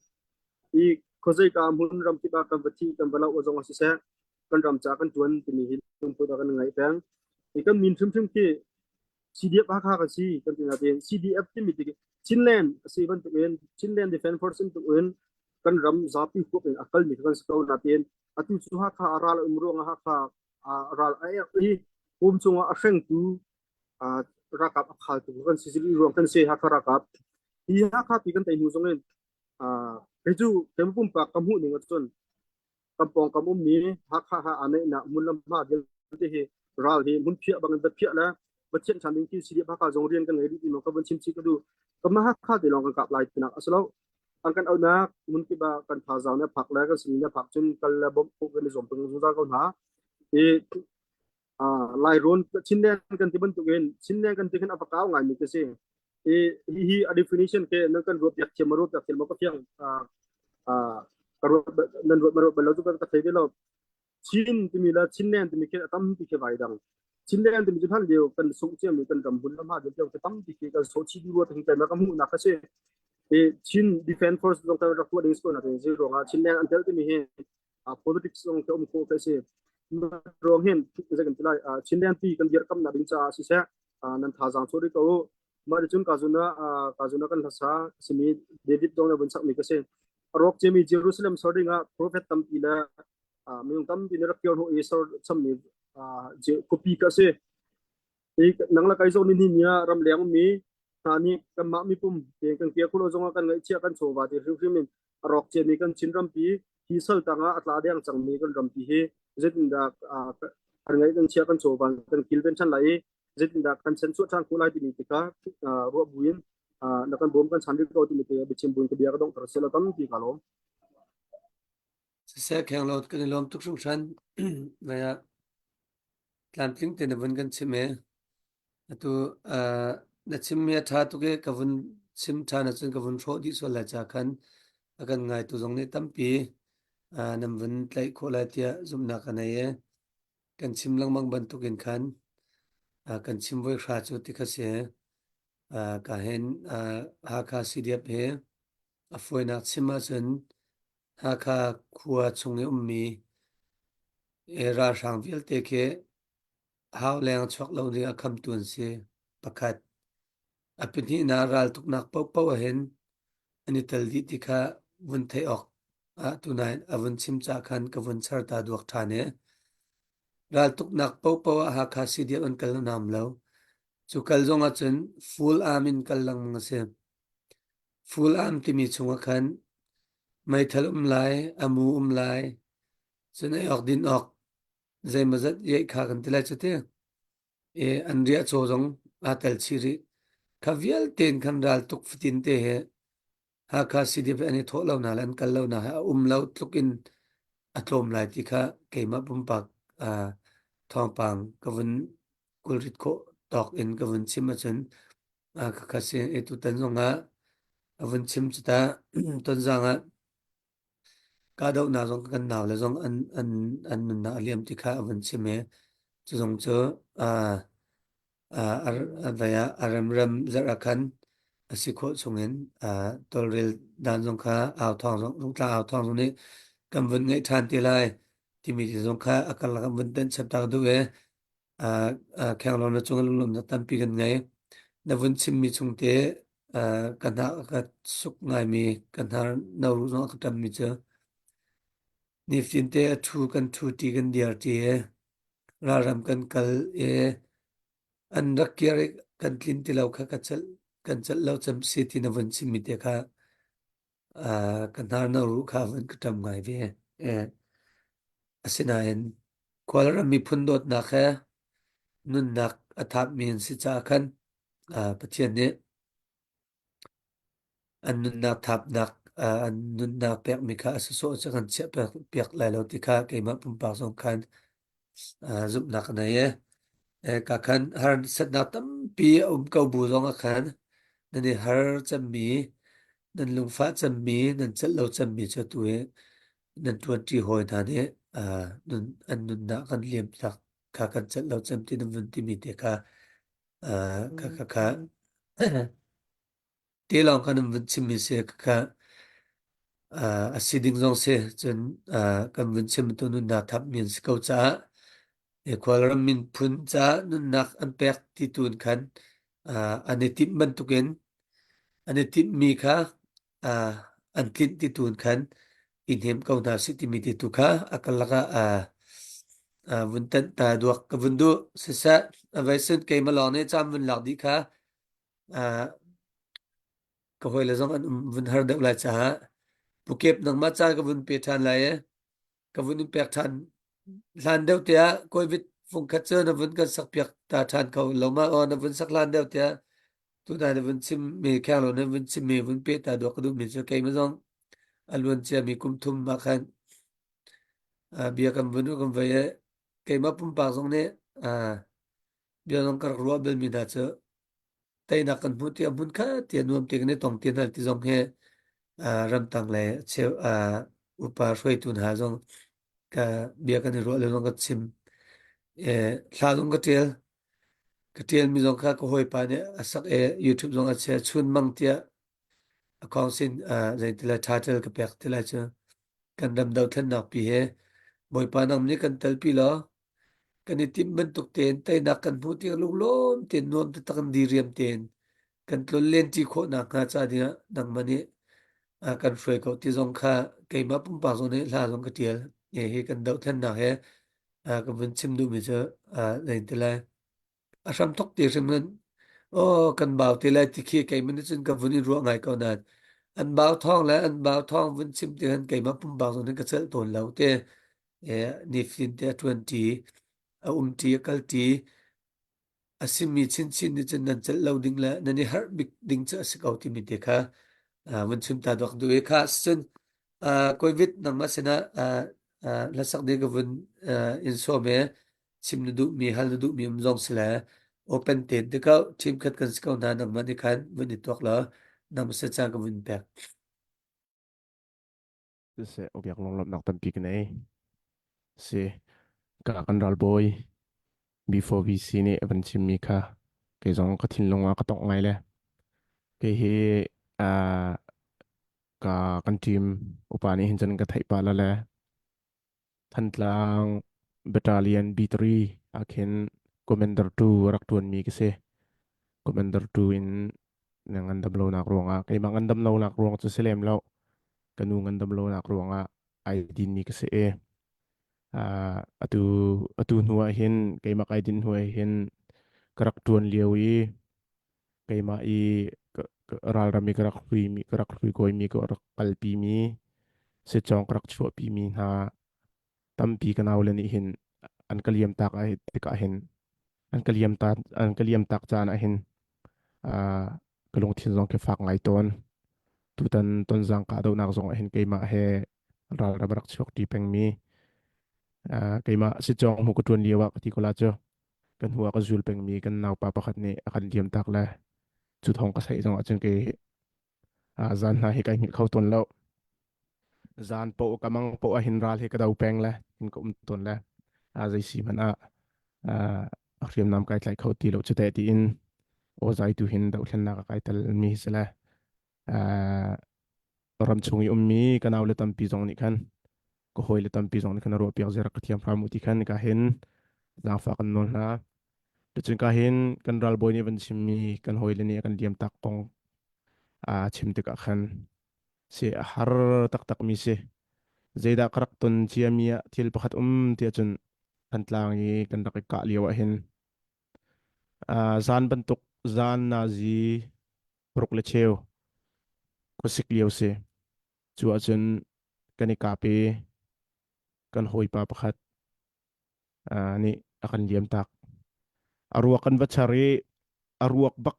i khozai ka mun ram ki ba kan bathi kan bala o jong se kan ram cha kan tuan ti mi hin tum pu da kan ngai pang i kan min thum thum ke CDF ha kha ka si kan tin na ten CDF ti mi ti Chinland si ban tu en Chinland Defense Force tu en kan ram zapi ko en akal mi kan sto na ten atu chu ha kha aral umro nga ha kha aral ai i pum chunga a hreng tu a rakap khal tu kan sisili rong kan se ha kha rakap i ha kha pi kan tai nu jong en a reju tempum pa kamu ni ngot kampong kamum ni ha ane na mulam ma gel te he ral he mun phia bang da phia la bachet chaning ki sidi ba ka jong rian kan ngai di no ka ban chim chi ka du kama ha de long kan kap lai tina aslo ang kan au na mun ki ba kan pha zaw na phak la ka sin na phak chun kal la bom ko kan zom pung zu da ko na e lai ron chin len kan ti ban tu gen chin len kan ti kan apa ka ngai mi ke se e hi a definition ke na kan ro yak che maro tak tel ma ka fyang a karo nan ro maro balo tu ka thai de lo chin ti mi la chin len ti mi ke tam ti ke vai dang chin len ti mi ju than leo kan su che mi kan ram bun la ma de ke tam ti ke ka so chi di ro thing kai ma ka mu na ka se e chin defense force dong ka ra ko ding ko na de zero nga chin len an tel ti mi he a politics dong ka ko ka se rong hen ze kan tilai chin len ti kan yer kam na ding cha si se nan tha jang chori ko ma de chun ka juna kan thasa simi David dong na bun sak mi ka se rok chemi Jerusalem sordinga prophet tam ila miyong tam bin rak yor ho isor chamni je copy ka se e nangla kai zo ni nia ram leng mi ani kam ma mi pum te kan kia khulo zonga kan ngai chia kan chowa ti ru min rok chemi kan chin ram pi hi sal tanga atla deng chang mi kan ram pi he zetin da kan ngai kan chia kan chowa kan kilben chan lai zetin da kan sen chu chan kulai ti mi ka ro buin na kan bom kan sandi ko ti mi te bichim buin ka bia ka dong tar sela tam ti ka lo se khang lot kan lom tuk sung san maya tlampling te na bun kan chime atu na chim me tha tu ke kavun sim tha na chun kavun tho di so la cha khan akan ngai tu jong ne tampi nam bun tlai kho la tia zum na kan ye kan chim lang mang ban tu kin khan kan chim voi kha chu ti kha se ka hen ha kha CDF he a foi na chima chun ha kha khuwa chung e ummi era sang vil te ke how leng chok lo ri a kham tun se pakhat apini na ral tuk nak pau pau hen ani tal di ti kha vun thei ok tunai avun chim cha khan ka vun char ta duak thane ral tuk nak pau pau ha kha CDF an kal nam lo chu kal zonga chun full amin kal lang mang se full am ti mi chunga khan mai thal lai amu lai chun ai ok din ok zai mazat ye kha kan tilai chate e anria cho jong atal chiri khavial ten khan ral tuk fitin te he ha kha CDF ani tho lo na lan kal lo na lo tukin atlom lai ti kha keima pumpak thong pang kavun kulrit ko tok in kavun chim achun kha se etu tan zonga avun chim chita ton zanga ka do na zong kan naw le zong an na aliam ti kha avun chime chu zong chu vaya aram ram zarakan asikho chungin tolril dan zong kha aw thong zong tla aw thong ni kam vun ngai than ti lai ti mi zong kha akal kam vun ten chap ta du e khang lo na chung lum na tam pi gan ngai na vun chim mi chung te kan ha ka suk ngai mi kan ha no ru zong ka tam mi cha ni fin te thu kan thu ti gan diar ti e ra ram kan kal e an rakyari kan tlin tilau kha kan chal lo cham si ti na van chim mi te kha kan har na ru kha van ka tam ngai ve asina en kwalara mi phundot na kha nun nak athap min si cha khan pathian ne an nun nak thap nak an nun nak pek mi kha asu so cha kan che pek lai lo ti kha ke ma pum pa song khan zup nak na ye ka khan har sat na tam pi kau bu zong a khan nani har cham mi nan lung fa cham mi nan chal lo cham mi cha tu e nan tuan ti hoi na ne nun an nun na kan liam tak ka kan chal lo cham ti nan vun ti mi te kha ka te long kan vun chim mi se ka asiding zong se chen kan vun chim tu nun na thap min se kau cha e kwal ram min phun cha nun nak an pek ti tun khan ane tip man tuken ane tip mi kha an tlin ti tun khan in hem kau na si ti mi ti tu kha akalaka vun tan ta duak ka vun du se sa vai sun ke ma lo ne cham vun lak di kha ka hoi la zong an vun har deuh lai cha pukep nang ma cha ka vun pe than lai ka vun pek than lan deuh tia covid phung khat chơ na vun kan sak pek ta than kau lo ma on na vun sak lan deuh tia tu da na vun chim me kya lo na vun chim me vun pe ta do ka du mi cha ke ma zong alwan cha mi kum thum ma khan bia kam vun kam vai ke ma pum pa zong ne bia zong kar ro bel mi da cha tai na kan mu tia mun kha tia nuam te ne tong te na ti zong he ram tang le che upa roi tun ha zong ka bia kan ro le zong ka chim thla zong ka tel mi zong kha ko hoi pa ne asak youtube zong a che chun mang tia account sin zai tila title ka pek tila cha kan dam dau thlan nak pi he boi pa nam ni kan tel pi lo kan itim ban tuk ten tai nak kan pu ti lu lom ten nom ta kan di riam ten kan tlon len ti kho na nga cha dia nang mani kan froi ko ti zong kha ke ma pum pa zong ne la zong ka tiel he kan dau thlan na he ka vun chim du mi cha zai tila asam thok ti sim nan kan bau ti lai ti khi ke min chin ka vun in ro ngai ko na an bao thong la an bao thong vun chim ti han ke ma pum ba zong ne ka chal ton lau te ni fin te 20 ti kal ti asimi chin chin ni chen nan chal lo ding la nani har big ding cha sikau ti mi te kha vun chim ta dok du e kha chen covid nang ma sena la sak de ga vun in so me chim nu du mi hal nu du mi zong sila open ten de ka team khat kan sikau na nang ma ni khan vun ni tok la nang sa cha ga vun pek se obyak long lom nak tam pi nei se ka kan ral boy before we see ne ban chim mi kha ke zong ka thin longa ka tok ngai le ke he a ka kan team upani hinjan ka thai pa la le than tlang battalion B3 akhen commander 2 rak tuan mi ke se commander 2 in nangan dam lo nak ruanga ke mangan dam lo nak ruang chu selem lo kanu ngan dam lo nak ruanga ai din mi ke se atu atu nuwa hin ke mak ai din huwa hin karak tuan liawi ke ma i ral rami karak hui koi mi ko rak palpi mi se chong karak chua pi mi ha tampi kanaw le ni hin an kaliam tak ai tika hin an kaliam tak chan a hin kalung thin zong ke fak ngai ton tutan ton zang ka do nak zong a hin keima he ral ra barak chok ti peng mi keima si chong hu ko tuan liwa ti ko la cho kan huwa ka zul peng mi kan naw pa pakhat ni akan liam tak la chu thong ka sai zong a chen ke zan na he kai mi khau ton lo zan po kamang po a hin ral he ka dau peng la in ko ton la zai si mana riam nam kai tlai khau ti lo chute ti in o zai tu hin dau thlen na ka kai tal mi sela ram chungi ummi kanaw le tam pi zong ni khan ko hoi le tam pi zong ni khan ro piak zera ka thiam phra mu ti khan ka hen za fa kan non na de chen ka hen kan ral boy ni van chim mi kan hoi le ni kan diam tak kong chim te ka khan se har tak tak mi se zaida karak ton chiamia thil pakhat ti chun kan tlang i kan rak ka liwa hen zan bentuk zan na zi prok le cheu ko sik liu se chu achun kani kape kan hoi pa pakhat ni akan liam tak aruak kan vachari aruak bak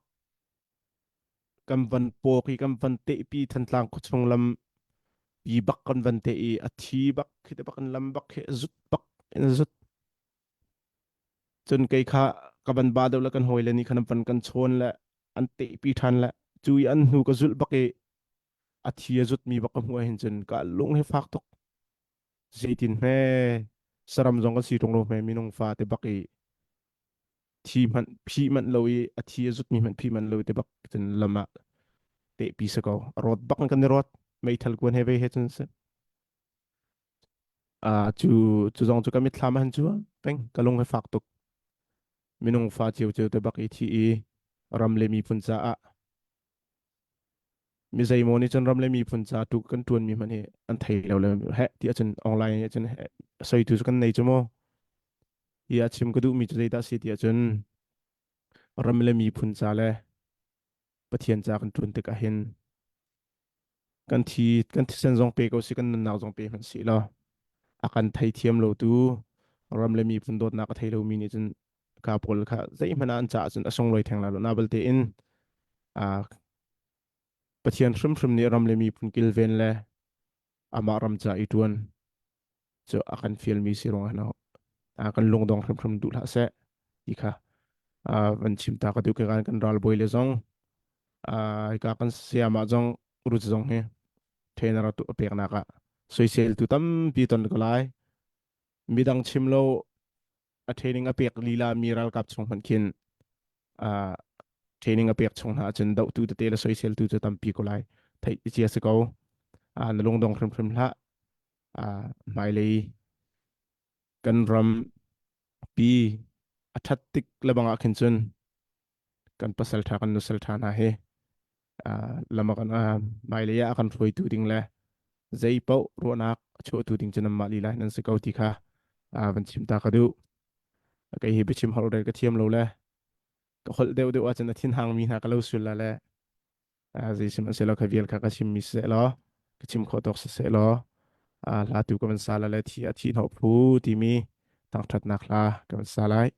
kan van poki kan van te pi than tlang ko chung lam pi bak kan van te i athi bak khite bak kan lam bak he zut bak en zut chun kai kha ka ban ba deuh la kan hoi le ni khan van kan chon la an te pi than la chui an hu ka zul bak e athi zut mi bak ka hua hin chun ka lung he fak tok zaitin me saram jong ka si tong lo me minung fa te bak e thi man phi man lo i athi zut mi man phi man lo te bak chun lama te pi sa ko rot bak kan rot mai thal kun he ve he chun se chu chu jong chu kamit thlam han chu peng kalung he fak tok minung fa chiu chiu te bak i thi i ram le mi phun cha a mi zai mo ni chon ram le mi phun cha tu kan tuan mi man he an thei lo le he ti achun online achun soi tu kan nei chumo ya chim ka du mi chei ta si ti achun ram le mi phun cha le pathian cha kan tun te ka hin kan thi sen jong pe ko si kan naw jong pe man si lo akan thai thiam lo tu ram le mi phun dot na ka thei lo mi ni chun ka pol kha zai mana an cha chun asong loi thang la lo na bal te in pathian shrim ni ram le mi phun kil ven le ama ram cha i tuan cho akan feel mi si rong na akan lung dong shrim du la se i kha van chim ta ka du ke kan ral boi le zong ka kan siama jong ru jong he thena ra tu pek na ka social tu tam pi ton ko lai midang chim lo a training a pek lila miral kap chung man kin training a pek chung na chen dau tu te la social tu tam pi ko lai thai chi se ko na long dong khrim la mai le kan ram pi athat tik labanga khin chun kan pasal tha kan nusal tha na he lama kan mai le ya kan roi tu ding la zai pau ro nak chu tu ding chen ma li lai nan se ko ti kha van chim ta ka du cái hi bichim hol der ka thiam lo le ka hol deu deu a chen thin hang mi na ka lo sul la le zai sim se lo ka vial ka chim mi se lo ka chim kho tok se lo la tu ka man sa la le thi a thi no phu ti mi tang that nak la ka man sa lai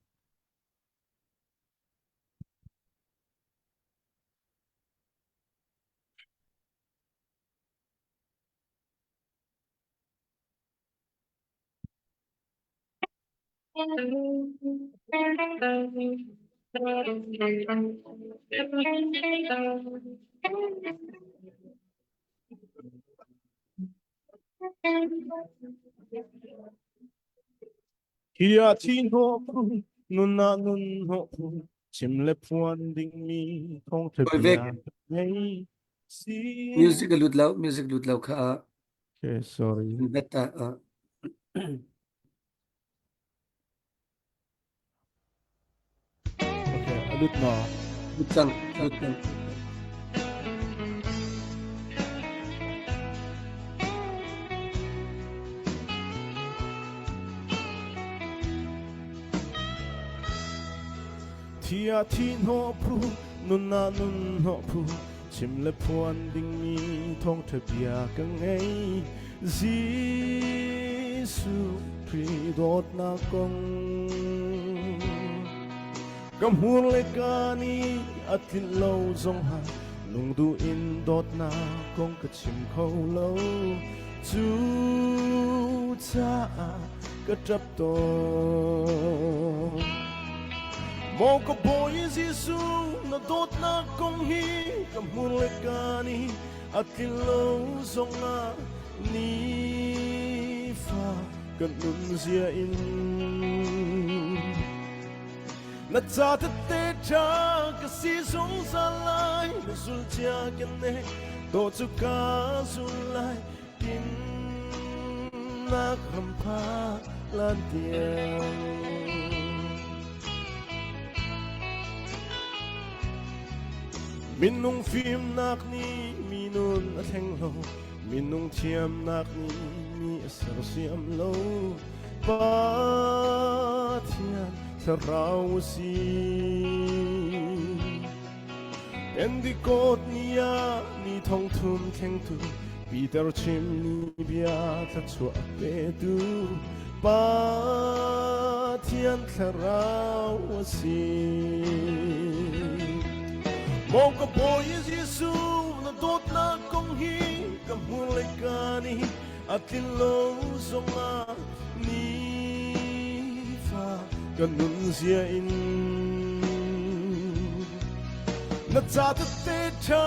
Kia chin ho nun na nun ho chim le phuan ding mi thong the Oi, Vic. pia nei si music lut lau kha okay sorry beta okay alut no utang Tia tin ho pru nun na nun ho pru chim le phuan ding mi thong the pia kang ei Giêsu pri dot na kong gam hun le ka ni atin lo zong ha lung du in dot na kong ka chim khâu lo chu cha ka trap to Mo ko boy Giêsu na dot na kong hi kam hun le ka ni atin lo zong na ni fa kan nun zia in na cha te cha ka si song sa lai na zul cha kan ne to chu ka zul lai kin na kham pha lan tiang Minung phim nak ni minun a theng lo Minung thiam nak ni mi asar siam lo Pa thian sa rau si endikot niya ni thong thum theng tu Peter chim ni bia tha chua pe tu pa thian tharau si Mong ka boy Yesu na dot na kong hi ka mulai kani atin lo songa ni fa kanun sia in na cha ta te cha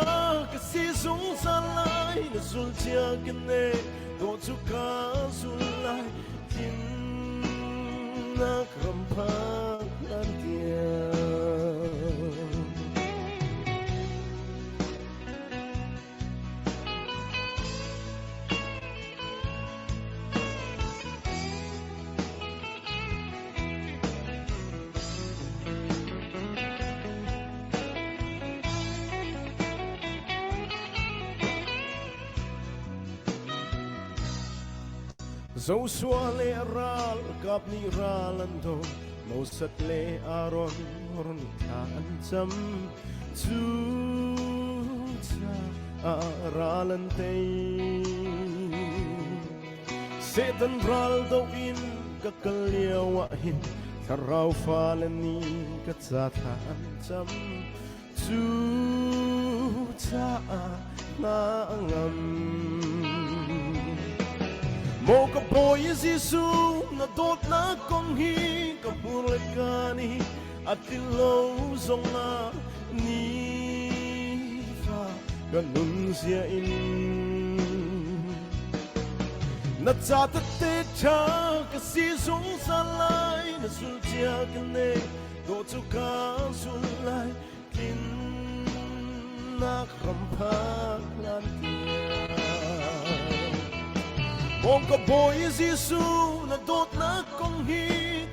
ka si sung sa lai na sul chia kan ne do chu ka sul lai tin na kram pa lan tia Zo swale ral kap ni ralando mo sat le aron ron taan cham chu cha aralan te setan ral do in kakalyawa hin karau falani katsa taan cham chu cha na angam Mo ka boy Yesu na dot na kong hi ka bulekani at tilaw zonga ni fa ganun siya in na tsata te cha ka si sung salay na sultiya ka ne do tu ka sulay kin na krampak lan Mong ka boy Yesu na dot na kong hi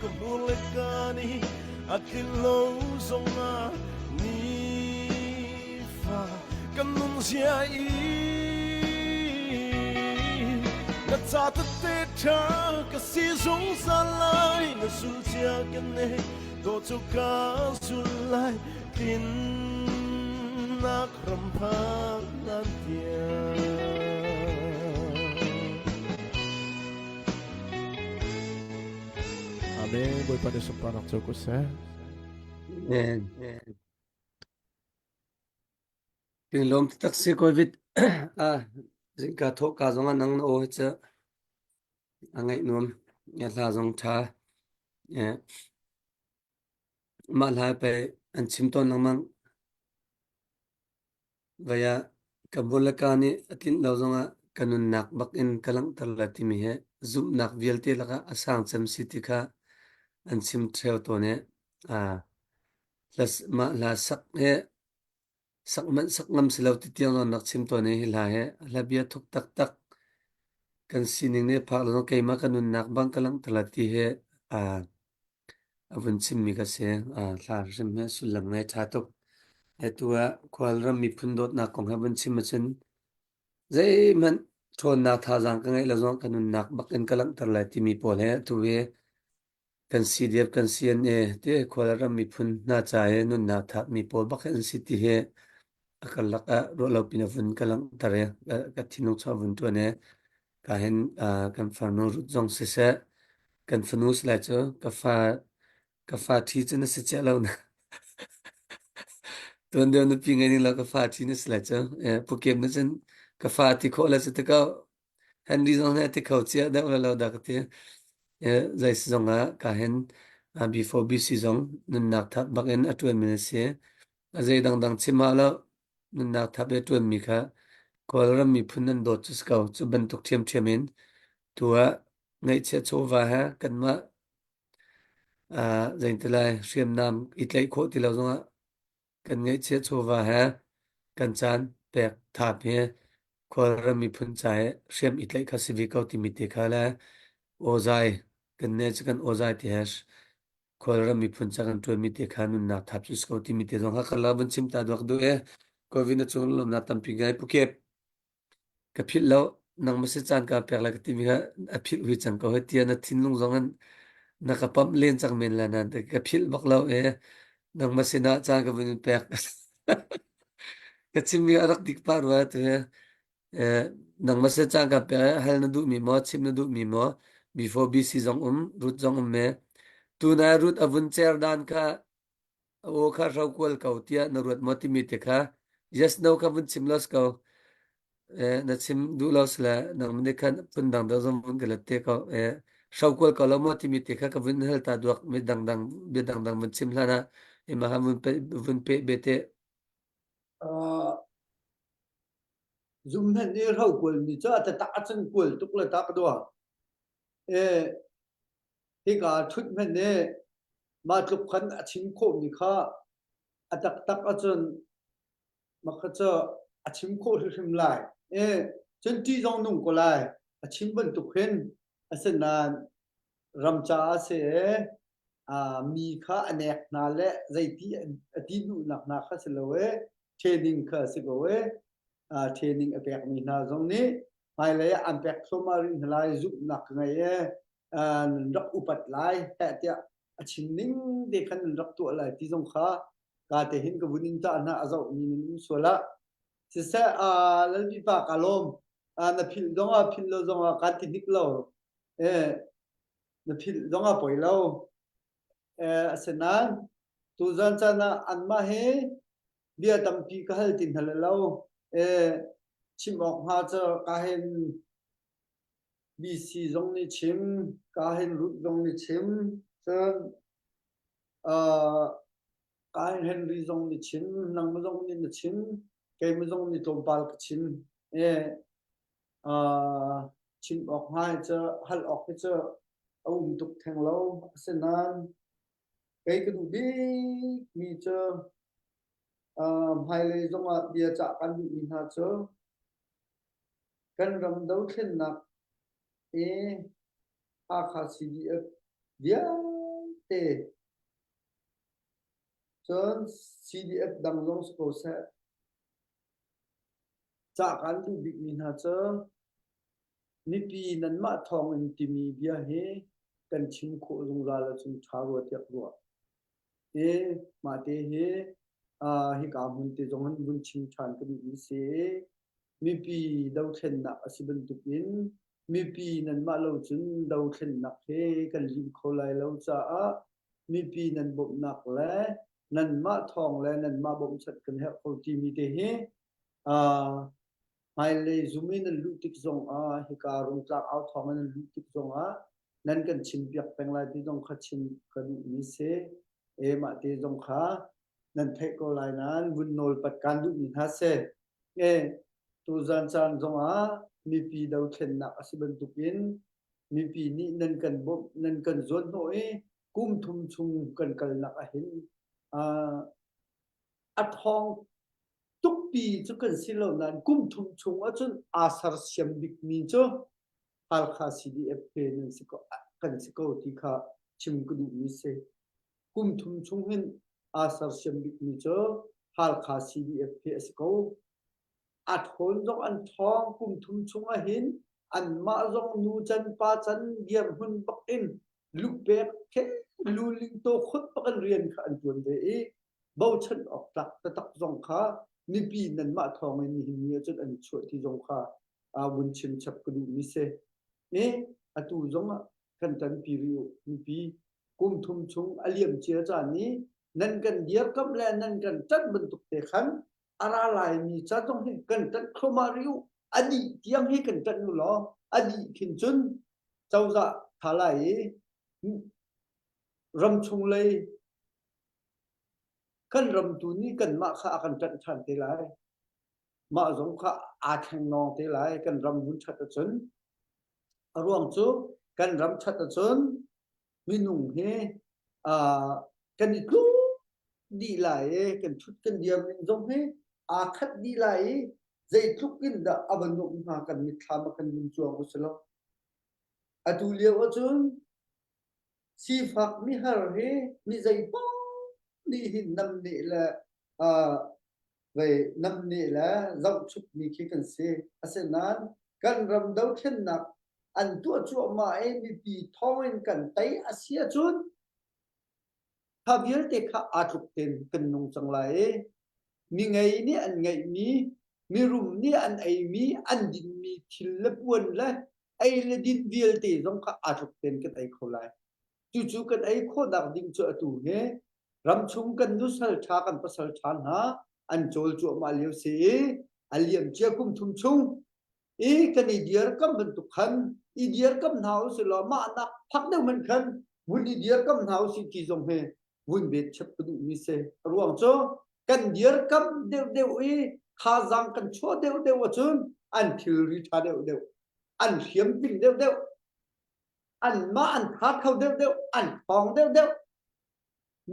ka bulekani at tilaw zonga ni fa kanun siya na tsata te cha ka si sung salay na sultiya ka ne do tu ka sulay tin na krampak lan tia Amen. Boy pada sempanak cukup saya. Amen. Ping lom tak si COVID zin ka thok ka zonga nang na o cha angai nom ya la zong tha ya ma la pe an chim ton nang mang vaya kabulakani atin lo zonga kanun nak bak in kalang talati mi he zum nak vielte laka asang cham city kha an chim treo to ne las ma la sak he sak man sak ngam silau ti tiang no nak chim to ne hi la he la bia thuk tak tak kan sining ne phak lo ke ma kanun nak bang kalang talati he avun chim mi ka se la rim he sulang ne tha tok etua kwalram mi phundot na kong haban chim chen zai man thon na tha jang ka ngai la zong kanun nak bak en kalang talati mi pol he tu we kan CDF kan CNA te kwalram mi phun na cha he nun na tha mi pol bak en city he akalaka ro lo pina fun kalang tare ka thinung cha vun tu ne ka hen kan farno jong se se kan fanus la cho ka fa thi chen se cha lo na ton de no pinga ni la ka fa thi ne la cho pukem na chen ka fa thi kho la se te ka hen di zong na te khau chia da lo da ka te zai se zong ka hen before BC zong nun nak thak bak en atuen min se azai dang dang chima la nun nak thak be tuen mi kha kolram mi phunan do chus ka chu ban tuk thiam thiamin tua ngai che cho wa ha kan ma zain telai riam nam itlai kho ti lo zonga kan ngai che cho wa ha kan chan pek tha pe kolram mi phun chai riam itlai kha sivi ka ti mi te kha la ozai kan ne chikan ozai ti has kolram mi phun cha kan tu mi te kha nun na thap chus ka ti mi te zong ha kala ban chim ta dok do covid na chung lom na tam pi gai puke ka phil lo nang ma se chan ka pek la ka ti mi ga a phil hui chang ka he tia na thin lung zong an na ka pam len chang men la na ka phil bak lo nang ma se na chan ka bin pek cái chim mi arak dik par wa tu nang masa chang ka pe hal na du mi mo chim na du mi mo before BC zong root zong me tu na root avun chair dan ka o kha rau kwal kau tia na root moti mi te kha yes no ka vun chim los kau na chim du los la nang mne khan pun dang da zong vun galat te kau rau kwal kau la moti mi te kha ka vun hal ta duak me dang dang be dang dang vun chim la na ma ha vun pe be te zoom hen ni rau kwal ni cha ta ta chen kwal tuk la ta do hi ka thut men ne ma tuk khan a chim kho ni kha atak tak a chen ma kha cha a chim kho hrim lai chen ti jong nung ko lai a chim ban tuk hen a sen na ram cha se mi kha anek na le zai ti nu nak na kha se lo training kha se go training a pek mi na zong ni mai le an pek somari lai zup nak ngai rak upat lai ta tia a chim ning de khan rak tu lai ti jong kha ka te hin ka bunin ta na azau ni nin sola se sa lal bi pa kalom na phil donga phil lo zonga ka ti dik lo na phil donga poi lo asenan tu zan chana an ma he bia tam pi ka hal tin hal lo chim ok ha cha ka hen BC zong ni chim ka hen rut zong ni chim chen ka hen Henry zong ni chim nang ma zong ni chim kai ma zong ni tom pal ka chim chim ok ha cha hal ok cha ông tục thang lâu senan cái du bi mi cha hai le zong a bia cha kan du in ha cha kan ram dau khen nak a kha CDF dia te chon CDF dang long ko sa cha kan du bi min ha cha mi pi nan ma thong in ti mi bia he kan chim kho zong la la chung tha ro tiak ro ma te he hi ka mun te zong han bun chim chan ka mi se mi pi dau khen na asibun tukin mi pi nan ma lo chun dau khen na he kan lim kho lai lo cha mi pi nan bom nak le nan ma thong le nan ma bom chat kan he ko ti mi te he mai le zumin lu tik zong hi ka rung tlak out thong an lu tik zong nan kan chim piak peng lai ti zong kha chim kan mi se ma te zong kha nan thai ko lai nan vun nol pat kan du ni ha se tu zan chan zong mi pi dau thlen nak asiban tukin mi pi ni nan kan bo nan kan zon no kum thum chung kan kal nak a hin a thong tuk pi chu kan silo nan kum thum chung a chun asar siam bik mi cho hal kha CDF pe nan siko kan siko ti kha chim ku du mi se kum thum chung hin asar siam bik mi cho hal kha CDF pe siko at hon zong an thong kum thum chung a hin an ma zong nu chan pa chan giam hun bak in lu pek ke lu ling to khut pak an rian kha an tuan de bao chan ok tak ta tak zong kha ni pi nan ma thong ni hin ni chut an chu ti zong kha bun chim chap ku du mi se atu zong kan tan pi riu ni pi kum thum chung aliam chia cha ni nan kan diar kam le nan kan tat ban tuk te khan ara lai mi cha tong hi kan tat khoma riu adi tiang hi kan tat nu lo adi khin chun chau za thalai ram chung lei kan ram tu ni kan ma kha kan tat chan te lai ma zong kha a thang nong te lai kan ram bun chat chun ruang chu kan ram chat chun mi nung he kan ni ku đi lại kan thut kan diam in zong he khat đi lại dây thúc in da aban no ma kan mi tham kan min chuang uslo atu liao chun si phak mi har he mi dây po đi hin nam ni la về năm ni la dòng chúc mi khi kan se asenan kan ram dau khen nak an tu chu ma mi pi thoin kan tai asia chun Havier te kha atuk ten kan nung chang lai mi ngai ni an ngai mi rum ni an ai mi an din mi thil le puan le ai le din vial te zong kha athuk ten ka tai kholai chu kan ai kho dak ding chu atu nge ram chung kan nu sal tha kan pasal than ha an chol chu ma liu se aliam chia kum thum chung e kan i diar kam ban tu khan i diar kam nau se lo ma na phak de man khan bun i diar kam nau si ti zong he bun bet chap du mi se ruang cho kan diar kam de e kha jang kan cho de chun an thil ri tha de an hiam pin de an ma an tha khau de an pong de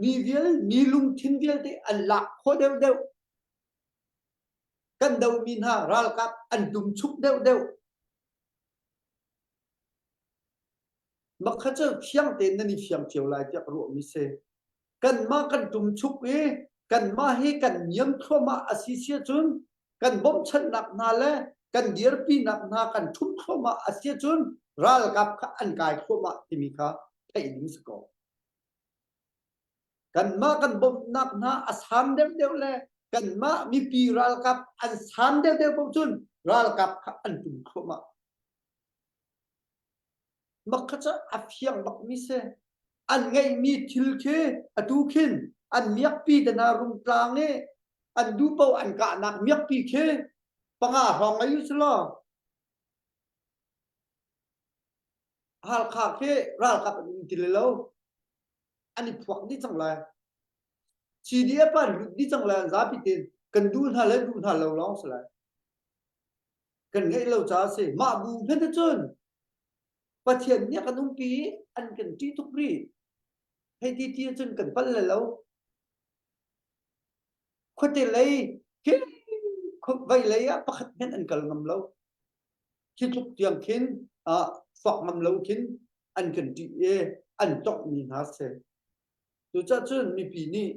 mi vial mi lung thin vial te an lak kho de kan dau min ha ral kap an dum chuk de mặc khát phiang tên nên phiang chiều lại chắc ruộng mi se cần ma cần trùng chúc ấy cần ma hay cần nhiễm thua ma asia chun cần bom chân nặng na le cần diệt pi nặng na cần thum thua ma asia chun ral gặp ăn cài thua ma thì mi kha thấy đúng sự có cần ma cần bom nặng na asam đều le cần ma mi pi ral gặp ăn sam đều bom chun ral gặp ăn trùng thua ma mặc khát phiang mặc mi se an ngay mi thil khe atu khin an miak pi dana rum tlang ne an du pau an ka nak miak pi khe panga hong ayu slo hal kha khe ral kap tilelo ani phuak di chang la chi dia pan di chang la za pi tin kan du ha lo long sla kan ngai lo cha se ma bu phe de chun pathian nya kan pi an kan ti tuk ri hay đi tia chân cần phân là lâu có thể lấy cái vậy lấy á bắt hết anh cần ngầm lâu khi chụp tiền khiến phật ngầm lâu khiến anh cần trị anh chọn nhìn hả sẽ tôi cho chân mi pì ni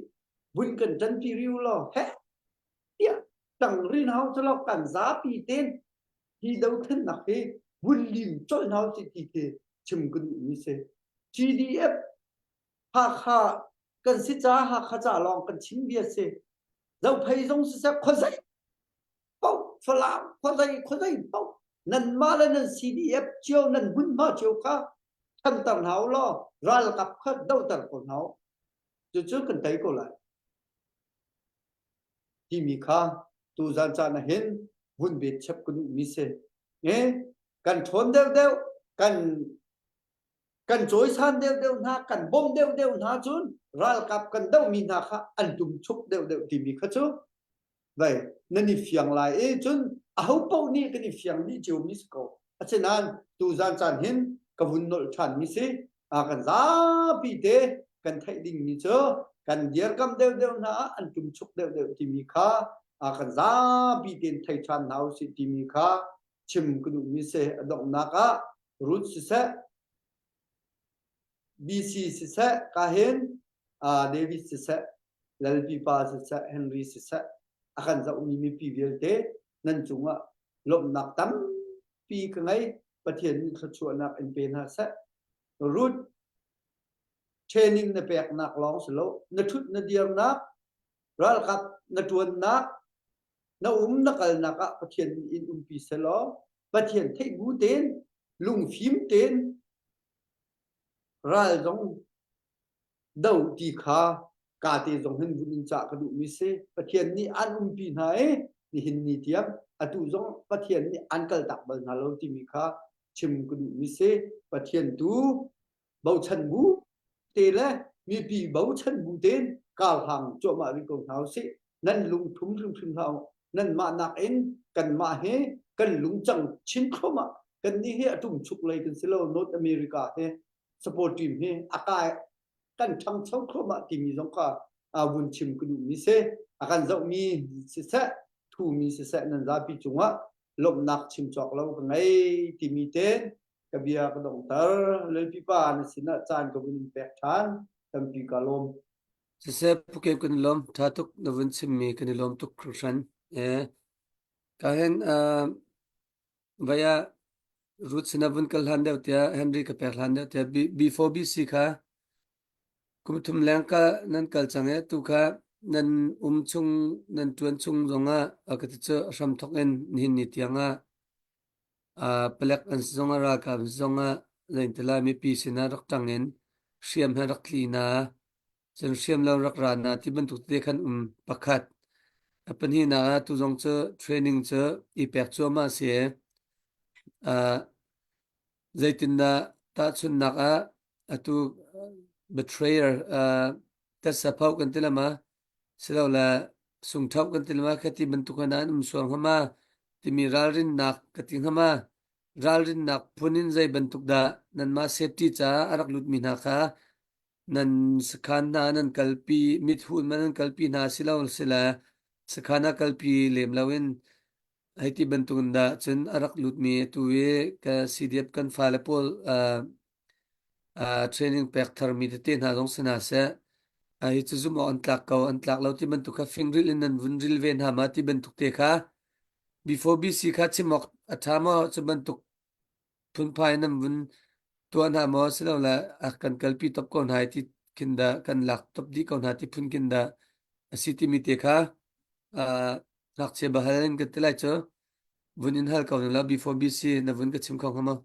vun cần chân pì riu lo hết tia chẳng riêng hao cho lo cần giá pì tên thì đâu thân là cái vun lim cho hao thì chừng cần như thế GDF ha cần sĩ cha ha cha lòng cần chính biệt se dầu thấy giống sẽ khó dây bao phá làm khó dây bao nần ma lên nần CDF chiêu nần bún ma chiêu khác thầm tầng háo lo ra là cặp khất đâu tầng của háo chứ trước cần thấy cô lại thì mi kha tu gian cha na hen vun biệt chấp cần mi se nghe cần thốn đều cần chối san đều na cần bom đều na chun ral kap cần đâu mi na kha an tum chúc đều thì mi kha chu vậy nên đi phiang lại chun hau pau ni cái đi phiang đi chiều misko cho nên tu gian chan hin ka vun nol chan mi se cần giá pi te cần thay đình mi chớ cần diar kam đều na an tum chúc đều thì mi kha cần giá pi ten thay chan nào si thì mi kha chim ku mi se dong na ka rut se BC sisa kahen David sisa Lalpipa sisa Henry sisa akan za umi mi PVL te nan chunga lom nak tam pi kangai pathian khachua nak en pen ha sa root training na pek nak long slo na thut na diam nak ral kap na tuan nak na nakal naka pathian in pi selo pathian thei bu ten lung phim ten ral dong đâu ti kha ka te dong hin vun cha ka du mi se pathian ni an pi nai ni hin ni tiam atu dong pathian ni an kal tak bal na lo ti mi kha chim ka du mi se pathian tu bau chan bu te le mi pi bau chan bu ten kal hang cho ma ri ko hau se nan lung thum hau nan ma nak en kan ma he kan lung chang chin khoma kan ni he atum chuk lai kan selo North America he support team he akai kan thang chau khoma ti mi jong ka vun chim ku mi se akan zau mi se sa thu mi se sa nan za pi chunga lom nak chim chok lo ka ngai ti mi ten ka bia ka dong tar le pi pa na sina chan ka vun pek than tam pi ka lom se puke kun lom thatuk na vun chim mi kan lom tuk krushan kahen vaya root sinavun kal hande tia Henry ka pek hande tia before BC kha kumthum langka nan kal change tu kha nan chung nan tuan chung zonga akaticha ram thok en nin ni tianga pelek an zonga ra ka zonga zain tela mi pi sina rak tangen siam ha rak klina chen siam lo rak rana ti ban tu te khan pakhat apan hi na tu zong che training che I pek chu ma se zaitin na ta chun naka atu betrayer ta sapau kan tilama silo la sung thau kan tilama khati ban tu kana suang hama timi ralrin nak kating hama ralrin nak punin zai ban tuk da nan ma safety cha arak lut mina kha nan sakhana nan kalpi mit hun man kalpi na silo sila sakhana kalpi lem lawin haiti bentunda chen arak lut mi tuwe ka CDF kan falapol training pek thar mi te na dong sana se hi chu zum on tlak lo ti bentu ka fingril in an vunril ven ha ma ti bentu te kha before BC kha chimok athama chu bentu thun phai nam vun tuan ha mo selo la akan kalpi top kon hai ti kinda kan lak top di kon ha ti phun kinda city mi te kha lak che bahalen ka telai cho vunin hal kaw la before BC na vun ka chim khong hama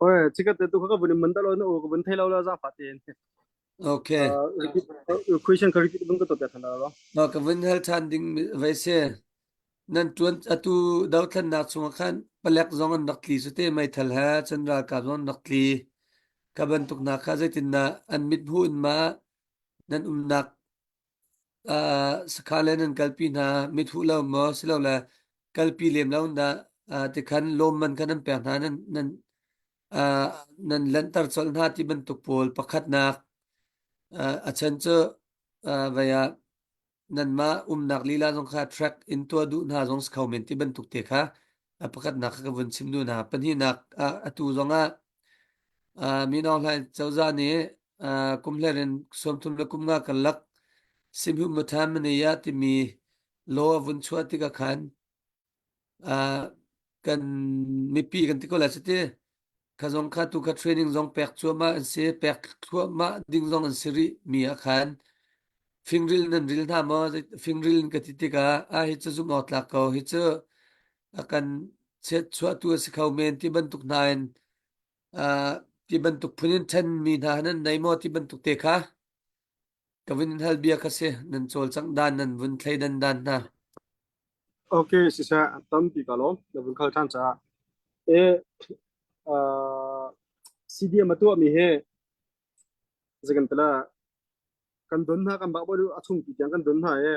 oi chikat tu kha bun mandal on o bun thai la za fatin okay question kari ki bun ko to ta khana lo no ka vun hal chan ding vai se nan tuan atu daw than na chung khan palek zong an nakli su te mai thal ha chandra ka zong nakli ka ban tuk na kha zaitin na an mit bhuin ma nan nak sakhalen an kalpi na mit hu lo mo silo la kalpi lem lo da te khan lom man khan an pe na nan lantar chol na ti ban tuk pol pakhat na achan cho vaya nan ma nak lila zong kha track into du na zong skaumen ti ban tuk te kha pakhat na kha vun sim du na pan hi nak atu zonga mi nong lai chawza ni kumhleren somthum la kumnga kalak simhu matham ne ya ti mi lo vun chua ti ka khan kan mi pi kan ti ko la chete kha zong kha tu kha training zong pek chua ma an se pek chua ma ding zong an siri mi a khan fingril nan ril na ma fingril ka ti ti ka hi chu zum not la ko hi chu akan set chua tu se khau men ti ban tuk nain ti ban tuk phunin than mi na nan nei mo ti ban tuk te kha kawin hal bia ka se nan chol chang dan nan vun thlai dan na okay si sa tam pi ka lo na bun khal chan cha e CDM tu mi he zagan tala kan don na kan ba bo achung ti kan don na e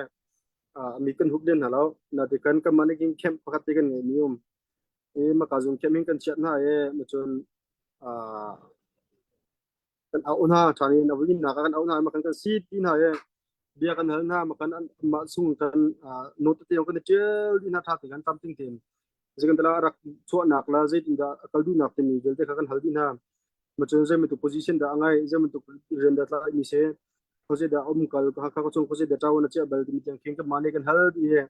mi kan huk den halo na de kan ka mane king camp pakhat te kan nge nium e ma ka zum camping kan chat na e ma chon kan au na thani na win na kan au na ma kan si ti na e bia kan hal na ma kan ma sung kan no te yo kan chel di na tha te kan tam ting ten zagan tala rak chua nak la zai tin da kal du nak te mi gel te kan hal di na ma chon zai mi tu position da angai zai mi tu ren da la mi se khoje da kal ka ka chong khoje da taw na che bal di tang king ka mane kan hal di he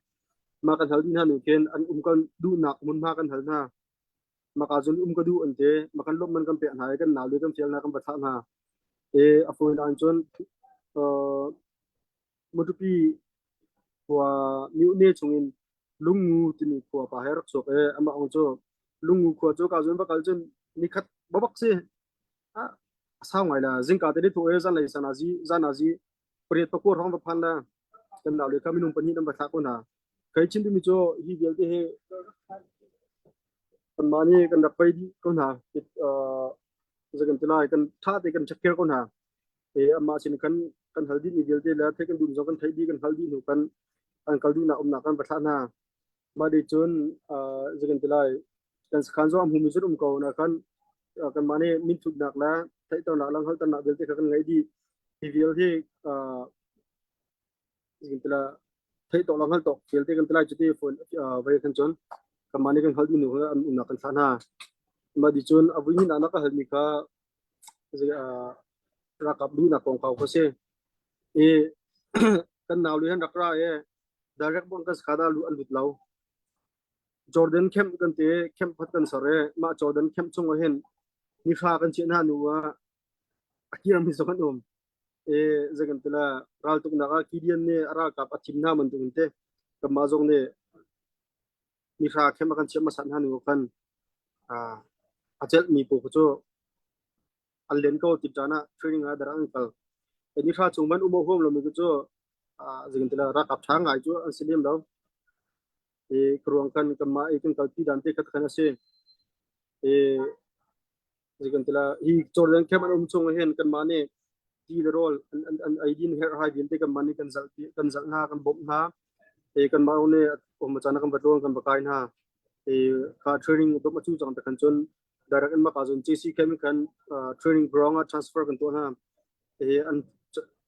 ma kan hal di na nu ken an kan du nak mun ma kan hal na ma ka zun ka du an te ma kan lom man kan pe na kan na le kan fel na kan ba tha na e a foi dan chon mutupi kwa new ne chungin lungu tini kwa pa her sok e ama ong cho lungu kwa cho ka zun ba kal chon ni khat babak se a sao ngai la jing ka te ni to e zan lai sana ji pre to ko rong ba phan na kan na le ka minum pani nam ba tha ko na kai chin mi cho hi gel te he kan mani kan da pai di ko na zagan tila kan tha te kan chakker ko na e amma sin kan haldi ni gel te la te kan dum zo kan thai di kan haldi nu kan an kaldu na na kan ba tha na ma de chon zagan tila kan khan zo am hu mi zo ko na kan mane min thuk nak la thai to na lang hal tan na gel te kan ngai di hi gel te zagan tila thai to lang hal to gel te kan tila chute phone vai kan chon kan mane kan haldi nu an na kan tha na ma di chon abui ni na ka halmi ka rakap du na kong kau kose e kan naw le han rakra e direct bon kas khada lu an lau Jordan kem kan te kem phat kan sare ma Jordan kem chung hen ni kha kan chen ha nu wa akiram mi so kan zagan tila ral tuk naka kidian ne aral kap atim na man tungte kamazong ne ni ra khem kan chem masan han kan a achel mi po ko allen ko tip jana training a dara ankal ni ra chungman umo hom lo mi ko zagan tila ra kap thang ai chu ansilim lo kruang kan kama ikin kalpi dante khat khana se zagan tila hi chordan khem an chung hen kan mane ti the role an idin her ha din te kan mani kan zal na kan bom na kan ma ne om chana kan batong kan bakai na ka training to ma chu chang ta kan chon darak an ma ka zon jc kem kan training bronga transfer kan to na an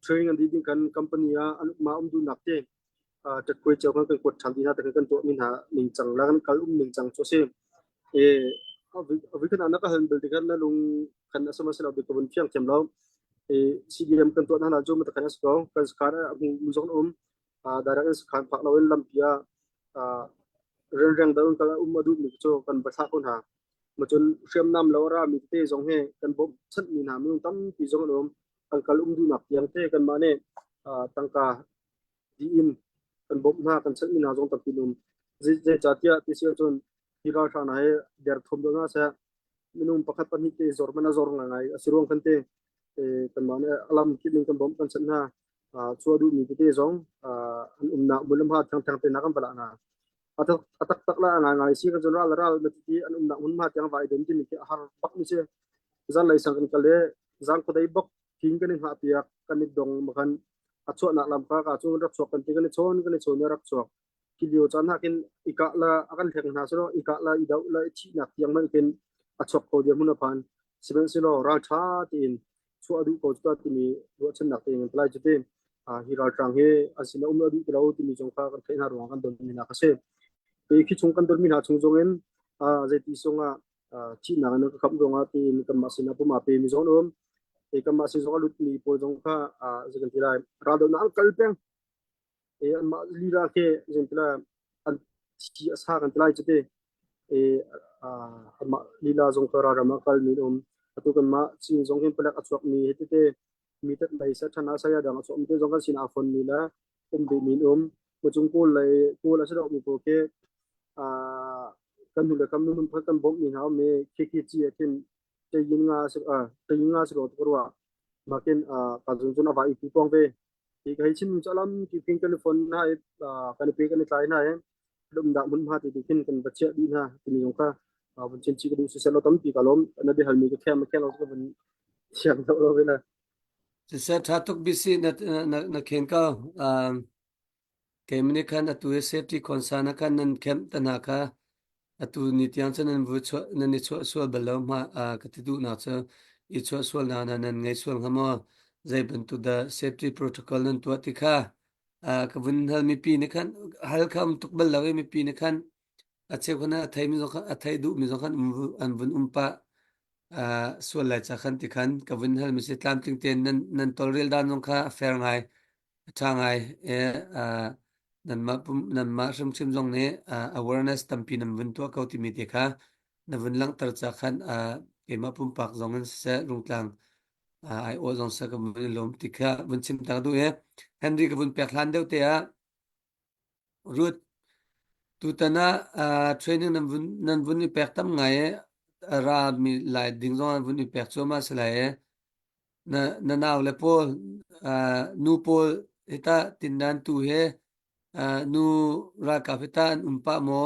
training an di kan company a an ma du nak te tat koi chaw kan kot thal dina ta kan to min ha ning chang la kan kal ning chang cho se avi kan anaka han bel kan na lung kan asama sala de ko fiang kem lo CDM kan to na na jo mata kan sko kan skara mu zon darak an kan pak lo lam pia reng reng da kan adu mi cho kan ba sa kon ha ma chon shem nam lo ra mi te zong he kan bom chat mi na mi tam pi zong om kan kal du nak yang te kan ma ne tangka di in kan bom na kan chat mi na zong tam pi num je chatia ti se chon hira tha na he der thom do na sa minum pakhat pan hi te zor mana zor nga ngai asirong kan te kan ma ne alam ki ling kan bom kan chat na chu adu mi te zong an na mulam ha thang thang te na kan bala na atak tak la ngai si kan general ral meti an na hun ma tang vai den ti har pak mi se zan lai sang kan kale zang ko dai bok king kan ha pia kan dong makan acho na lam ka chu rak chok kan ti kan chon rak chok ki dio chan hakin ika la akan thek na so ika la idau la chi na tiang man ken achok ko dia mun pan siben silo ra tha tin chu adu ko ta ti mi ro chen na te ngai lai chute hi ra trang he asina adu ti lo ti mi jong kha kan thai na ro kan don mi na ka se ki chung kan dol min ha chung jong en je ti songa chi na no ka kham jong a ti kan ma sina pu ma pe mi zon om kan ma si zong lut ni po jong kha je kan ti lai ra do na kal peng an ma li ra ke je ti la an chi sa kan ti lai chete an ma li la jong ka ra ma kal mi om atu kan ma chi jong hin pelak achok mi hete mi tat lai sa thana sa ya dang achok mi te jong kan sin a phone mi la be min mo chung ko lai ko la sa do mi po ke kan hule kam nun pha kan bom ni ha me ke chi akin te yin nga se ro ko wa ma ken ka jun jun ava i pu pong ve ki kai chin chalam ki ping telephone na kan pe kan tai na dum da mun ma ti kin kan bacha di na ti ni ka bun chen chi ka du se lo tam pi ka lom na de hal mi ka kem lo ka bun siam lo ve na se thatuk bisi na khen ka kemini kan atu safety concern kan nan kem tanaka atu nitiang chen nan vu cho nan ni cho so belo ma katidu na cho I cho so na nan ngai so ngamo zai bantu da safety protocol nan tu atika ka vun hal mi pi ni kan hal kam tuk bal lawe mi pi ni kan ache khona athai mi zo athai du mi zo kan an vun umpa so la cha khan ti khan ka vun hal mi se tlam ting ten nan tolrel dan nong kha fair ngai changai nan ma shim chim jong ne awareness tampi nam vun to ka ti mi te kha na vun lang tar cha khan ke ma pum pak jong an se rung tlang ai o jong sa ka vun lom ti kha vun chim ta du henry ka vun pek hlan deu te root tu tana training nan vun ni pek tam ngai ra mi lai ding jong vun ni pek cho ma slai na naw le pol nu pol eta tindan tu he nu ra kapitan umpa mo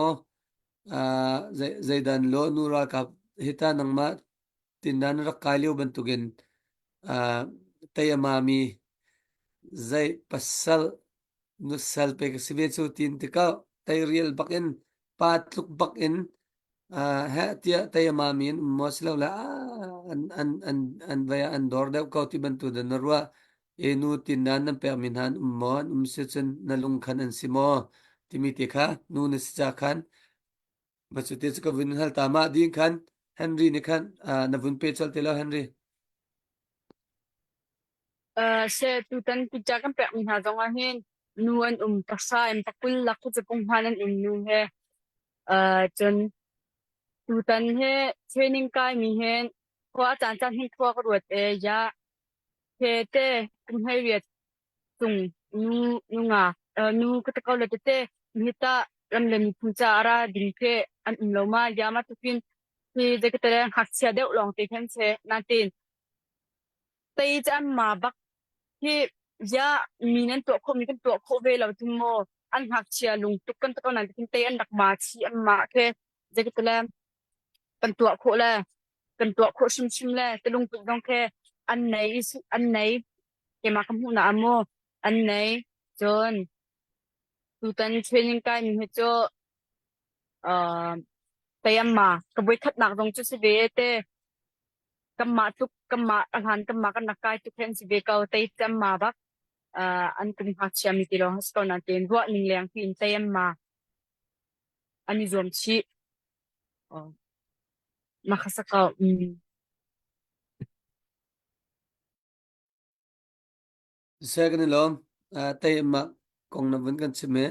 zaidan lo nu ra kap hita nangma tindan ra kalio bantugen tayamami zai pasal nu sal pe sibe chu tin tika tay real bakin patluk bakin ha tia tayamami moslo la an vaya an dor da ko ti bantu da narwa enu tindan nan perminhan mon umsechen nalung khan an simo timiti kha nu ne sa khan bachute ka vin hal tama din khan henry ni khan na vun pe chal telo henry se tu tan pi cha kan pe mi ha jong a hin nuan pasa em takul la ku che pung hanan nu he chon tu tan he training kai mi hen ko chan chan hin ko ruat ya ke te kum hai riat tung nu nga nu ka takaw la te hita lam lem puncha ara ding phe an loma yama tukin hi je ka tere hak sia deuh long te khen che na tin tei chan ma bak hi ya minen to kho mi kan to kho ve lo tum mo an hak chia lung tuk kan takaw nan tin te an dak ma chi an ma khe je ka tere kan to kho la kan to kho shim la te lung tuk dong khe an nei ke ma kam hu na amo an nei chon tu tan training kai mi he cho tayamma ka boi khat nak dong chu si ve te kamma alhan kamma kan nakai tu khen si ve ka tai chamma bak an kum ha chiam ti lo has ko na ten ro ning leng pin tayamma ani zom chi makasaka Second lo tay ma kong na vun kan chime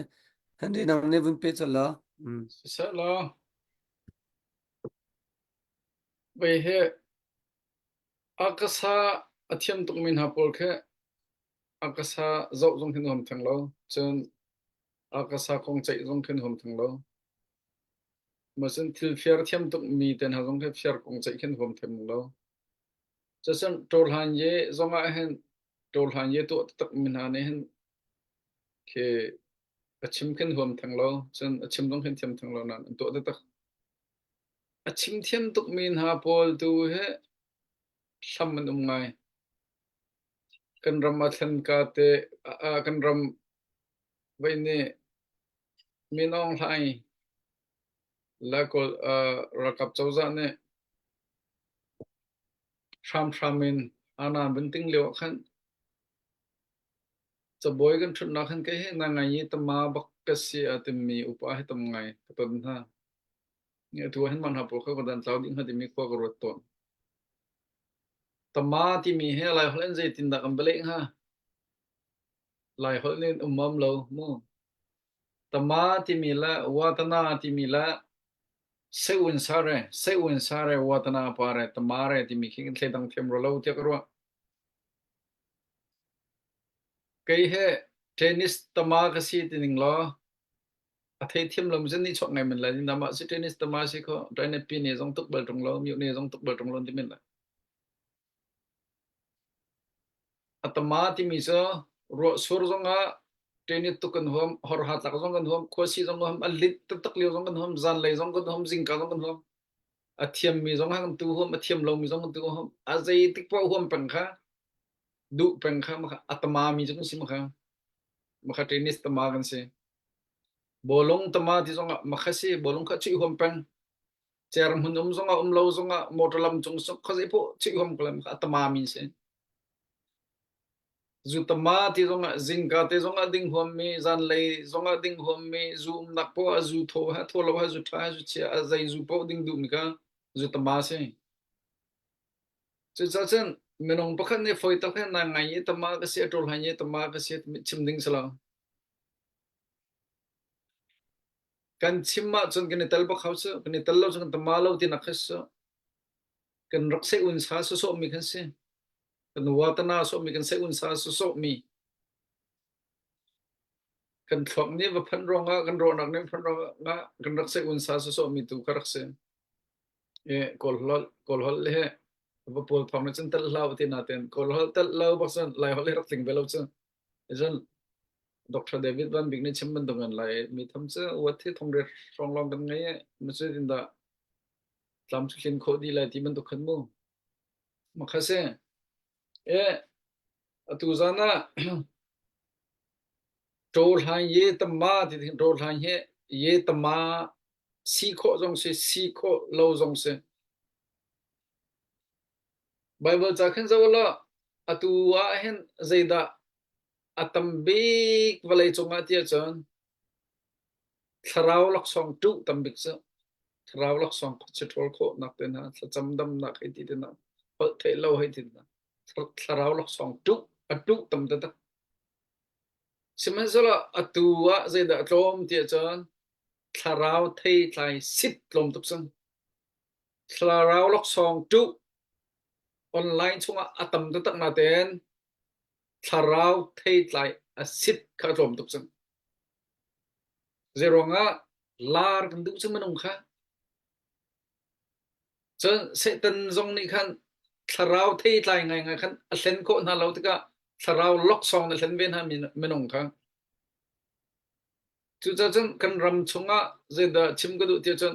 handi nang ne vun pe chala sẽ lo bây he akasa athiam tuk min hapol khe akasa zau zong hin hom thang lo chen akasa kong chai zong hin hom thang lo masen thil fiar thiam tuk mi ten ha zong khe fiar kong chai hin hom them lo chasan tol han ye zonga hen tol han ye tu tak min ha ne hen ke achim hin hom thang lo chen achim zong hin thiam thang lo nan to tak achim thiam tuk min hapol tu he sam man ngai kan ram athan ka te kan ram vai ne minong lai la ko rakap chawza ne sham in ana binting lew khan chaboy kan thun na khan ke he na ngai tama bak ka si atmi upa he tam ngai ton ha nge tu hen man ha po kha ko dan chaw ding ha ti mi ko ko rot ton tama ti mi he lai holen je tin da kam bele ha lai holen umam lo mo tama ti mi la watana ti mi la sewin sare watana pare tamare ti mi king tle dang them ro lo te ko cái he tennis tama ka si tining lo a thei thiam lom zen ni chok ngai men la ni nama si tennis tama si ko dai ne pi ne jong tuk bal tong lo mi ne jong tuk bal tong lo ti men la atama ti mi so ro sur jong a tennis tu kan hom hor hat la jong kan hom ko si jong hom alit tak liu jong kan hom zan lai jong kan hom jing ka jong kan hom a thiam mi jong hang tu hom a thiam lo mi jong tu hom a zai tik po hom pang kha du pang kha ma atama mi jong si ma kha tennis tama kan se bolong tama ti zonga makhasi bolong kha chi hom pang cher mun zonga lo zonga motolam chung sok khazi po chi hom klam kha tama min se zu tama ti zonga zinga te zonga ding hom mi zan lei zonga ding hom mi zu nak po zu tho ha tho lo ha zu tha zu chi a zai zu po ding du mi ka zu tama se chu cha chen menong pakhan ne foi ta kha na ngai tama ka se tol ha ye tama ka se chim ding sala kan chimma chun kan tel ba khaw se kan tel lo chun tama lo ti na khas kan rakse un sa so mi kan se kan watana so mi kan se un sa so mi kan thok ni va phan ronga kan ro nak ne phan ronga nga kan rakse un sa so mi tu karak se e kol hol le va pol phang na chen tel law ti na ten kol hol tel law ba san lai hol rak ting belo chen jan Dr. David Van Big ne chimban dongan lai mi tham che wathi thong re song long kan ngai ma se din da tlam chin kho di lai ti man to khan mo ma khase e atu zana tol han ye tama ti tol han ye tama si kho lo jong se Bible cha khan zawala atu wa hen zaida atam big valai chonga ti chan tharau lak song tu tam big sa tharau lak song che thol kho nak ten ha cham dam nak hai ti na hol the lo hai ti na tharau lak song tu atu tam ta simenzala atua zaida tlom ti chan tharau thei tlai sit tlom tup sang tharau lak song tu online chunga atam ta tak na ten tharau thei tlai a sit kha rom tuk chang zeronga lar kan du chang manung kha chen se tan zong ni khan tharau thei tlai ngai ngai khan a hlen ko na lo tika tharau lok song na hlen ben ha manung kha chu cha chen kan ram chunga zeda chim ka du tia chen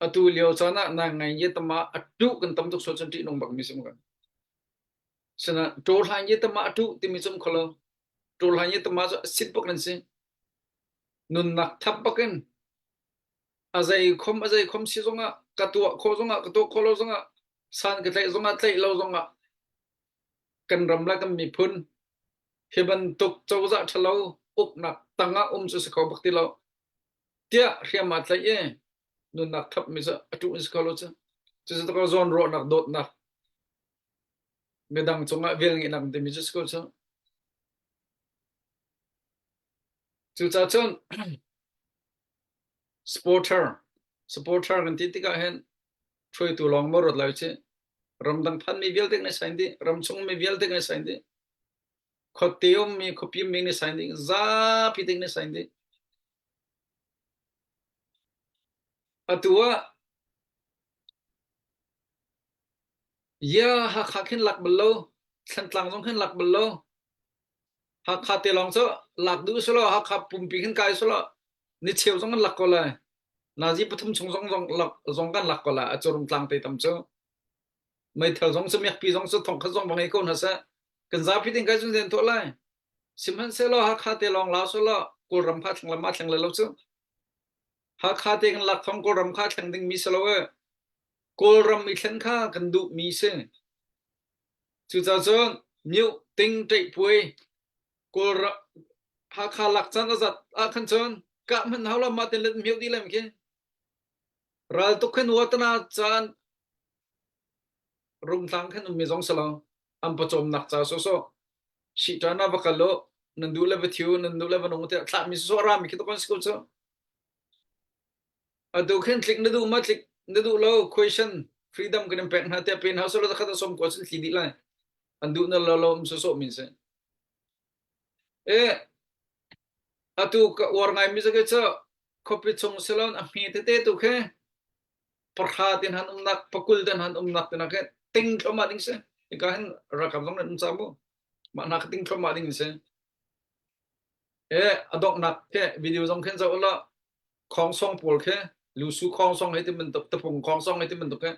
atu leo chana na ngai ye tama atu kan tam tuk so chen ti nong bak mi sim kan sana tol han ye tama atu ti mi chum kholo tol han ye tama so sit bok nan si nun nak thap bakin azai khom si zonga katua kho zonga kato kholo zonga san ka tlai zonga tlai lo zonga kan ram la kan mi phun hiban tuk chawza thalo uk nak tanga chu se kho bakti lo tia riama tlai e nun nak thap mi sa atu is kholo cha chu se to zon ro nak dot nak medang chunga vel ngi nam de mi chu ko cha chu cha chon supporter kan ti ka hen throi tu long mo rot lai che ram dang phan mi vel tek na sain di ram chung mi vel tek na sain di khotium mi khopim mi ni sain di za pi tek na sain di atua ya ha kha khin lak balo than tlang jong khin lak balo ha kha te long so lak du so lo ha kha pum pi khin kai so lo ni cheu jong lak ko la na ji pathum chung jong lak jong kan lak ko la a chorum tlang te tam cho mai thal jong so mek pi jong so thong kha jong bang ko na sa kan za pi ting kai jun den to lai sim han se lo ha kha te long la so lo ko ram pha thang la ma thang la lo chu ha kha te kan lak thong ko ram kha thang ding mi so lo ko ram mi thang kha kan du mi se chu cha chon miu ting tei pui ko ha kha lak chan azat a khan chon ka man hawla ma te let miu di lam ke ral to khen watna chan rum tang khen mi jong salo am pa chom nak cha so so si ta na bakalo nandu le bathiu nandu le banong te tla mi so ra mi ki to kon school so adu khen click na du ma click na du lo question freedom kan pen ha te pen house lo ta khata som question thi di lai andu na lo so so min se e atu ka war ngai mi se ke cha copy chung salon a mi te tu khe parkha tin han nak pakul den han nak na ke ting thoma ding se ka hen ra kam dong na sa bo ma nak ting thoma ding se e adok nak ke video jong khen zo la khong song pol ke lu su khong song hai te men ta pung khong song hai te men ke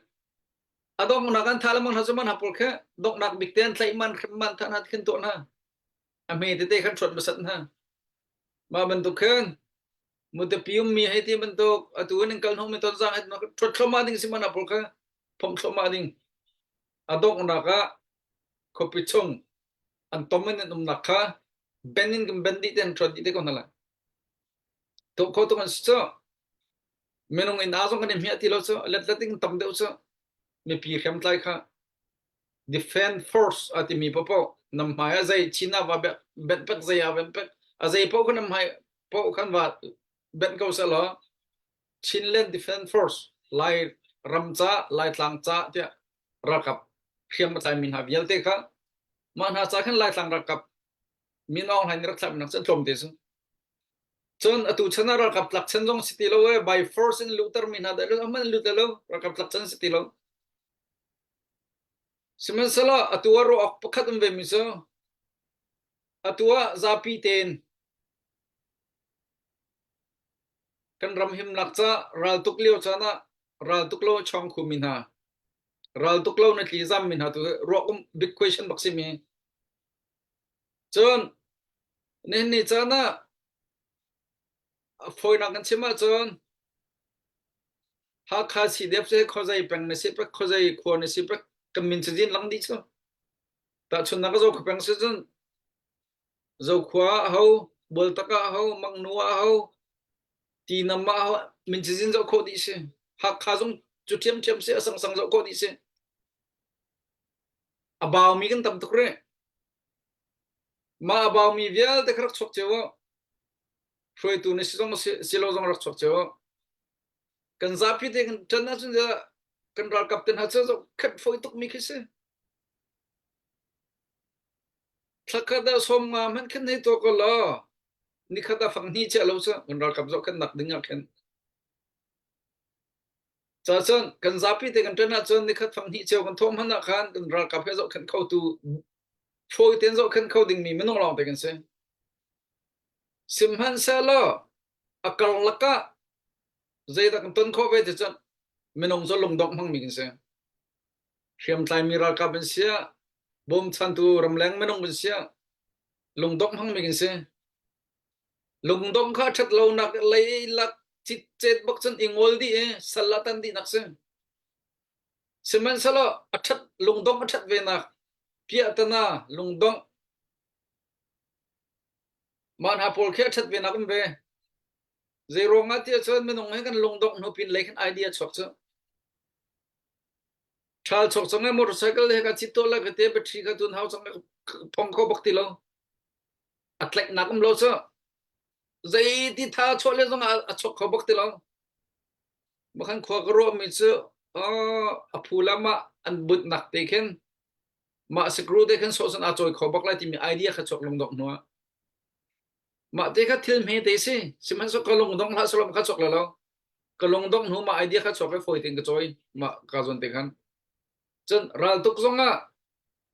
adok nak kan thala man hasaman hapol ke dok nak big ten tlai man than hat khen to na a me te khan thot basat na ma ben to khen mu te pium mi hai te men to atu nen kal hong me to za hat nak thot thoma ding si man hapol ke phom thoma ding adok naka kopi chung an tomen naka benin kum bendi ten thot ite ko nala to ko to kan so menong in azong kan mi ati lo so let letting tam de so me pi khem tlai kha defend force ati mi popo nam maya zai china wa ben pek zai ya ben pek azai po kan mai po kan wa ben ko sa lo chinland defend force lai ramcha lai tlang cha tia rakap khiam tai min ha vial te kha man ha cha khan lai tlang rakap min ong han rak thlam nak chen thom te su chon atu chana rakap tlak chen jong city lo by force in lutar min ha da lo man lutar lo rakap tlak chen city lo siman sala atua ro ak pakhat um ve mi so atua zapi ten kan ram him lakcha ral tuklio chana ral tuklo chong khu min ha ral tuklo na tli zam min ha tu ro big question box mi chon nen ni chana foi na kan chima chon ha kha si dep se khozai pang na se pra khozai kho na se pra kamin chjin lang di cho ta chun na ka zo khpang se chon zo khwa ho bol taka ho mang nuwa ho ti nama ho min chjin zo kho di se ha kha jong chu thiam se sang sang zo kho di se abaw mi kan tam tukre ma abaw mi vial te khrak chok chewa froi tu ne silo jong rak chok chewa kan zapi te kan chana chun ja kan ral kapten ha cho khat foi tuk mi khise thakada som nga man khen nei to ko lo ni khata phang ni che lo sa un ral kap zo khen nak ding a khen cha chon kan zapi te kan tana chon ni khat phang ni che kan thom han na khan kan ral kap he zo khen khau tu phoi ten zo khen khau ding mi menong long te kan se sim han sa lo akal laka zai da kan ton kho ve te chon menong zo long dok mang mi kan se khiam tlai mi ral kap ben sia bom chan tu ram leng menong ben sia long dok mang mi kan se lung dong kha that lo nak lei lak chit chet bok chen ingol di e salatan di nak se seman salo athat lung dong athat ve nak pia tana lung dong man ha pol khe athat ve nak ve zero nga tia chen menong he kan lung dong no pin lei kan idea chok chu thal chok chang motorcycle he ka chitola ka te battery ka tun hau chang phong kho bok ti lo atlek nakum lo cho zai ti tha chole zong a chok kho bok ti lo bakhan khwa gro mi chu a phulama an but nak te khen ma screw te khen so san a choi kho bok la ti mi idea kha chok long dok no ma te kha thil me te se siman so ka long dong la solom kha chok la lo ka long dong nu ma idea kha chok foi ting ka choi ma ka zon te khan chen ral tuk zonga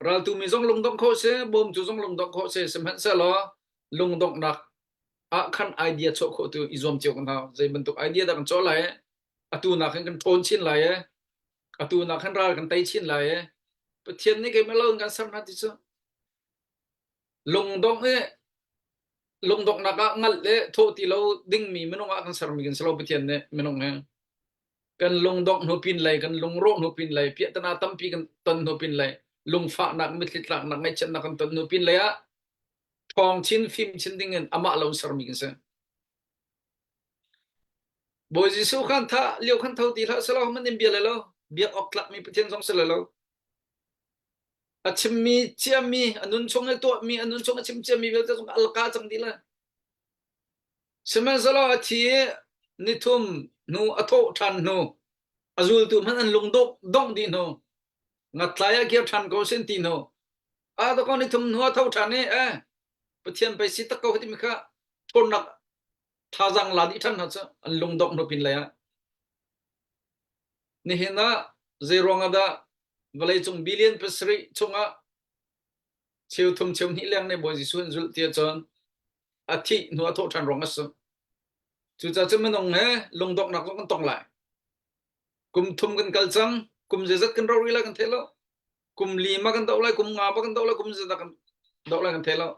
ral tu mi zong long dong kho se bom tu zong long dong kho se siman sa lo long dong nak a khan idea chok kho tu izom chok kan ha zai bentuk idea da kan cho lai atu na khan kan thon chin lai atu na khan ral kan tai chin lai pathian ni ke melo kan sam na ti chu long dong na ka ngal le tho ti lo ding mi menong a kan sar mi kan selo pathian ne menong he kan long dong no pin lai kan long ro no pin lai pia tana tam pi kan ton no pin lai lung fa nak mit lit lak nak ngai chen nak kan ton no pin lai a thong chin phim chin ding en ama lo sar mi kan se boy jisu khan tha liu khan thau ti la selo man nim bia le lo bia ok klak mi pathian song se le lo achim mi chiam mi anun chong e to mi anun chong achim chiam mi vel ta song alka chang di la semen selo a thi ni thum nu atho than nu azul tu man an lung dok dong di no ngatlaya kia than ko sen ti no a to ko ni thum nu atho than e pathian pai si ta ko hiti mi kha thon nak thajang la di than ha cha an lung dok no pin la ya ni hena zero nga da valai chung billion pesri chunga cheu thum cheu ni leng ne boy ji sun zul tia chon athi nu atho than rong as chu cha chen menong he lung dok nak kan tong lai kum thum kan kal chang kum je zat kan ro ri la kan thelo kum li ma kan dau lai kum nga ba kan dau lai kum je da kan dau lai kan thelo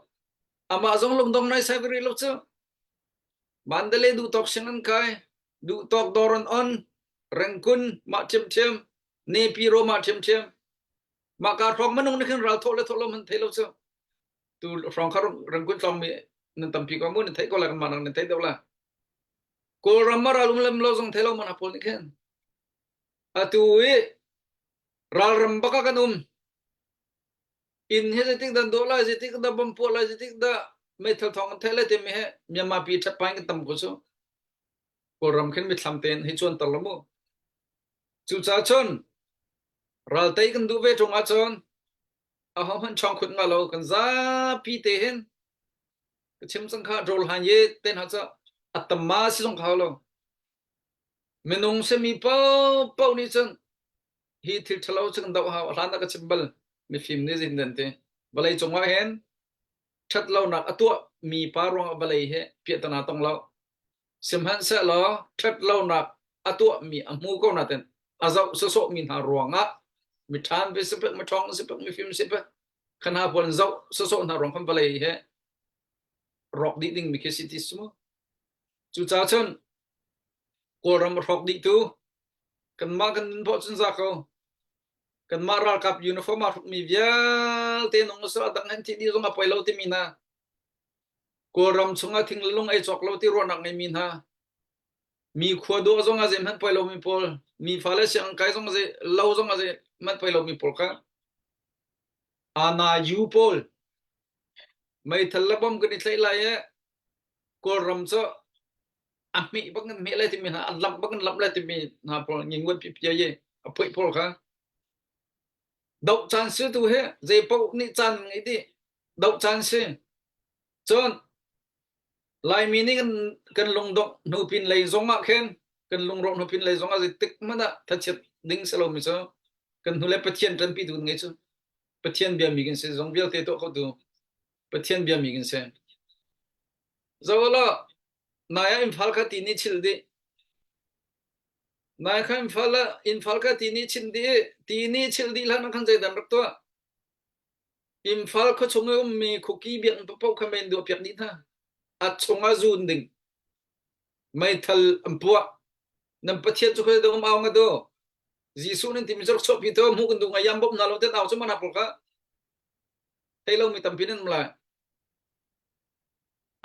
ama zong lung dong nai sai ri lo chu bandale du tok sengan kai du tok doron on rengkun ma chem chem ne piro ma chem chem ma ka thong manung ni khan ral thole tholo man thelo chu tu from khar rengkun thong mi nan tam pi ko mun thai ko la kan manang nan thai dau la ko ramar alum lam lo zong thelo man apol ni khan atu e ral ram baka kan in he tik dan do la je tik da bam po la je tik da metal thong thele te me he myama pi that pai kan tam ko so ko ram khen mi thlam ten hi chon tal mo chu cha chon ral tai kan du ve thong a chon a hom han chong khut nga lo kan za pi te hen ka chim sang kha rol han ye ten ha cha atama si song kha lo menung se mi pau ni chon hi thil thalo chang dau ha ran na ka chimbal mi phim ni jin den te balai chonga hen that lo nak atua mi pa rong balai he pia tana tong lo simhan sa lo that lo nak atua mi amu ko na ten azau so so min ha ronga mi than be se ma thong se mi phim se khana pon zau so so na rong kham balai he rock di ding mi ke city smo chu cha chon ko ram rock di tu kan ma kan po chen za ko kan ma ral kap uniform ma mi vial te nong so dang han ti di zong apoi lo ti mina ko ram chunga thing lung ai chok lo ti ro nak ngai min ha mi kho do zong a jem han poi lo mi pol mi fale siang kai zong a je lo zong a je man poi lo mi pol ka ana yu pol mai thalabam kan tlai lai e ko ram cho ami bang me lai ti min ha lam bang lam lai ti min ha pol ngin wan pi pi ye apoi pol ka dậu chan sư tu he dây bốc ni chan ngay đi đậu chan si chon lai mi ni kan lung dok nu pin lei zonga khen kan lung rok nu pin lei zonga zi tik mana tha chet ding selo mi so kan hule pathian tan pi du ngai chu pathian bia mi gin se zong bia te to ko du pathian bia mi gin se zawala naya imphal kha ti ni chil di naya kha imphal kha ti ni chin di la na khan jai dan rak to imphal kho chunga mi khuki biang pa pau kha men du piak ni tha a chunga zun ding mai thal ampua nam pathian chu kha do ma nga do jisu nin tim jor chop pi to mu kun du nga yam bop na lo te naw chu mana pol kha thei lo mi tam pin an mla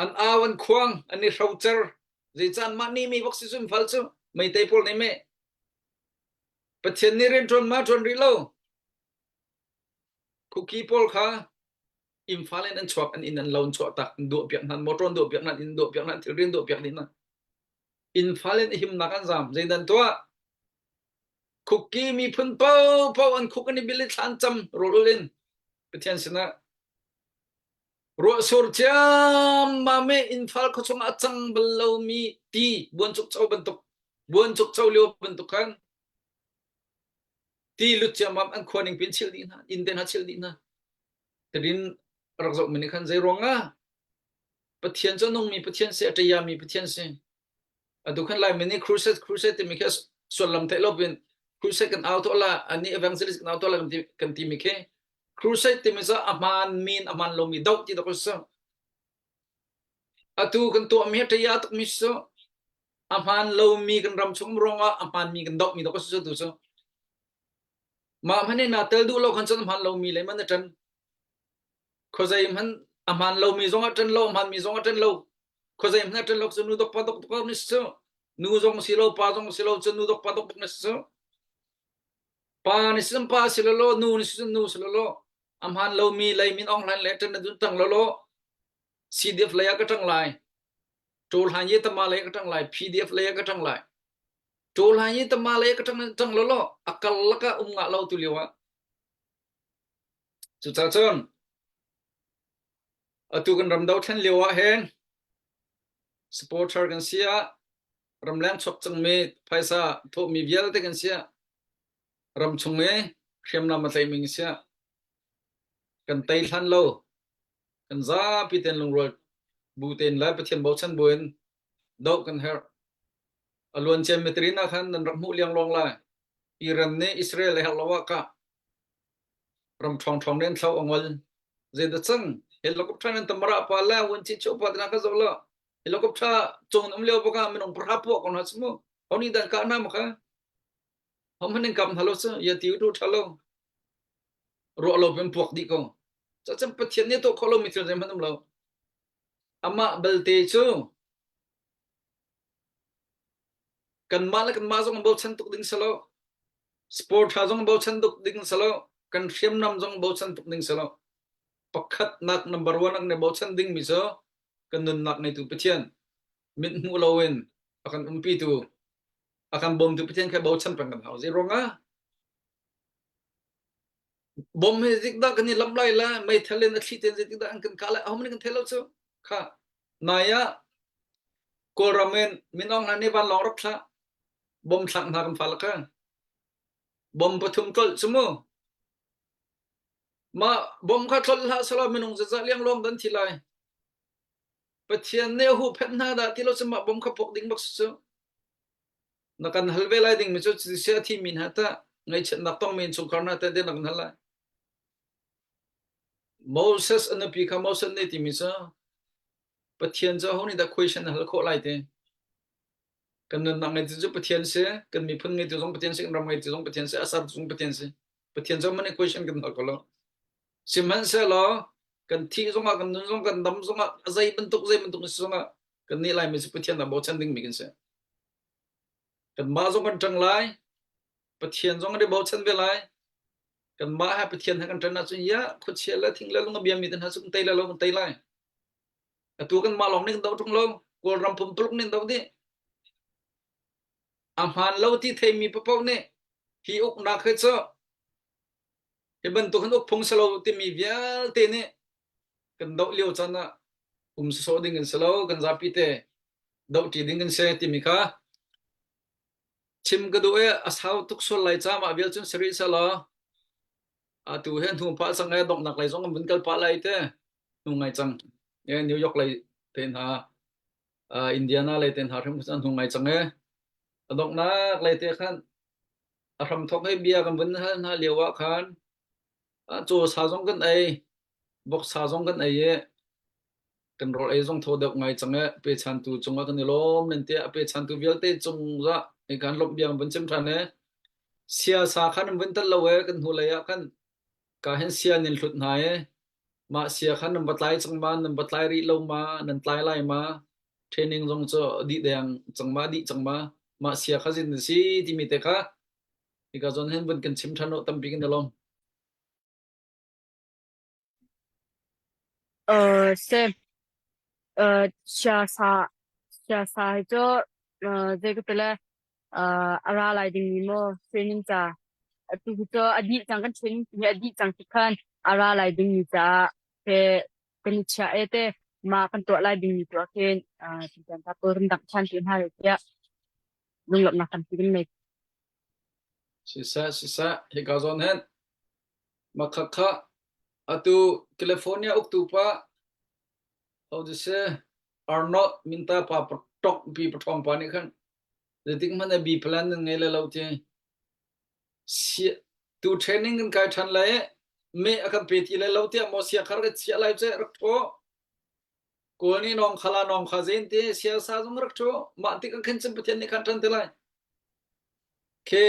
an awan khuang ani raucher zai chan ma ni mi box su imphal chu mai te pol nei me pathian ni ren tron ma tron ri lo khuki pol kha imphal an chop an in an lawn chop tak do piak nan moton do piak nan in do piak nan thil rin do piak din na imphal an him nakan zam zai dan to khuki mi phun pau an khuk ani bilit than cham rolin pathian sina ro sur cham ma me imphal kho chung achang balo mi ti buan chuk chau chau leo bantuk kan ti lut cham an khoning pin chil din ha in den ha chil din na tadin rak zok min khan zai ronga pathian cho nong mi pathian se ataya mi pathian se adu khan lai mini crusade te mi khas solam te lo bin crusade kan auto la ani evangelist kan auto la kan ti mi khe crusade te mi sa aman lo mi dau ti da ko so atu kan to mi ataya tok mi so aman lo mi kan ram chung ronga aman mi kan dau mi da ko so tu so ma mane na tel du lo khan chan aman lo mi le man tan khozai man aman lo mi zonga tan lo man mi zonga tan lo khozai man tan lo chu nu dok pa dok ko ni so nu zong si lo pa zong si lo chu nu dok pa dok ni so pa ni sim pa si lo nu ni sim nu si lo aman lo mi lai min ong lan le tan du tang lo cdf le ya ka tang lai tol han ye ta ma le ka tang lai pdf le ya ka tang lai tol han ye ta ma le ka tang lo akal la ka nga lo tu liwa chu cha chon atu kan ram dau than liwa hen supporter kan sia ramlan chok chang me phaisa tho mi vial te kan sia ram chung me khem na ma tlai ming sia kan tai than lo kan za pi ten lung rol bu ten la pathian bo chan buen do kan her alon chem metrina khan nan ram hu liang long la iran ne israel he lawa ka ram thong thong nen thau angol ze da chang helicopter nan tamara pa la won chi cho pa na ka zo lo helicopter chung um leo pa min ong pra po kon hasmu oni dan ka na ma ka hom hanin kam thalo sa ya tiu tu thalo ro lo pem pok di ko cha cham pathian ne to kholo mi thil jam hanam lo ama belte chu kan ma zong bo chan tuk ding salo sport ha zong bo chan tuk ding salo kan fiam nam zong bo chan tuk ding salo pakhat nak number 1 ang ne bo chan ding mi so kan nun nak nei tu pathian min mu lowen akan umpi tu akan bom tu pathian ka bo chan pang kan hau zi ronga bom he zik da kan ni lam lai la mai thalen a thiten zik da an kan kala hom ni kan thelo chu kha naya ko ramen minong na ni ban long rak tha bom thak na kan fal ka bom pathum tol chumo ma bom kha thol ha sala minong za liang long dan thilai pathian ne hu phet na da tilo chama bom kha pok ding bak su na kan halve lai ding mi chu sia thi min ha ta ngai chet nak tong min chu karna ta de nak halai Moses and the Pika Moses ne ti mi sa pathian cho honi da question hal kho lai te kan na ngai tu pathian se kan mi phun ngai tu jong pathian se kan ram ngai tu jong pathian se asar jong pathian cho mane question kan hal ko lo simhan se lo kan thi jong kan nun jong kan dam jong azai bentuk ni jong kan ni lai mi se pathian da bo chan ding mi kan se kan ma jong kan tang lai pathian jong de bo chan ve lai kan ma ha pathian ha kan tana chu ya khu che la thing la long biam mi tan ha su tai la lo tai lai atu kan ma long ni kan dau tung lo ko ram pum tuluk ni dau di amhan lo ti thei mi pa pau ne hi uk na khe cho he ban tu kan uk phong salo ti mi vial te ne kan do liu chana so ding in selo kan za pi te do ti ding in se ti mi kha chim ka do e asau tuk sol lai cha ma bil chun sri sala a tu hen thu pa sang ngai dok nak lai zong bin kal pa lai te nu ngai chang e New York lai ten ha Indiana lai ten ha ram san nu ngai chang e dok nak lai te khan a ram thok hai bia kan bin ha lewa khan a chu sa zong kan ai bok sa zong kan ai e kan rol ai zong tho dok ngai chang e pe chan tu chunga kan lom nen te pe chan tu vial te chung za e kan lop biang bin chem than e sia sa khan bin tal lo e kan hu lai a kan ka hen sia nin hlut na e ma sia khan nam batlai chang ma nam batlai ri lo ma nan tlai lai ma training zong cho di dang chang ma sia kha jin si ti mi te kha ti ka zon hen bin kan chim than no tam pi kan lom Same. Chia sa cho cái tele ara lai ding ni mo training cha tu cho adi chang kan training ni adi chang ti khan ara lai ding ni cha pe kan cha ete ma kan to lai ding ni to ken ti kan ta per ndak chan tin ha ya lung lop na kan ti nei si sa he ka zon hen ma kha kha atu California October how to say are not minta pa tok pi pathom pa ni khan the thing man bi plan ngai la lo te tu training kan kai than lai me akan pe ti la lo te mo sia khar ga sia lai che rak tho ko ni nong khala nong kha zen te sia sa jong rak tho ma ti kan khen chen pathen ni khan than te lai ke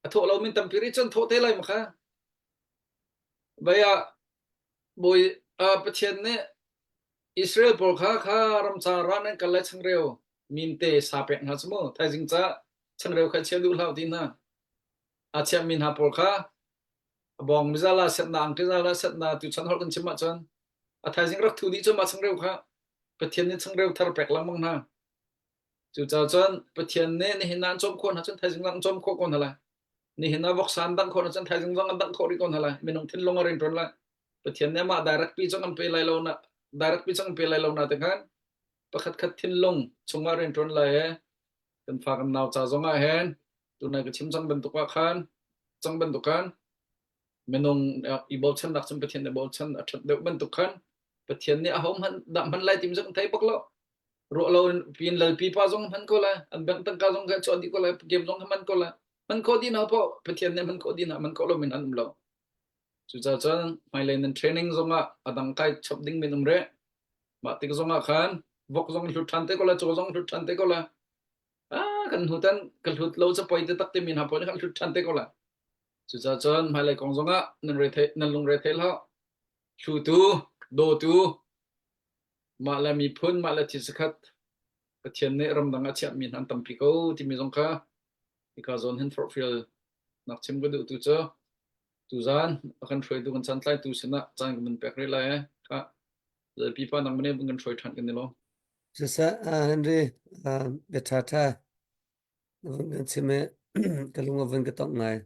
atho lo min tam piri chen tho te lai ma kha baya boy pathen ne Israel por kha ram cha ran kan la chang reo min te sa pe nga chmo thai jing cha chang reo kha che du lau tin na a che min ha por kha bong mi za la set na ang te za la set na tu chan hol kan chima chan a thai jing rak thu di cho ma chang reo kha pathen ni chang reo thar pek lam mang na chu cha chan pathen ne ni hinan chom khon ha chan thai jing lang chom kho kon hala ni hina bok san dang khon chan thai jing jang dang kho ri kon hala minong thin long rin ton la pathen ne ma direct pi chang am pe lai lo na direct pi chang pe lai lo na te khan pakhat khat thin long chunga rin ton la e kan fa kan naw cha zonga hen tu na ka chim chang ben tu ka khan chang ben tu khan minong I bol chan dak cham pathen ne bol chan athat de ben tu khan pathen ne a hom han da man lai tim jang thai bak lo ro lo pin lal pi pa zong han ko la an bang tang ka zong ka chon di ko la game zong man ko la man ko di na po pathen ne man ko di na man ko lo min an lo chu cha chan mai len training zonga adang kai chop ding min umre ma tik zonga khan bok zong hlut than te ko la cho zong hlut than te ko la kan hutan kal hlut lo cha poi te tak te min ha po kan hlut than te ko la chu cha chan mai lai kong zonga nan re the nan lung re the la chu tu do tu ma la mi phun ma la thi sakhat pathen ne ram danga chap min han tam pi ko ti mi zong kha ka zon hen for feel nak chim ko du tu cho tu zan akan throi tu kan chan tlai tu sina chang min pek re la kha le pi pa nang mane bung kan throi than kan ni lo Sasa Henry betata vun chime kalunga vun ka tok ngai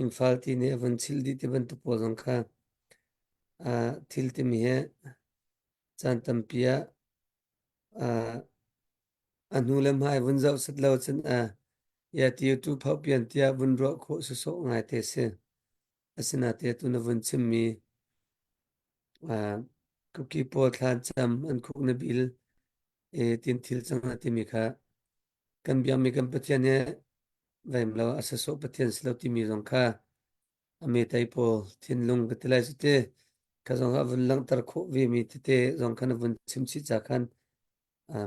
Imphal ti ne vun chil di ti ban tu po jong kha thil ti mi he chan tam pia anulem hai vun zau sat lo chen ya ti tu phau pian tia vun ro kho su so ngai te se asina te tu na vun chim mi cookie po thlan cham an khuk na bil tin thil chang na ti mi kha kan biam mi kan pathian ne vaim lo asa so pathian slo ti mi jong kha ame tai po thin lung ka tilai te ka jong ha vun lang tar kho vi mi te jong khan vun chim chi cha khan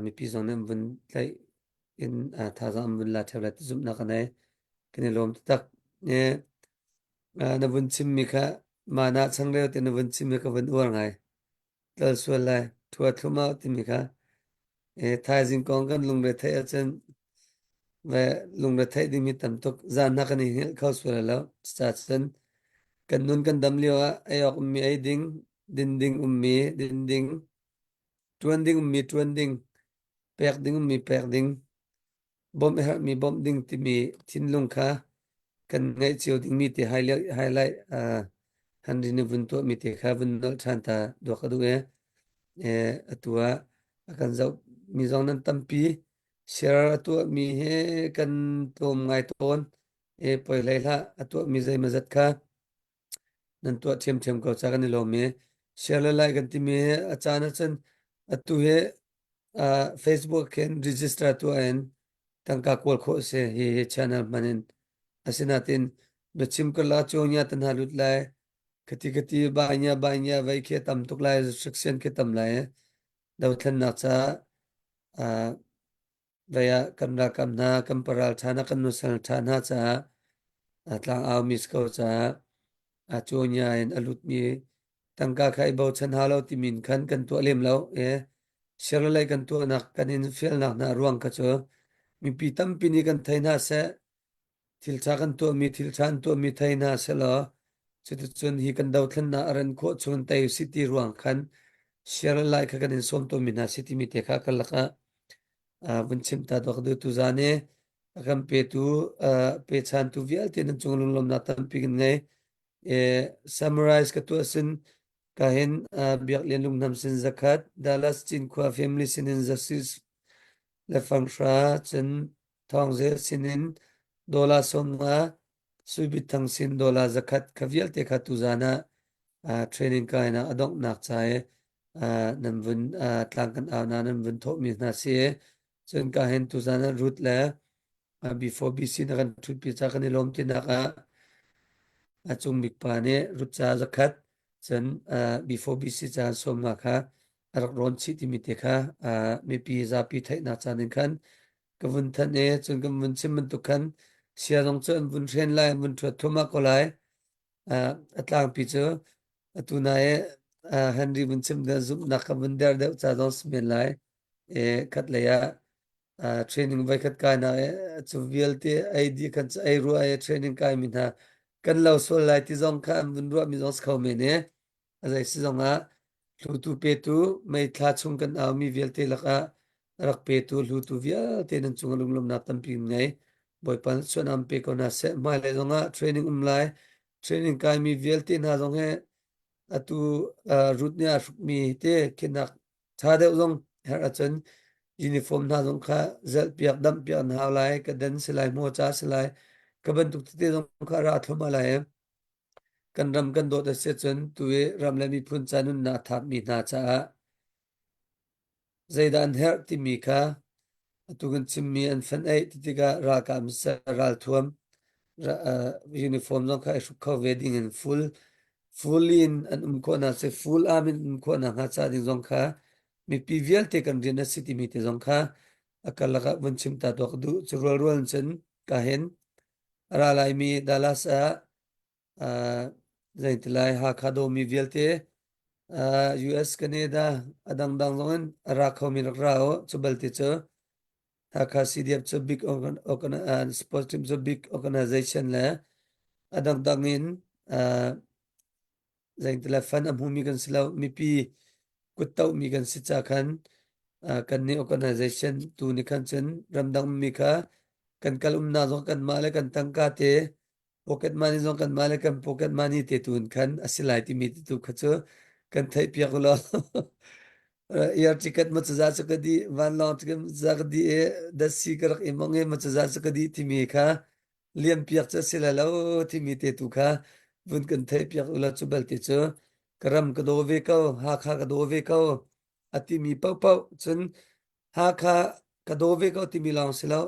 mi pi jong nem vun lai in tha jam vun la thela te zum na kanai kene lom tak ne na vun chim mi kha ma na chang le te na vun chim mi ka vun war ngai tal so lai thua thuma ti mi kha thai jing kong kan lung re thai chen ve lung re thai ding mi tam tok zan na kan hi khau so la cha chen kan nun kan dam liwa ayok mi ai ding ding mi ding tuan ding mi tuan ding pek ding mi pek ding bom her mi bom ding ti mi thin lung kha kan ngai chiu ding mi ti highlight Hanri ni vun to mi te kha vun nol chan ta do ka du atua akan zau mi zong nan tampi share atua mi he kan tom ngai ton poi lai la atua mi zai mazat kha nan tua chem ko cha kan lo me share lai kan ti me achana chan atu he Facebook ken register tu en tangka kol kho se he channel manin asinatin bechim ko la chonya tan halut lai kati banya vai ke tam tuk lai restriction ke tam lai dau than na cha vaya kamra kamna kamparal thana kan nusal thana cha atlang aw mis ko cha chonya en alut mi tangka khai bau chan halo timin khan kan to lem lo sherlai kan to nak kanin fel nak na ruang ka cho mi pi tam pi ni kan thaina se thil cha kan to mi thil chan to mi thaina se lo chutu chun hi kan dau thlan na aran kho chun tai city ruang khan sherlai kha kan som to mi na city mi te kha kalaka bunchim ta dok du tu zane akam pe tu pe chan tu vial tin chung lom na tam pi ngai summarize ka tu sin kahin biak len lung nam sin zakat Dallas chin khwa family sinin justice le fangsha chen thongze sinin dola somna subit thang sin dola zakat khavial te kha tu zana training ka ina adok nak chae nan vun tlang kan aw na nan vun tho mi na se chen ka hen tu zana root la before bc na kan thut pi cha kan lom ti na ka chung big pa ne rut cha zakat chen before bc cha som nga kha arak ron chi ti mi te kha mi pi za pi thai na cha nin khan ka vun than ne chen ka vun chim man tu khan sia rong chen vun chen lai vun thwa thuma ko lai atlang pi chu atuna Henry vun chim da zum na ka vun der de cha dong smen lai khat le ya training vai khat ka na chu vialte id khan ai ru ai training kai mi na kan lo so lai ti zong kha vun ru mi zong khau me ne azai si zong a lu tu pe tu mai thla chung kan aw mi vialte laka rak pe tu lu tu via te nan chung lum lum na tam pi ngai boy pan chon am pe ko na se ma le zong a training lai training kai mi vialte na zong he atu rut ne a mi te kenak tha de zong her a chen uniform na zong kha zel piak dam piak na lai ka den silai mo cha silai ka ban tuk te zong kha ra thoma lai kan ram kan do da se chen tuwe ram la mi phun chanun na thap mi na cha zaidan her ti mi kha atugan chimmi an fan ai ti ga ra ka am sa ral thuam uniform zong kha shu kha wedding in full in an ko na se full amin ko na nga cha ding zong kha mi pvl te kan rin city mi te zong kha akala ka bunchim ta dok du churol rol chen ka hen ara lai mi Dallas zaitlai ha kha do mi velte US Canada adang dang zongen ara kho mi rak rao chubal te cho ha kha CDF cho big sports team cho big organization la adang dang in zaitlai fan am humi kan silaw mi pi kutau mi kan si cha khan kan ni organization tu ni khan chen ramdang mi kha kan kalum na zong kan male kan tangka te pocket money zong kan male kan pocket money te tun khan asilai ti mi tu khacho kan thai pia ko lo air ticket ma cha cha ka di van long ticket za ka di da si ka rak imong e ma cha cha ka di ti mi kha liam piak cha sila lo ti mi te tu kha bun kan thai piak ula chu bal ti chu karam ka do ve ko ha kha ka do ve ko ati mi pau pau chun ha kha ka do ve ko ti mi long silo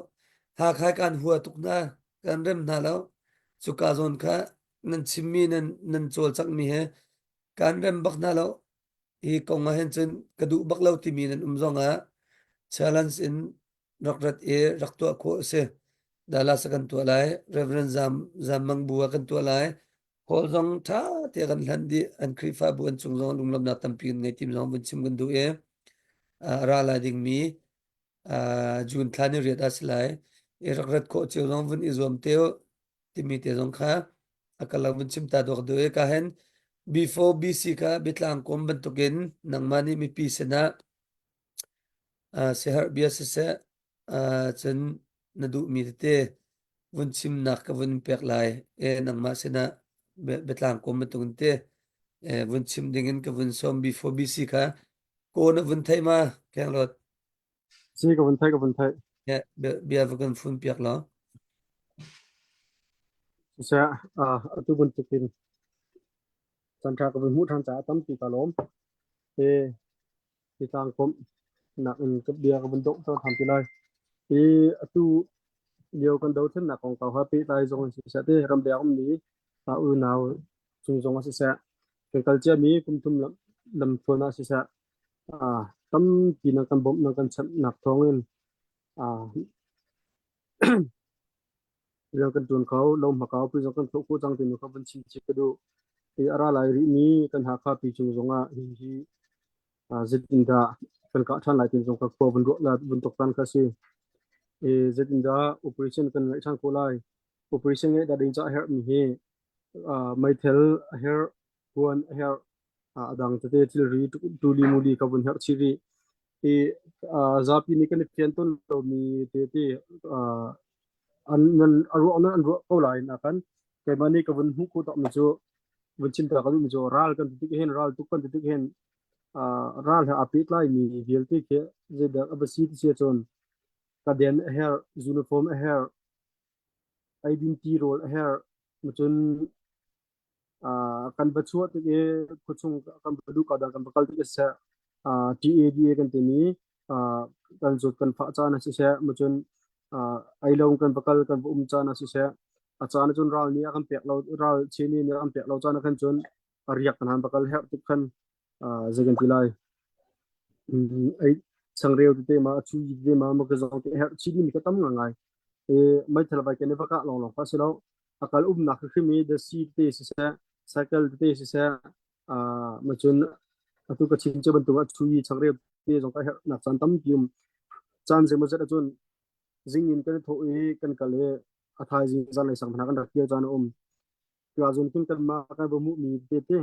ha kha kan huwa tuk na kan rem na lo chu ka zon kha nan chimmi nan chol chak mi he kan rem bak na lo i ko nga hen chun ka du bak lo ti mi nan zonga challenge in rakrat rakto ko se dala sa kan to lai reverend zam mang bua kan to lai hol zong tha te kan landi an krifa bu an chung zong lunglam na tampi ngai tim zong bun chim gun du ra la ding mi jun thani riat aslai rakrat ko che zong bun izom teo timi te zong kha akala bun chim ta dok du ka hen before bc ka bitlang kom ban token nang mani mi pi sena sehar bias se chen nadu mi te bun chim nak ka bun pek lai nang ma sena betlang kom betung te vun chim dingin ka vun som before BC ka ko na vun thai ma keng lot si ka vun thai ya bia vakan fun piak lo se atu bun tukin chan tha ka vun mu than cha tam pi ka lom e ti tang kom na in ka bia ka vun dok to tham ti lai e atu điều con đấu thân là còn cầu hợp bị tai dùng sẽ thế ram đeo mỹ nào chung dùng sẽ cái culture mỹ cũng thum làm phun sẽ tâm kỳ năng căn bom năng căn chậm nạp thong lên à điều căn tuần khâu lâu mà khâu bây giờ căn thủ cố tăng tiền khâu vẫn chỉ cái độ thì ara lại ri ni căn hạ khá bị chung dùng hi dịch tin đã căn cả thằng lại tiền dùng các phô vẫn độ là vẫn tục tan cái gì dịch tin đã operation căn lại thằng cô lại operation ấy đã định cho help mi mai thel her one her adang te til ri tu li mu li ka bun her chi ri e zapi ni kan fian ton to mi te an nan an ro ko lai na kan ke mani ka bun hu ko to mi jo bun chin ta ka mi jo ral kan ti hen ral tu kan ti hen ral ha apit lai mi vil ti ke je da abasi ti se chon ka den her uniform her identity role her machun kan bachua te ke kuchung kan du ka da kan bakal te se TADA kan te ni kan zot kan fa cha na se machun ai long kan bakal kan cha na se cha na chun ral ni kan pek lo ral chini ni kan pek lo cha na kan chun riak kan han bakal her tu kan zegan tilai ai sangreu te ma chu te ma ma ka zong te her chini mi ka tam ngai mai thala ba ke ne baka long long pa se lo akal na khimi the seat te se cycle te se machun atu ka chin che ban tu chui changre te jong ka na chan tam pium chan se ma zeta chun jing in kan tho e kan kale athai jing jan lai sang thana kan rakya jan ka jun kin kan ma ka bo mu mi te te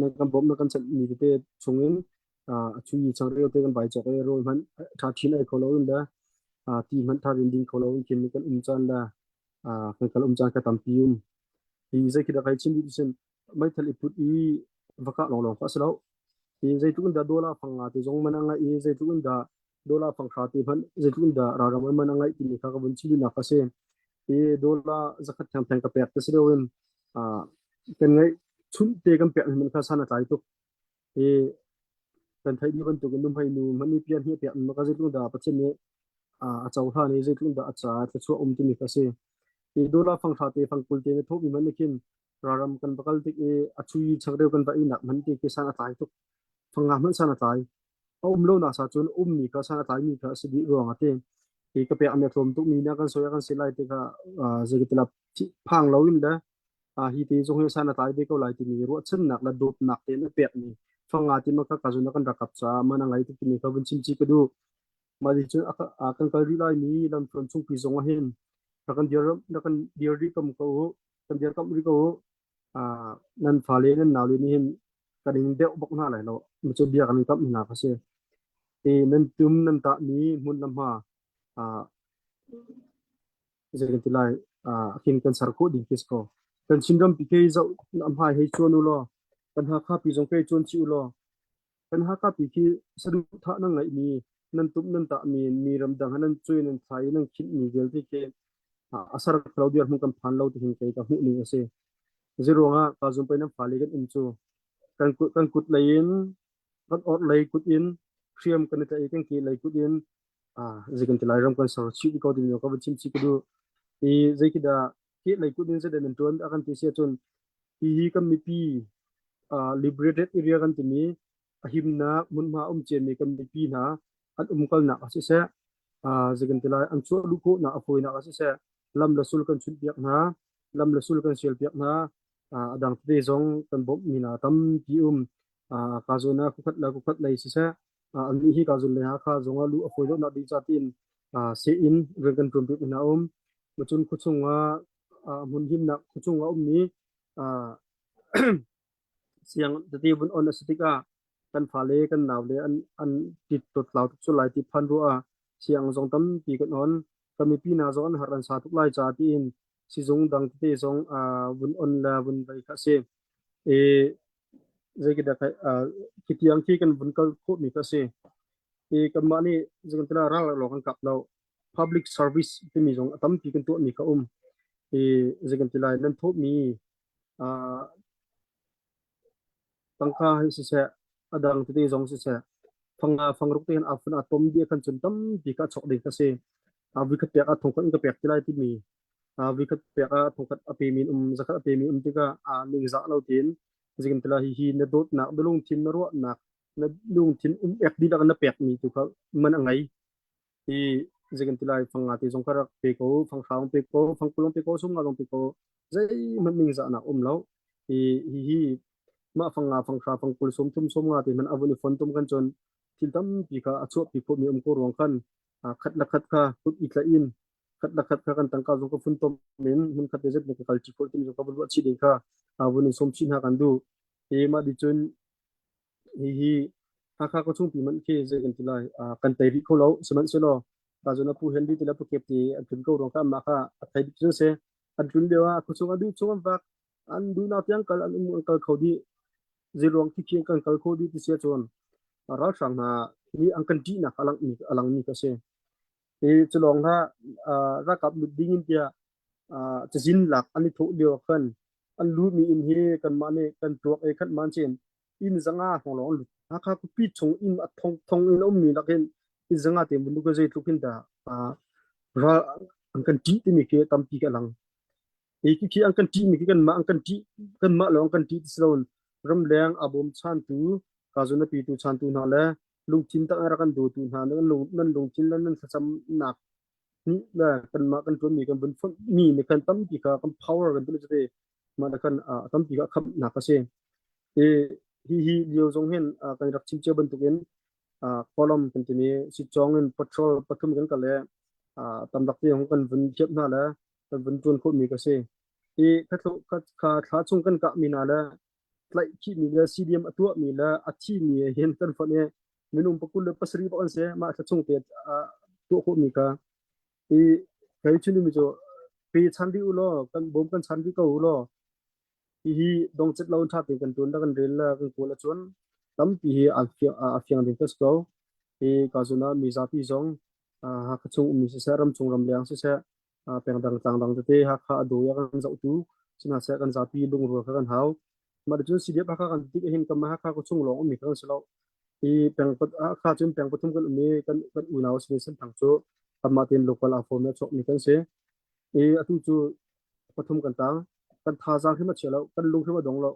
na kan bom na kan chan mi te chungin chui changre te kan bai chok e ro man tha thin ai kholo da ti man tha rin ding kholo kin kan chan da kan kal chan ka tam pium thì dây khi đã cái chim đi xem mấy thằng ít i và cả lòng lòng phát sau thì dây tụi đã đô la phẳng thì giống mình ăn ngay dây tụi đã đô la phẳng khá thì vẫn dây tụi đã ra ra mình ăn ngay thì mình các vấn chỉ là phát xem thì đô la rất khác thằng cái bẹt cái sự đâu cái ngay chúng tê cái bẹt mình khá sana trái tục thì cần thấy đi bên tụi cái nôm hay nôm mình đi pian hiện bẹt mà cái dây tụi đã phát xem này cháu thà này dây tụi đã trả cái số thì mình phát xem thì đô la phẳng khá thì phẳng cul thì thôi mìnhkin raram kan bakal tik achui changre kan ba ina man ti ke sana tai tuk phanga man sana tai lo na sa chun mi ka sana tai mi ka sibi ro ate ti ka pe ame thom tu mi na kan soya kan silai te ka zegitla phang lo in da hi ti jong he sana tai de ko lai ti mi ro chen nak la dop nak te na pe ni phanga ti ma ka jun kan rakap cha man ngai ti ni ka bun chim chi ka du ma di chu kan ka ri lai ni lam from chung pi zong a hen kan dir ri kam ko kan dir kam ri ko nan phale nan naw le ni hin kading deuh bok na lai lo mi chu bia kan kam na ka se e nan tum nan ta ni mun lam ha je ti lai kin kan sar ko ding kis ko kan sindam pi ke zo am hai he chonu lo kan ha kha pi jong ke chon chi lo kan ha ka pi ki sadu tha na ngai ni nan tum nan ta mi ram dang nan chui nan thai nan khit ni gel ti ke asar claudia hum kan phan lo ti hin ke ka hu ni ase zero nga ka zum pe nam phali kan in chu kan kut lain kan or lai kut in khiam kan ta ikan ki lai kut in zikan ti lai ram kan sar chi ko din ko chim chi ku du e zai ki da ki lai kut in se den ton akan ti se chun hi kan mi pi liberated area kan ti mi ahim na mun ma chen mi kan mi pi na an kal na ase se zikan ti lai an chu lu ko na afoi na ase se lam la sul kan chut biak na lam la sul kan sel biak na adang te zong kan bom ni na tam pi ka zo na ku khat lai si sa an hi ka zo le ha kha zong lu afoi lo na di cha tin se in ve kan tum pi na machun khu chunga mun him na khu chunga ni siang te ti bun on asitika kan phale kan naw le an tit tot law chu lai ti phan ru siang zong tam pi kan on kami pi na zo an haran sa tuk lai cha ti in si zong dang te zong bun on la bun bai kha se e zai da kai kitiang ki kan bun kal ko mi kha se e kan ma ni zeng tla ra lo kan kap lo public service te mi zong tam pi kan to mi ka e zeng tla nan tho mi tangka si se adang te zong si se fangruk te kan afun atom dia kan chun tam pi ka chok de ka se vi khat pek a thong kan ka pek tilai ti mi vi khat pek a thong khat ape min zakat ape min tika ning za lo tin zigin tila hi na dot na dolung tin na ro na na lung tin ek di na pek mi tu ka man angai hi zigin tila fanga ti jong karak pe ko fang khang pe ko fang kulong pe ko sum ngalong pe ko zai man ning za na lo hi ma fanga fang kha fang kul som tum som nga ti man avuni fon tum kan chon til tam pi ka acho pi ko mi ko rong kan khat la khat ka put itla in khat la khat ka kan tangka jong ko fun tom min mun khat zet ne ka kal chi ko tim jong ka bul chi ding ka avuni som chin ha kan du e ma di chun hi ha ko chung pi man ke je kan tilai kan tai ri ko lo seman se lo ka jona pu hen di tila pu kep ti an ko rong ka ma ka thai di chu se an tun dewa ko chung adu chung vak an du na tyang kal an kal khodi zilong ki ki kan kal khodi ti se chon ra sang na ni ang kan ti na alang ni ka se e chulong ha ra kap lu ding in tia chajin lak ani tho dio khan an lu mi in he kan mane kan tuak e khat man chen in zanga holong lu ha kha ku pi chung in a thong thong in om mi lakin in zanga te mun ko zai tukin da ra an kan ti ti mi ke tam pi ka lang e ki an kan ti mi ki kan ma lo an kan ti slon ram leng abom chan tu ka zuna pi tu chan tu na le lung tin ta ra kan do tu na nan lung tin lan nan cham nak ni la kan ma kan tu mi kan bun fon mi ne kan tam pi ka kan power kan tu te ma da kan tam pi ka kham na ka se e hi liu jong hen kan rak chim che ban tu gen kolom kan ti ni si chong en patrol pathum kan ka le tam dak ti hong kan bun chep na la kan bun tun ko mi ka se e kha thla chung kan ka mi na la tlai ki mi la cdm atua mi la athi mi hen kan fa ne minum pakul pasri pa kan se ma tha chung te to ko mi ka e kai chuni mi jo pe chandi u lo kan bom kan chandi ka u lo hi dong chet lo tha pe kan tun da kan rel la kan ko la chon tam pi hi a fiang ding ka sko e ka zuna mi za pi zong ha ka chung mi se ram chung ram liang se peng dang tang dang te ha kha do ya kan zau tu sina se kan za pi lung ro kan hau ma de chun si de ba ka kan ti hin kam ha kha ko chung lo mi kan se lo i peng pat kha chun peng pathum kan mi kan u naw se sen thang chu amma tin local a form chok mi kan se e atu chu pathum kan tang kan tha za khima chelo kan lung khima dong lo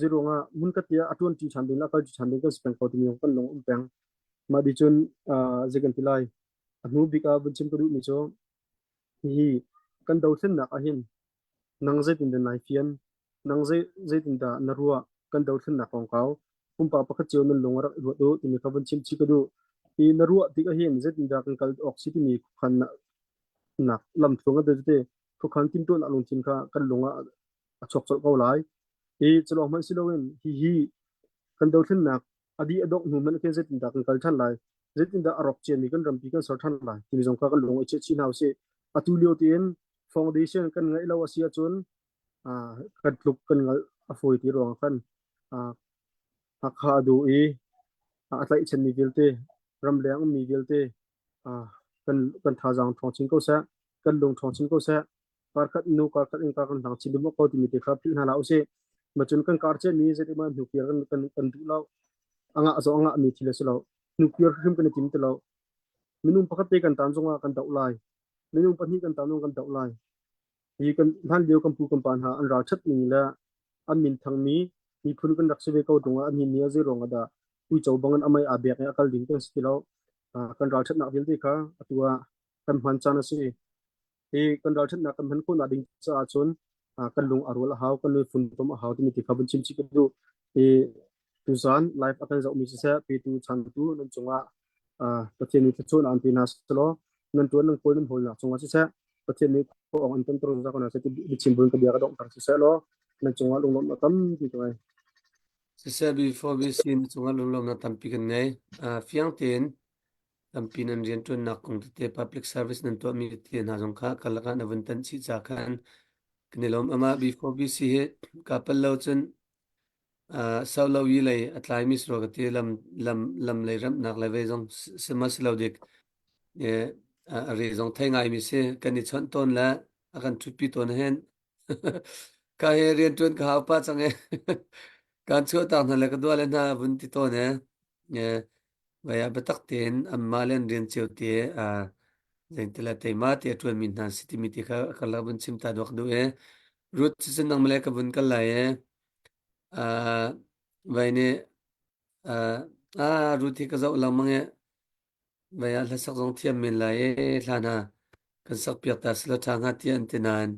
zero nga mun ka tia atun ti chan ding la ka chi chan ding ka speng ko ti mi kan long peng ma di chun zegan tilai anu bi ka bun chim ko du mi cho hi kan dau thin na a hin nang zai tin da nai fian nang zai tin da na ruwa kan dau thin na kong kau pa pakhat cheu nan long ra do ti mi ka bun chim chi ko du i na ruwa ti ka hin zai tin da kan kal oxygen mi khan na lam thunga de te ko khan tin to na long chin kha kan longa a chok chok ko lai e chlo man silowen hi kan do thin na adi adok nu man ke zet da kan kal than lai zet da arok chen mi kan ram pi kan sar than lai ti jong ka kan long che chin hau se atulio tin foundation kan ngai lo asia chun kan tluk kan ngal a foi ti rong kan a kha du e a tlai chen mi velte ram leng mi velte kan tha jang thong ching ko sa kan lung thong ching ko sa kar khat nu kar khat in ka kan thang chin mo ko ti mi te kha phil na la use ma chun kan kar che mi je ma nuclear kan du lo anga mi thile se lo nuclear him kan tim te lo minum pakhat te kan tan zonga kan dau lai minum pani kan tan kan dau lai hi kan han leo kan pu kan pan ha an ra chat ni la an min thang mi phun kan rak se ve ko donga an hi nia ze ronga da ui chau bangan amai a bek akal ding kan stilo kan ra chat na vel te kha atua kan man chana se e kan ra chat na kan man ko na ding cha chon kan lung arul haw kan le fun tom haw ti mi ti khabun chim chi du e tu zan life akan zau mi se pe tu chan tu nan chunga pathian ni chon an pinas lo nan tu nan ko nan hol na chunga se pathian ni ko ang an tro za ko na se ti chimbun ka dia ka dong tar se lo nan chunga lung lom tam ti to ai se before we see chunga lung lom na tam pi kan nei fiang tin tampi nan rian tun nak kong te public service nan to mi te na jong kha kalaka na vun tan chi cha khan knilom ama before bc he kapal lo chun sau lo yi lei atlai mi sro te lam lei ram nak le ve jong semas lo dik e re jong thai ngai mi se kan ni chon ton la akan thu pi ton hen ka he rian tun ka pa chang e kan chu ta na le ka do le na vun ti ton e vaya batak ten amma len rian cheu te zain tela te ma te tuan min han city mi te ka la bun sim ta dok do e root sin nang male ka bun ka la e vai ne root hi ka zo lang mang e vaya la sak zong thiam min la e hlana kan sak piak ta slo thang ha tian te nan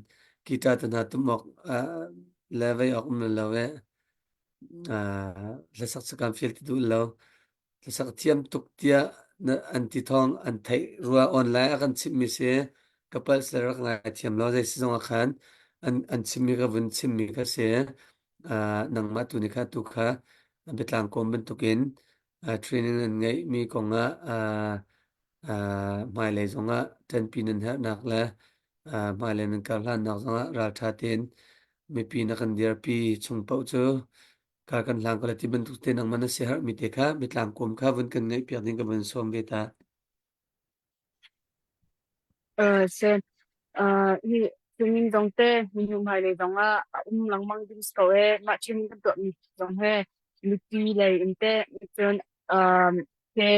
kita tan ha tumok la vai ok mun la we la sak sakam fiel ti du lo la sak thiam tuk tia na anti thong an thai ruwa online akan chip mi se kapal slarak nga thiam lo zai si zong khan an chip mi ka bun chip mi ka se nang ma tu ni kha tu kha betlang kom ben tukin training an ngai mi konga mai le zonga 10 pinin ha nak la mai le nan ka hlan nak zonga ra tha tin mi pi na kan dir pi chung pau chu ka kan hlang ko la ti ben tu te nang mana se har mi te kha betlang kom kha bun kan ngai piak ding ka bun som ve ta se hi tunin dong te min hum hai le dong a lang mang din sto e ma chin ka to mi dong he mi pi le in te chon ke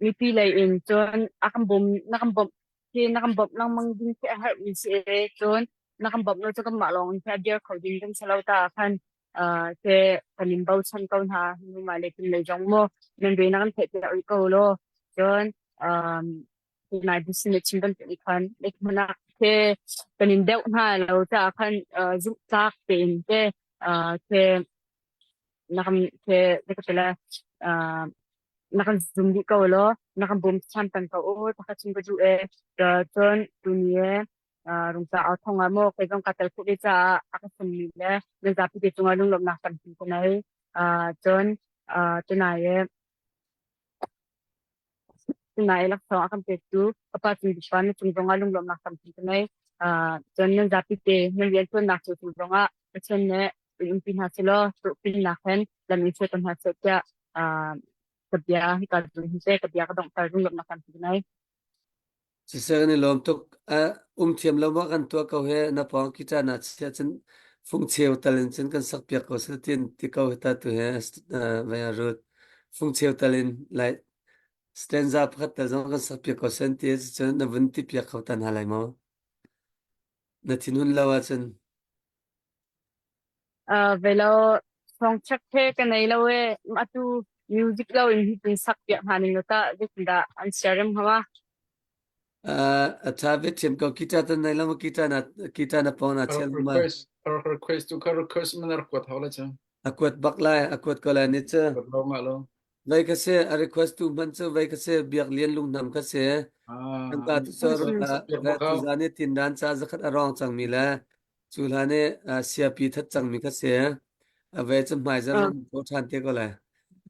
mi pi le in chon akam bom nakam bom ke nakam bom lang mang din ke har mi se chon nakam bom no chu kam ma long ka dia khoding kan salau ta khan ke kanin bau chan kaun ha mi ma le kin le jong mo men be na kan phe te ko lo chon nai bu sin chin ban te khan lek mana ke kanin deuh na lo ta khan zu tak pen te ke nakam ke lekatela nakam zoom di ko lo nakam bum chan tan ko o ta kha chin ko ju e ta ton tu nie rung ta a thong a mo ke jong ka tel khu de cha a ka sum ni le le za pi de chung a lung lom na tan ko nai ton tu na ye tu na elak so akam pe tu apa chung di pan chung jong a lung lom na tan ko nai ton ne za pi te ne yen tu na chu jong a chen ne in pin ha selo tu pin na khen la mi se ton ha se kya kabia hi ka tu hi se kabia ka dong tar rung lom na kan ti nai si se ni lom tuk thiam lo ma kan to ko he na pang ki ta na se chen phung cheu talin chen kan sak piak ko se tin ti ko ta tu he vaya road phung cheu talin lai stanza phat ta zong kan sak piak ko sen ti chen na vun ti piak ko tan halai mo na tin hun lawa chen velo song chak the ka nei lo e ma tu music lo in hi tin sak pia hanin lo ta de da an sharim hawa ta ve thiam ko ki ta tan nai lo kita na pang na chel ma request tu ka request mana ko thawla cha akwat baklai akwat ko la ni che ko lo ma lo vai ka se a request tu man che vai ka se biak lien lung nam ka se ang ka tu so va tu zane tin dan cha zakhat arong chang mi la chulhane sia pi that chang mi ka se a ve chem mai jar lum ko than te ko la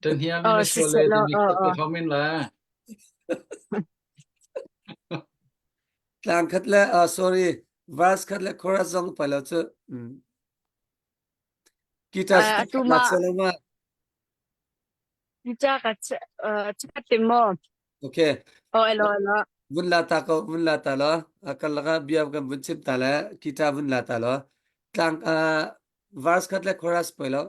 ten hiam in si so se le lo ten ni ko hamin la tlang khat la sorry verse khat la chorus jong pa lo chu kita sta atu na ma chelo ma cha ka cha te mo okay o elo bun la ta ko bun la ta lo akal la biab kam bun chim ta la kita bun la ta lo tlang verse khat la chorus pa lo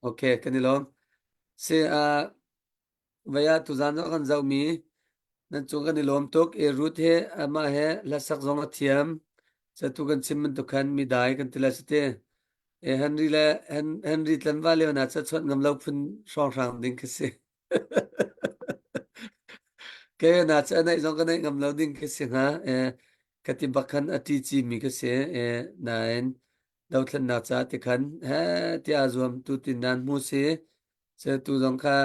okay kanilom se vaya tu zan kan zau mi nan chung kan ilom tok e root he ama he la sak zong a thiam sa tu kan chim tu khan mi dai kan tila site e henry tlan va le na cha chot ngam lo phun song sang ding ke se ke na cha nai zong kan ngam lo ding ke se ha e kati bakhan ati chi mi ke se e nain dau thlan na cha ti khan ha ti azum tu tin nan mu se se tu zong kha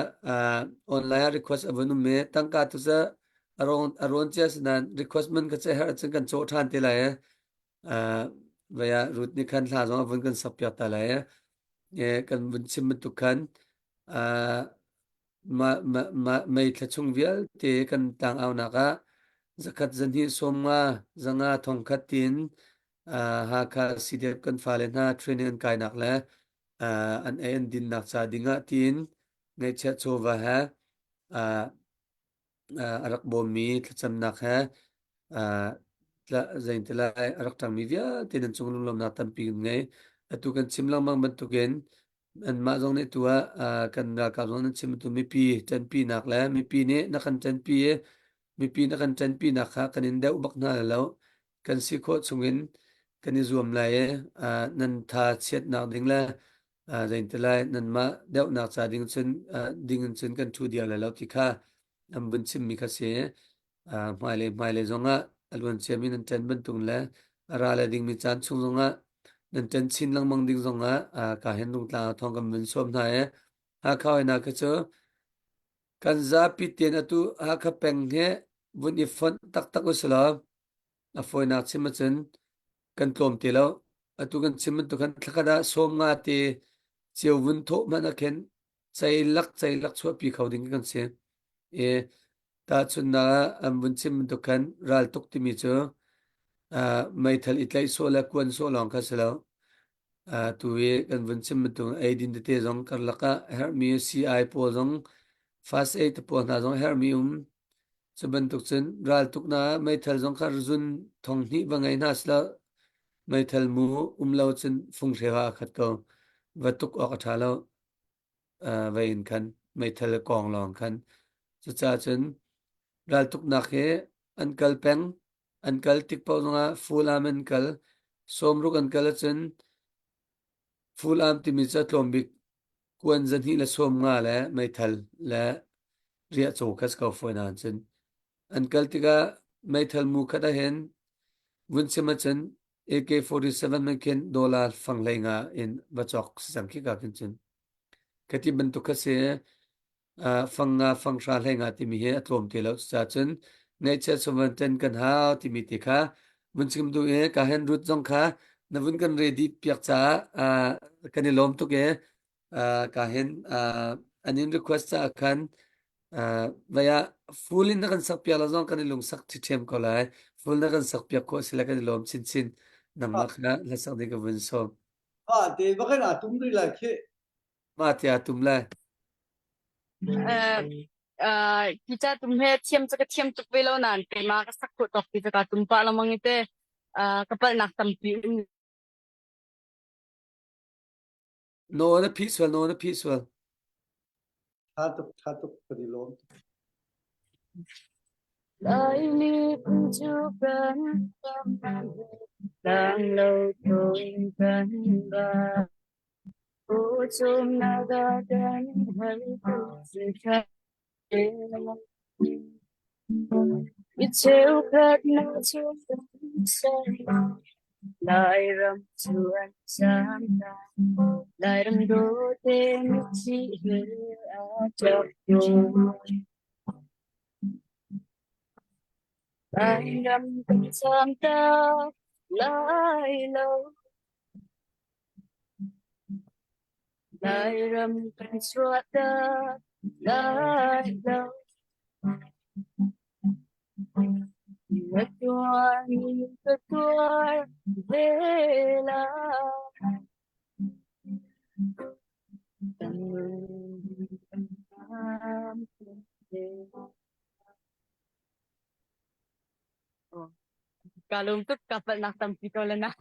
online request avanu me tangka tu sa aron ches nan request man ka che har chen kan cho than te la ya vaya rut ni khan thla zong avun kan sapya ta la ya kan bun chim tu khan mai thachung vial te kan tang au naka zakat zanhi somnga zanga thongkhatin ha kha sidep kan falen ha training an kai nak le an en din nak cha dinga tin ngai cha chova ha arak bom mi thacham nak ha tla zain tla arak tang mi via tin an chung lom na tam pi ngai atu kan chimlang mang ban tuken an ma zong ne tua kan ra ka zong nan chim tu mi pi chan pi nak la mi pi ne na kan chan pi e mi pi na kan chan pi nak kha kan in deuh bak na lo kan si kho chungin kan i zuam lai e nan tha chet nak ding la zain tla nan ma deuh nak cha ding chen ding chen kan thu dia la lo ti kha am bun chim mi kha se mai le zonga alwan chemin an chan ban tung la ara la ding mi chan chung zonga nan chan chin lang mang ding zonga ka hen dung tla thong kam min som na e ha khawai na ka cho kan za pi ten atu ha kha peng he bun i fon tak tak usla a foi na chima chen kan tlom te lo atu kan chim tu kan thakada som nga te cheu vun tho mana khen chai lak chua pi khau ding kan se e ta chun na am bun chim tu kan ral tok ti mi cho mai thal itlai so la kwan so long kha selo tuwe kan bun chim tu identity zong kar laka her mi ci po zong fast aid po na zong her mi chuban tuk chen ral tuk na mai thal zong khar zun thong ni bangai na sla mai thal mu lo chen phung rewa khat ko wa tuk ok thalo wa in khan mai thal kong long khan chu cha chen ral tuk na khe an kal peng an kal tik po nga full am an kal som ruk an kal chen full am ti mi cha tlom bik kwan zan hi la som nga la mai thal la ria chu khas ko foi na chen an kal tika mai thal mu khada hen vun sema chen AK-47 man ken dollar phang lai nga in bachok sam ki ka kin chen kati ban tu khase phang sha lai nga ti mi he atlom te lo cha chen nei che chuman ten kan ha ti mi ti kha mun sim du e ka hen rut jong kha na vun kan ready piak cha kan ni lom tu ke ka hen anin request cha khan vaya full in kan sak pia la jong kan lung sak thi them ko lai full na kan sak pia ko sila kan lom chin chin nang ma khna la sak de ka vun so te bakan atum ri la khe ma tia tum la kita tumhe thiam chaka thiam tuk velo nan pe ma ka sak tok pi chaka tumpa la mangite kapal nak tampi no na peaceful thatuk kadi lom lai li chu kan đang lâu thôi kan ba ô chôm na ga dan hai tu se kha Icheu kat na chu sa lai ram chuan sam ta lai ram do te mi chi he a chak yo lai ram sam ta lai lo lai ram chua ta lai lo ketua vela kalau untuk kapal nak tampi kau lena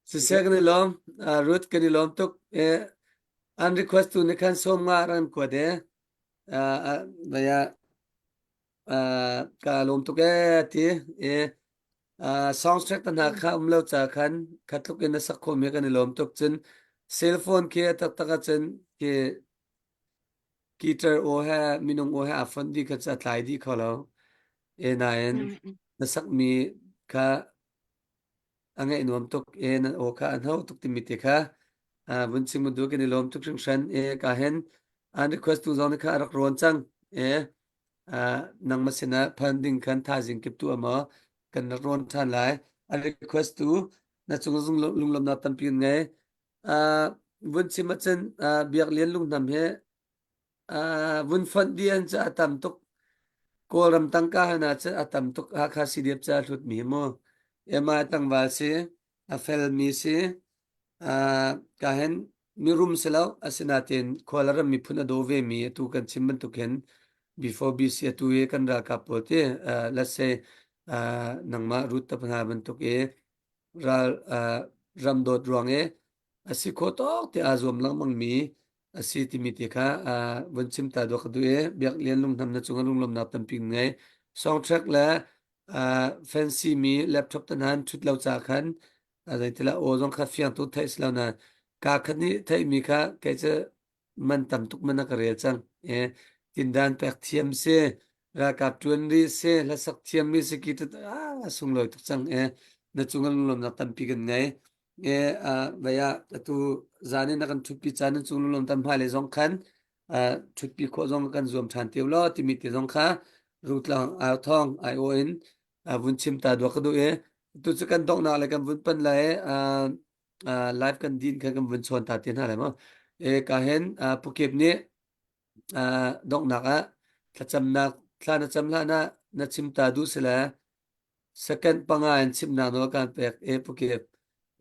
se kan ni lom rut kan ni lom tuk an request tu ne kan som nga ran ko de vaya ka lom tuk ti soundtrack tan ha kha lo cha khan khatluk in sak kho me kan ni lom tuk chen cell phone ke tak tak chen ke kitar o ha minung o ha afan di ka cha tlai di kholo nain na sak mi kha angai nuam tuk na o kha an ho tuk ti mi te kha bun sim du ke ni lom tuk sing shan ka hen an request tu zon kha rak ron chang nang masina funding kan tha jing kip tu ama kan ron than lai an request tu na chung zung lung lom na tam pin ngai bun sim chen biak lian lung nam he vun phận điên cha atam tuk ko ram tang ka hana cha atam tuk ha kha si diep cha thut mi mo ema tang wal se a fel mi se ka hen mi room selaw asinatin kholara mi phuna do ve mi tu kan chimban tu ken before bc tu e kan ra ka pote let's say nangma root ta phana ban tuk e ral ram dot ruang e asi kho tok te azom lang mang mi asi ti mi ti kha bun chim ta do khadu e biak lian lung tham na chunga lung lom na tam ping ngai soundtrack la fancy mi laptop tan han thut lau cha khan dai tila o jong kha fiang tu thais lau na ka khani thai mi kha ke cha man tam tuk man ka re chang e tin dan pek thiam se ra kap tuan ri se la sak thiam mi se ki ta sung loi tuk chang e na chunga lung lom na tam pi gan ngai e baya tu zani na kan thupi chan chung lom tam phale jong khan thupi kho jong kan zoom than te lo ti mi te jong kha rut lang a thong I o in vun chim ta do ka do e tu chu kan dong na le kan vun pan la e live kan din kan vun chon ta ten ha le mo e ka hen pukep ni dong na ka thacham na thla na cham la na chim ta du se la second panga en chim na no kan pek e pukep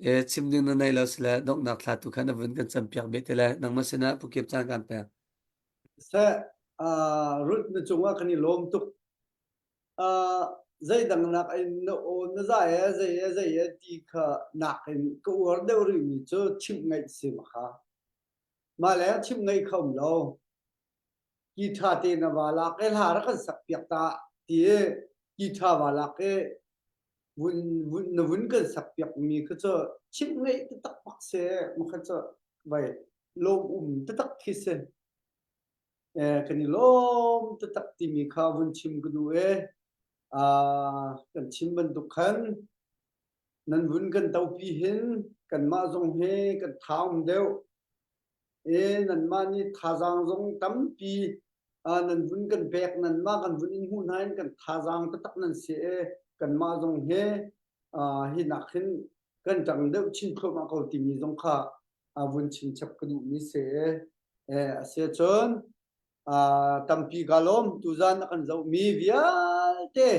e chim ding na nai lo se la dong na thla tu khan vun kan cham pyak be te la nang ma se na pukep chan kan pek sa rut na chunga kani lom tuk zai dang nak ai no o na za ya zai ya ti kha nak in ko or de ri mi cho chim ngai se ma kha ma la chim ngai khom lo ki tha te na wala ke la ra kan sak pyak ta ti ki tha wala ke vun kan sak pyak mi kha cho chim ngai ta tak pak se ma kha cho bai lom ta tak khi se kani lom ta tak ti mi kha vun chim ku du kan chim ban tu khan nan vun kan tau pi hin kan ma zong he kan thaum deu nan ma ni tha jang zong tam pi nan vun kan bek nan ma kan vun in hun hain kan tha jang ta tak nan se kan ma zong he hi na khin kan tang deu chin kho ma ko ti mi zong kha vun chin chap ka du mi se se chon tampi galom tu zan kan zo mi vial te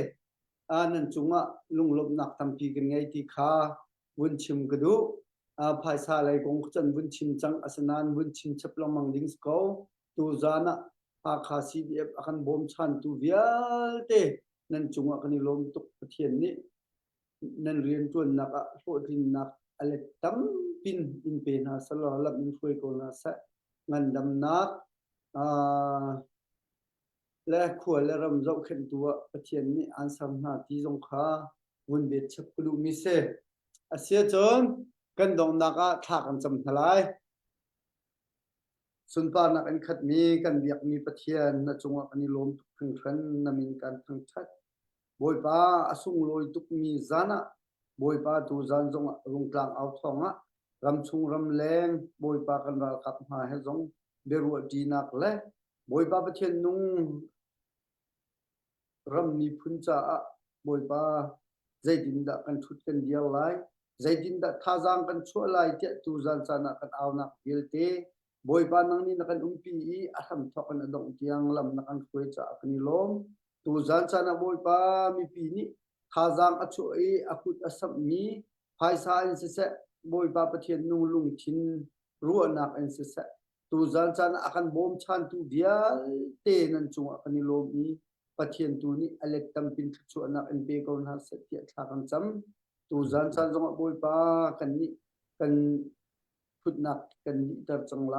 nan chunga lunglop nak tampi kan ngai ti kha vun chim gadu phai sa lai gong chan vun chim chang asanan vun chim chap long mang ding ko tu zana a kha cdf akan bom chan tu vial te nan chunga kan lom tuk pathian ni nan rian tuan nak a ho din nak ale tam pin in pe na salo lam in khoi ko na sa ngan dam nakและขวและรำเจ้าขึ้นตัวประเทศนี้อันสำนาที่สงขาวนเบียดชับกลุ่มมิเซอาเซียจนกันดองนักทักกันจำทลายสุนปานักอันขัดมีกันเบียกมีประเทศนจงว่ากันนิลมทุกพึงครันนมินการพึงชัดบอยป้าอสุงลอยทุกมีจานะบอยป้าตูจานจงลงกลางเอาทองรำชุงรำแรงบอยป้ากันรักับมาให้จงเบรัวดีนักและบอยป้าประเทศนุ่งรำมีพุนจ่าบอยป้าใจดินดะกันทุดกันเดียวไล่ใจดินดะท่าจางกันชั่วไล่เจ้าตูจานจานะกันเอานักเกลเตบอยป้านังนี่นักกันปีอาทำทอกันดงเตียงลำนักกันคุยจ่ากันนิลมตูจานจานะบอยป้ามีปีนี้ท่าจางอช่วยอาคุดอาสัมมีภายสายเสะบอยป้าประเทศนุ่งลุงชินรัวนักเสะตูจานจานะอากันบ่มชันตูเดียเตนันจงอากันนิลมนี้ประเทศตัวนี้อเล็กตัมปินชัวนักเอ็นเปกอนฮัสเตียทากันจำตูจานจานจงบอยป้ากันนี้กันพุดนักกันนิตรจังไร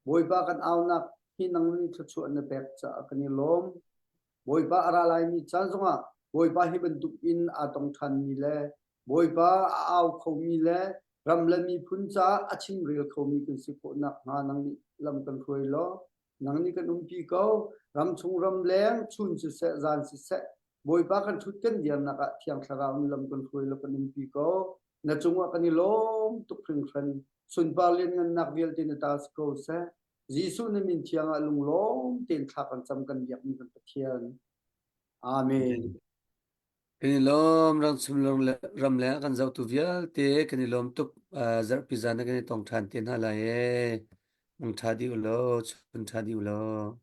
บอยป้ากันเอานักที่นั่งนี่ชัวในแบบจะกันนี้ล้มบอยป้าอะไรมีจานจงบอยป้าให้บรรทุกอินอาตงทันมีแลบอยป้าเอาเขามีแลรำและมีพุนจ้าอาชิมเรียลเขามีกันสิโกนักหานังนี้ลำกันคุยล้อนังนี้กันปีเก้ารำชงรำแรงชุนสุเสจานสุเสบอยป้ากันชุดกันเดียนนักเที่ยงสราวลำกันคุยแล้วกันปีเก้าณจงว่ากันนี้ล้มตุกพริ้งฟันสุนปาเลียนเงินนักเวลตินตาสโกเซจีสุนมินเที่ยงลุงล้มเต็นทักกันจำกันอยากมีกันเทียนอาเมนkan lom rang sum long ram le kan zau tu vial te kan lom tuk zar pizana kan tong than ten hala e Thadi ulo, chun thadi ulo.